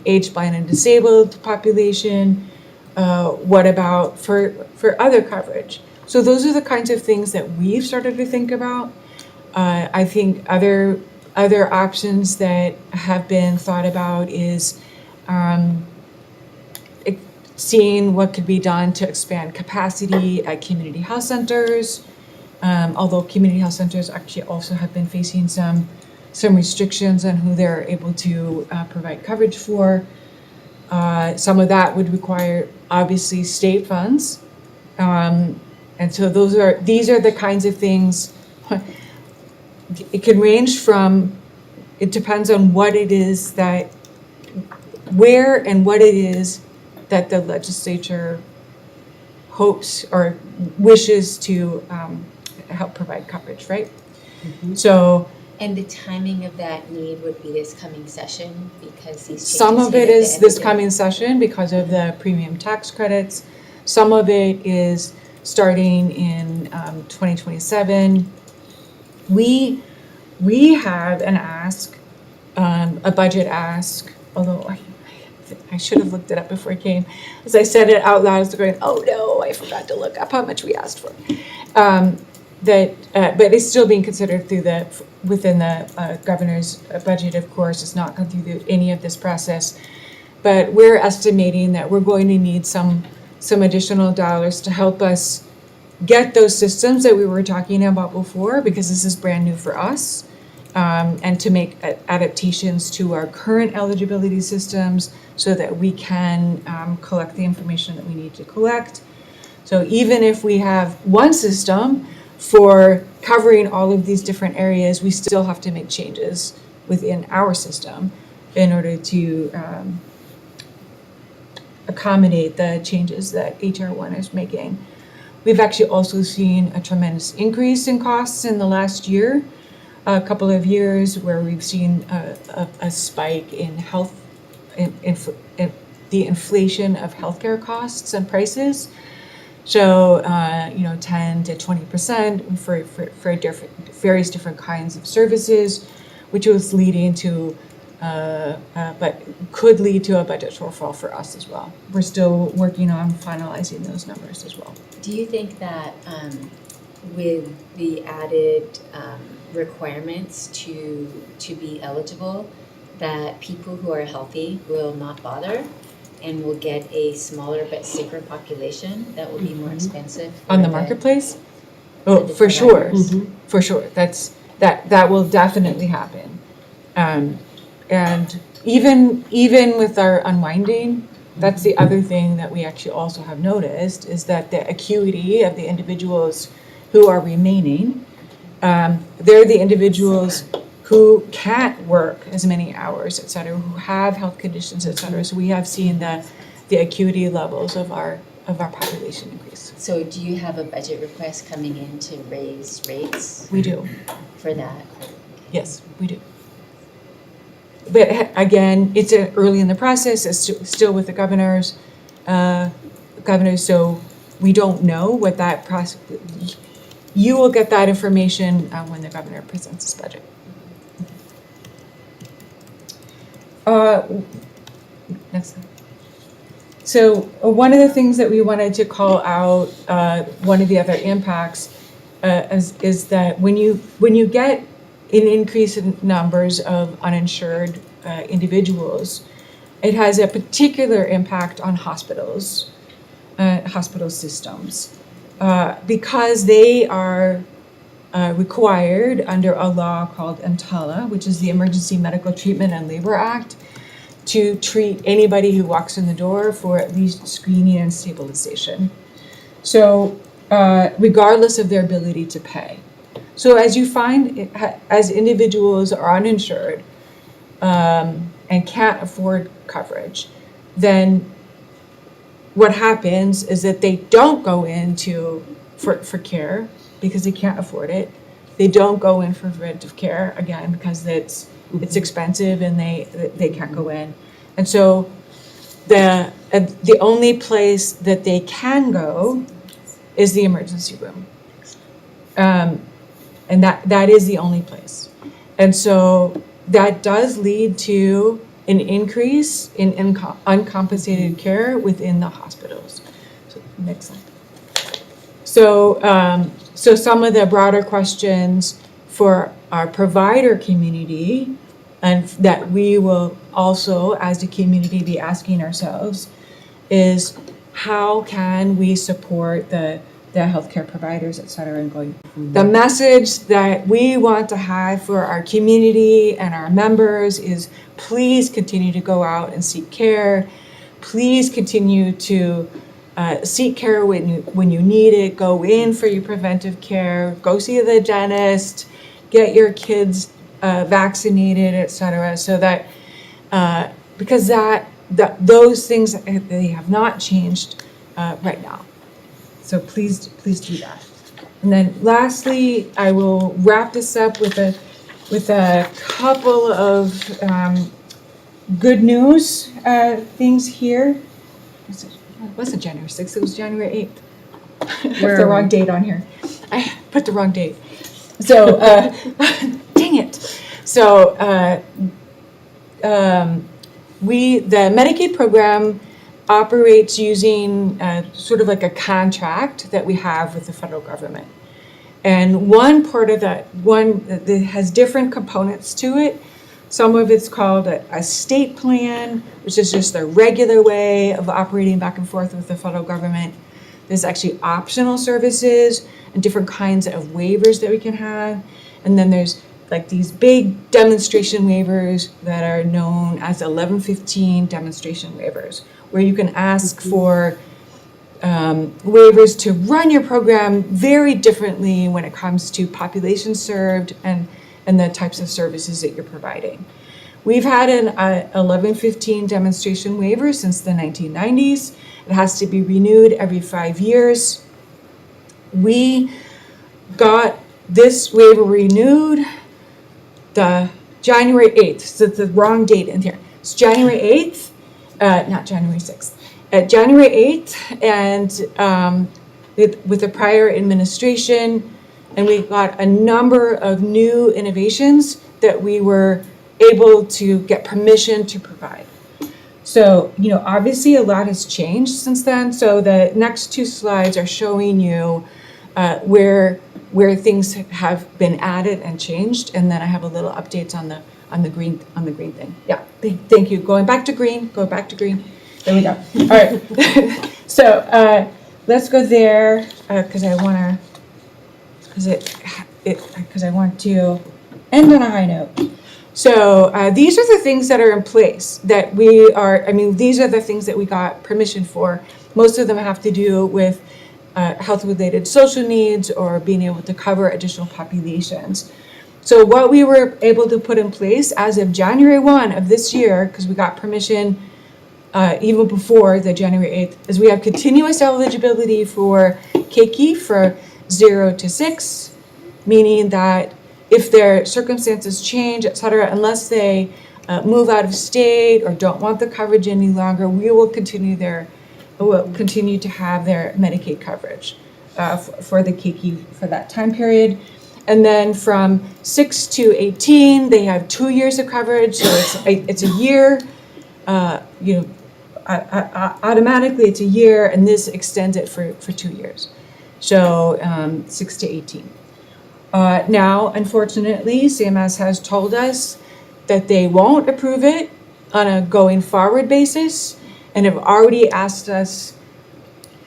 S8: age, blind, and disabled population. What about for other coverage? So those are the kinds of things that we've started to think about. I think other options that have been thought about is seeing what could be done to expand capacity at community health centers. Although community health centers actually also have been facing some restrictions on who they're able to provide coverage for. Some of that would require obviously state funds. And so these are the kinds of things. It can range from, it depends on what it is that, where and what it is that the legislature hopes or wishes to help provide coverage, right? Mm-hmm. So,
S1: and the timing of that need would be this coming session because these
S8: some of it is this coming session because of the premium tax credits. Some of it is starting in 2027. We have an ask, a budget ask, although I should have looked it up before I came. As I said it out loud, I was going, oh no, I forgot to look up how much we asked for. But it's still being considered within the governor's budget, of course. It's not gone through any of this process. But we're estimating that we're going to need some additional dollars to help us get those systems that we were talking about before, because this is brand new for us, and to make adaptations to our current eligibility systems so that we can collect the information that we need to collect. So even if we have one system for covering all of these different areas, we still have to make changes within our system in order to accommodate the changes that HR1 is making. We've actually also seen a tremendous increase in costs in the last year, a couple of years, where we've seen a spike in the inflation of healthcare costs and prices. So, 10 to 20% for various different kinds of services, which was leading to, but could lead to a budget shortfall for us as well. We're still working on finalizing those numbers as well.
S1: Do you think that with the added requirements to be eligible, that people who are healthy will not bother and will get a smaller but sicker population that will be more expensive
S8: on the marketplace? Oh, for sure, for sure. That will definitely happen. And even with our unwinding, that's the other thing that we actually also have noticed, is that the acuity of the individuals who are remaining, they're the individuals who can't work as many hours, et cetera, who have health conditions, et cetera. So we have seen the acuity levels of our population increase.
S1: So do you have a budget request coming in to raise rates
S8: We do,
S1: for that?
S8: yes, we do. But again, it's early in the process, it's still with the governors, so we don't know what that process, you will get that information when the governor presents his budget. Next slide. So one of the things that we wanted to call out, one of the other impacts is that when you get an increase in numbers of uninsured individuals, it has a particular impact on hospitals, hospital systems, because they are required under a law called EMTALA, which is the Emergency Medical Treatment and Labor Act, to treat anybody who walks in the door for at least screening and stabilization. So regardless of their ability to pay. So as you find, as individuals are uninsured and can't afford coverage, then what happens is that they don't go into for care because they can't afford it. They don't go in for preventive care, again, because it's expensive and they can't go in. And so the only place that they can go is the emergency room. And that is the only place. And so that does lead to an increase in uncompensated care within the hospitals. So next slide. So some of the broader questions for our provider community, and that we will also as a community be asking ourselves, is how can we support the healthcare providers, et cetera, and going. The message that we want to have for our community and our members is please continue to go out and seek care. Please continue to seek care when you need it. Go in for your preventive care. Go see the dentist. Get your kids vaccinated, et cetera, so that because those things, they have not changed right now. So please do that. And then lastly, I will wrap this up with a couple of good news things here. It wasn't January 6th, it was January 8th. I have the wrong date on here. I put the wrong date. So, dang it. So, the Medicaid program operates using sort of like a contract that we have with the federal government. And one part of that has different components to it. Some of it's called a state plan, which is just the regular way of operating back and forth with the federal government. There's actually optional services and different kinds of waivers that we can have. And then there's like these big demonstration waivers that are known as 1115 demonstration waivers, where you can ask for waivers to run your program very differently when it comes to population served and the types of services that you're providing. We've had an 1115 demonstration waiver since the 1990s. It has to be renewed every 5 years. We got this waiver renewed the January 8th, so it's the wrong date in here. It's January 8th, not January 6th. January 8th, and with the prior administration, and we got a number of new innovations that we were able to get permission to provide. So, obviously a lot has changed since then. So the next two slides are showing you where things have been added and changed, and then I have a little updates on the green thing. Yeah, thank you. Going back to green. Go back to green. There we go. All right. So let's go there because I want to end on a high note. So these are the things that are in place that these are the things that we got permission for. Most of them have to do with health-related social needs or being able to cover additional populations. So what we were able to put in place as of January 1 of this year, because we got permission even before the January 8th, is we have continuous eligibility for keiki for 0 to 6, meaning that if their circumstances change, et cetera, unless they move out of state or don't want the coverage any longer, we will continue to have their Medicaid coverage for the keiki for that time period. And then from 6 to 18, they have 2 years of coverage, so it's a year. Automatically it's a year, and this extends it for 2 years. So 6 to 18. Now, unfortunately, CMS has told us that they won't approve it on a going forward basis, and have already asked us,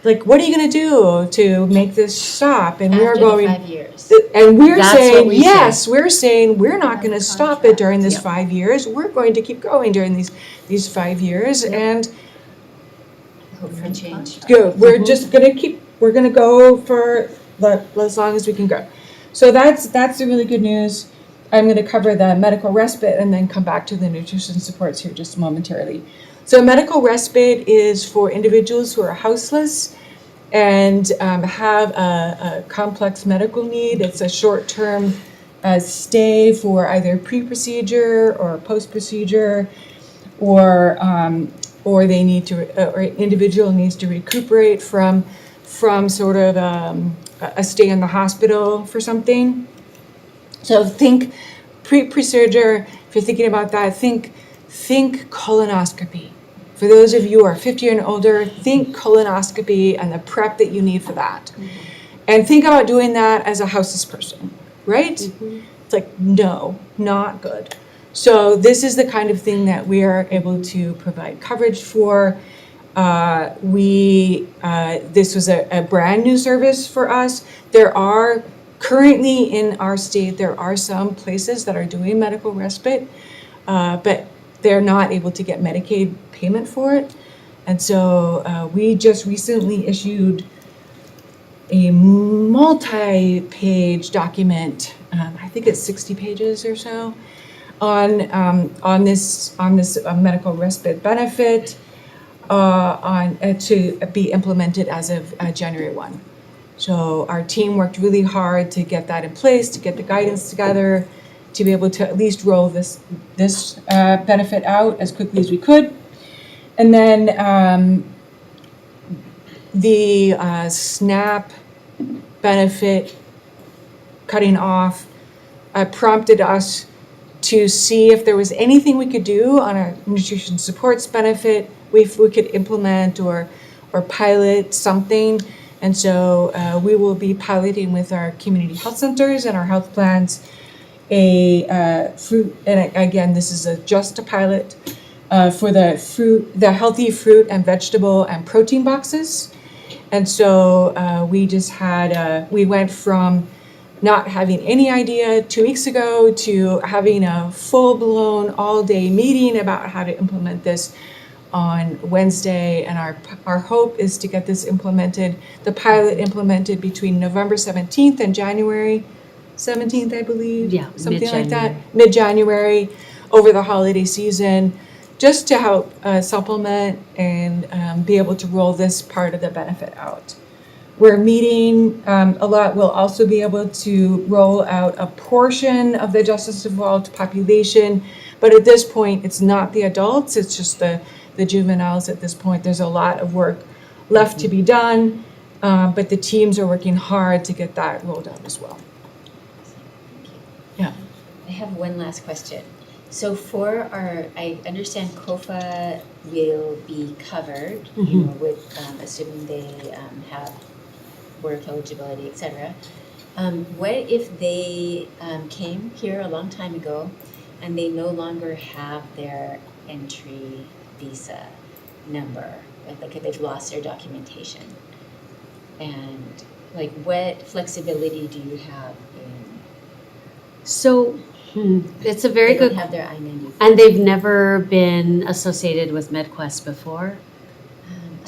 S8: like, what are you going to do to make this stop? And we're
S1: After
S8: going.
S1: the 5 years.
S8: And we're
S9: That's what
S8: saying,
S9: we
S8: yes, we're saying we're not going to stop it during this
S9: Yeah.
S8: 5 years. We're going to keep going during these 5 years, and
S1: Hope for change.
S8: we're just going to we're going to go for as long as we can go. So that's the really good news. I'm going to cover the medical respite and then come back to the nutrition supports here just momentarily. So medical respite is for individuals who are houseless and have a complex medical need. It's a short-term stay for either pre-procedure or post-procedure, or they need to, or individual needs to recuperate from sort of a stay in the hospital for something. So think pre-procedure. If you're thinking about that, think colonoscopy. For those of you who are 50 and older, think colonoscopy and the prep that you need for that. And think about doing that as a houseless person, right? It's like, no, not good. So this is the kind of thing that we are able to provide coverage for. This was a brand new service for us. There are currently in our state, there are some places that are doing medical respite, but they're not able to get Medicaid payment for it. And so we just recently issued a multi-page document, I think it's 60 pages or so, on this medical respite benefit to be implemented as of January 1. So our team worked really hard to get that in place, to get the guidance together, to be able to at least roll this benefit out as quickly as we could. And then the SNAP benefit cutting off prompted us to see if there was anything we could do on our nutrition supports benefit, if we could implement or pilot something. And so we will be piloting with our community health centers and our health plans a fruit, and again, this is just a pilot for the healthy fruit and vegetable and protein boxes. And so we went from not having any idea 2 weeks ago to having a full-blown all-day meeting about how to implement this on Wednesday. And our hope is to get this implemented, the pilot implemented between November 17th and January 17th, I believe.
S9: Yeah,
S8: something like that.
S9: mid-January.
S8: Mid-January, over the holiday season, just to help supplement and be able to roll this part of the benefit out. We're meeting a lot. We'll also be able to roll out a portion of the justice involved population, but at this point, it's not the adults, it's just the juveniles at this point. There's a lot of work left to be done, but the teams are working hard to get that rolled out as well. Yeah.
S1: I have one last question. So for I understand COFA will be covered, you know, with assuming they have work eligibility, et cetera. What if they came here a long time ago and they no longer have their entry visa number, right? Like if they've lost their documentation? And like what flexibility do you have in
S9: So it's a very
S1: they don't
S9: good,
S1: have their I-94?
S9: and they've never been associated with MedQuest before?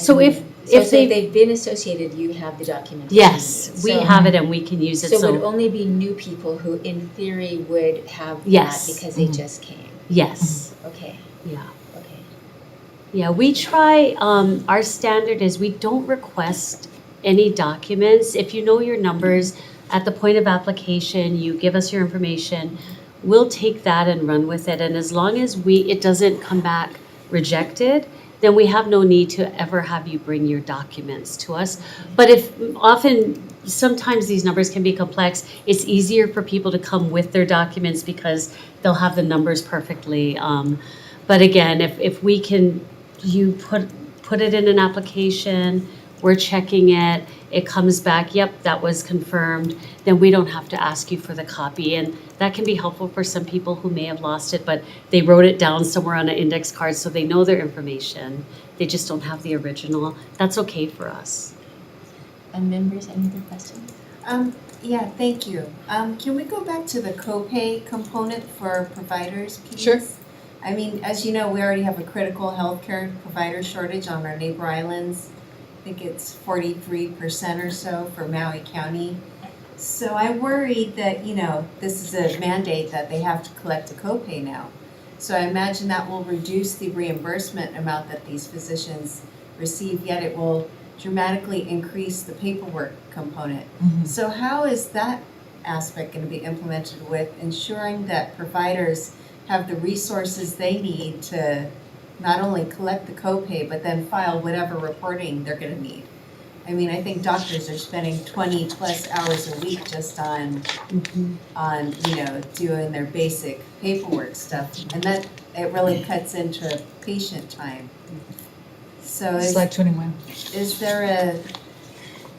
S9: So
S1: don't
S9: if-
S1: know.
S9: if
S1: So
S9: they-
S1: they've been associated, you have the documentation.
S9: Yes, we
S1: So-
S9: have it and we can use it,
S1: So it would
S9: so,
S1: only be new people who in theory would have that
S9: Yes.
S1: because they just came.
S9: yes,
S1: Okay,
S9: yeah.
S1: okay.
S9: Yeah, we try, our standard is we don't request any documents. If you know your numbers, at the point of application, you give us your information, we'll take that and run with it. And as long as it doesn't come back rejected, then we have no need to ever have you bring your documents to us. But sometimes these numbers can be complex, it's easier for people to come with their documents because they'll have the numbers perfectly. But again, if we can, you put it in an application, we're checking it, it comes back, yep, that was confirmed, then we don't have to ask you for the copy. And that can be helpful for some people who may have lost it, but they wrote it down somewhere on an index card, so they know their information. They just don't have the original. That's okay for us.
S1: And members, any other questions?
S10: Yeah, thank you. Can we go back to the copay component for providers, please?
S8: Sure.
S10: I mean, as you know, we already have a critical healthcare provider shortage on our neighbor islands. I think it's 43% or so for Maui County. So I worry that, this is a mandate that they have to collect a copay now. So I imagine that will reduce the reimbursement amount that these physicians receive, yet it will dramatically increase the paperwork component. So how is that aspect going to be implemented with ensuring that providers have the resources they need to not only collect the copay, but then file whatever reporting they're going to need? I mean, I think doctors are spending 20 plus hours a week just on doing their basic paperwork stuff, and that it really cuts into patient time. So
S8: Slide 21.
S10: is there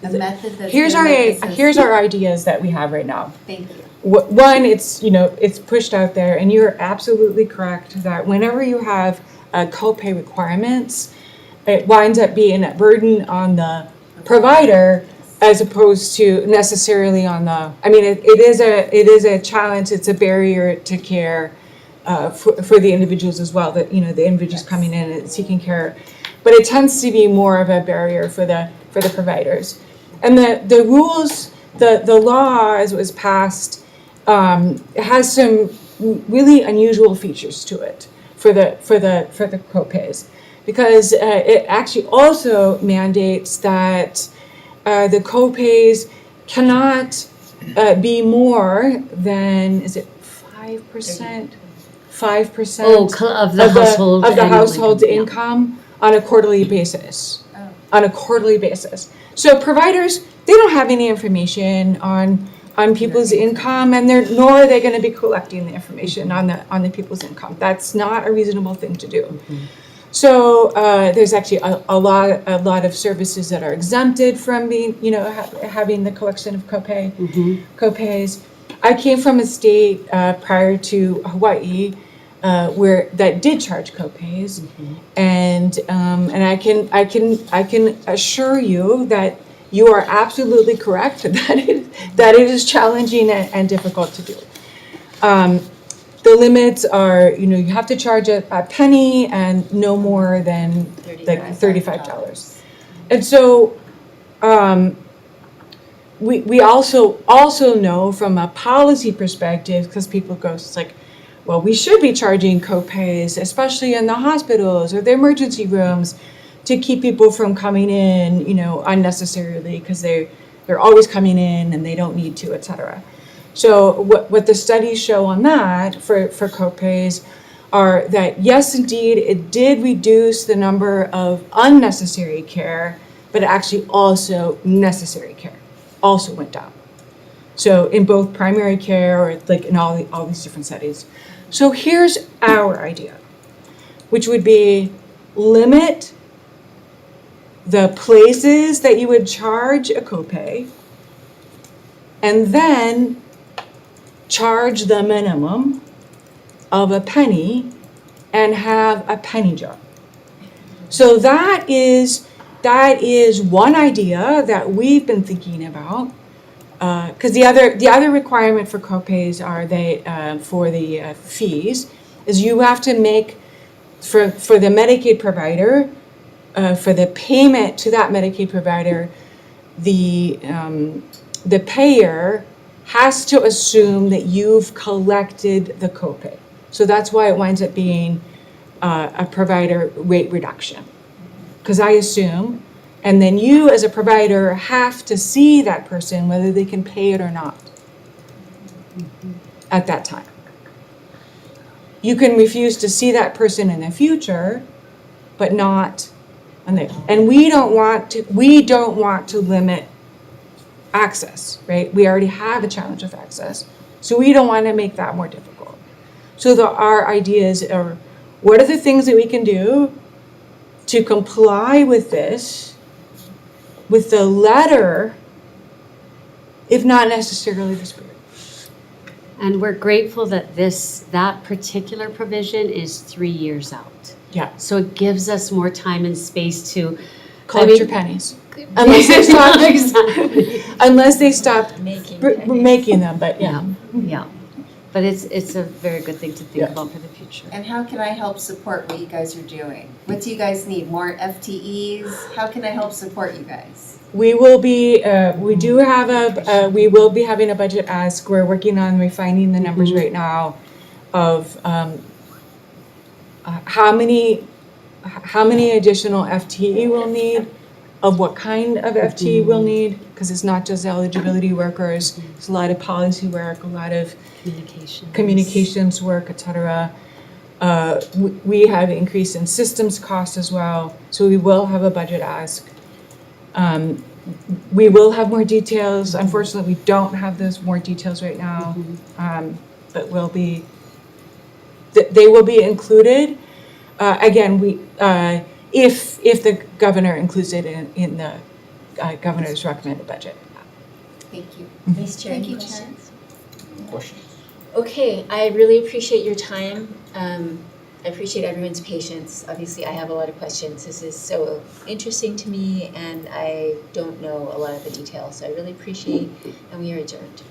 S10: a method that's
S8: Here's
S10: gonna make
S8: our
S10: this
S8: here's our ideas that we have right now.
S10: Thank you.
S8: One, it's pushed out there, and you're absolutely correct that whenever you have copay requirements, it winds up being a burden on the provider as opposed to necessarily on the. I mean, it is a challenge. It's a barrier to care for the individuals as well. That the individuals coming in and seeking care, but it tends to be more of a barrier for the providers. And the rules, the law as it was passed, has some really unusual features to it for the copays, because it actually also mandates that the copays cannot be more than, is it 5%? 5%
S9: Of the household.
S8: of the
S9: annual
S8: household
S9: yeah.
S8: income on a quarterly basis.
S10: Oh.
S8: On a quarterly basis. So providers, they don't have any information on people's income, and nor are they going to be collecting the information on the people's income. That's not a reasonable thing to do. So there's actually a lot of services that are exempted from being having the collection of copays. I came from a state prior to Hawaii where that did charge copays, and I can assure you that you are absolutely correct that it is challenging and difficult to do. The limits are, you have to charge a penny and no more than like $35. And so we also know from a policy perspective, because people go, it's like, well, we should be charging copays, especially in the hospitals or the emergency rooms, to keep people from coming in, unnecessarily, because they're always coming in and they don't need to, et cetera. So what the studies show on that for copays are that, yes, indeed, it did reduce the number of unnecessary care, but actually also necessary care also went down. So in both primary care or like in all these different settings. So here's our idea, which would be limit the places that you would charge a copay, and then charge the minimum of a penny and have a penny jar. So that is one idea that we've been thinking about, because the other requirement for copays are for the fees is you have to make for the Medicaid provider, for the payment to that Medicaid provider, the payer has to assume that you've collected the copay. So that's why it winds up being a provider rate reduction. Because I assume, and then you as a provider have to see that person whether they can pay it or not at that time. You can refuse to see that person in the future, but not. And we don't want to limit access, right? We already have a challenge of access, so we don't want to make that more difficult. So our ideas are, what are the things that we can do to comply with this, with the letter, if not necessarily the spirit?
S9: And we're grateful that that particular provision is 3 years out.
S8: Yeah.
S9: So it gives us more time and space to
S8: Collect your pennies. Unless they stop,
S9: Exactly.
S8: unless they stop
S1: Making
S8: making them, but yeah.
S9: Yeah. But it's a very good thing to think
S8: Yeah.
S9: about for the future.
S10: And how can I help support what you guys are doing? What do you guys need? More FTEs? How can I help support you guys?
S8: We will be, we do have we will be having a budget ask. We're working on refining the numbers right now of how many additional FTE we'll need, of what kind of FTE we'll need, because it's not just eligibility workers. It's a lot of policy work, a lot of communications work, et cetera. We have increase in systems costs as well, so we will have a budget ask. We will have more details. Unfortunately, we don't have those more details right now, but they will be included. Again, if the governor includes it in the governor's recommended budget.
S10: Thank you.
S1: Vice Chair,
S10: Thank
S1: any
S10: you, Chair.
S1: questions?
S6: Questions?
S1: Okay, I really appreciate your time. I appreciate everyone's patience. Obviously, I have a lot of questions. This is so interesting to me, and I don't know a lot of the details. So I really appreciate, and we are adjourned.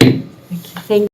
S9: Thank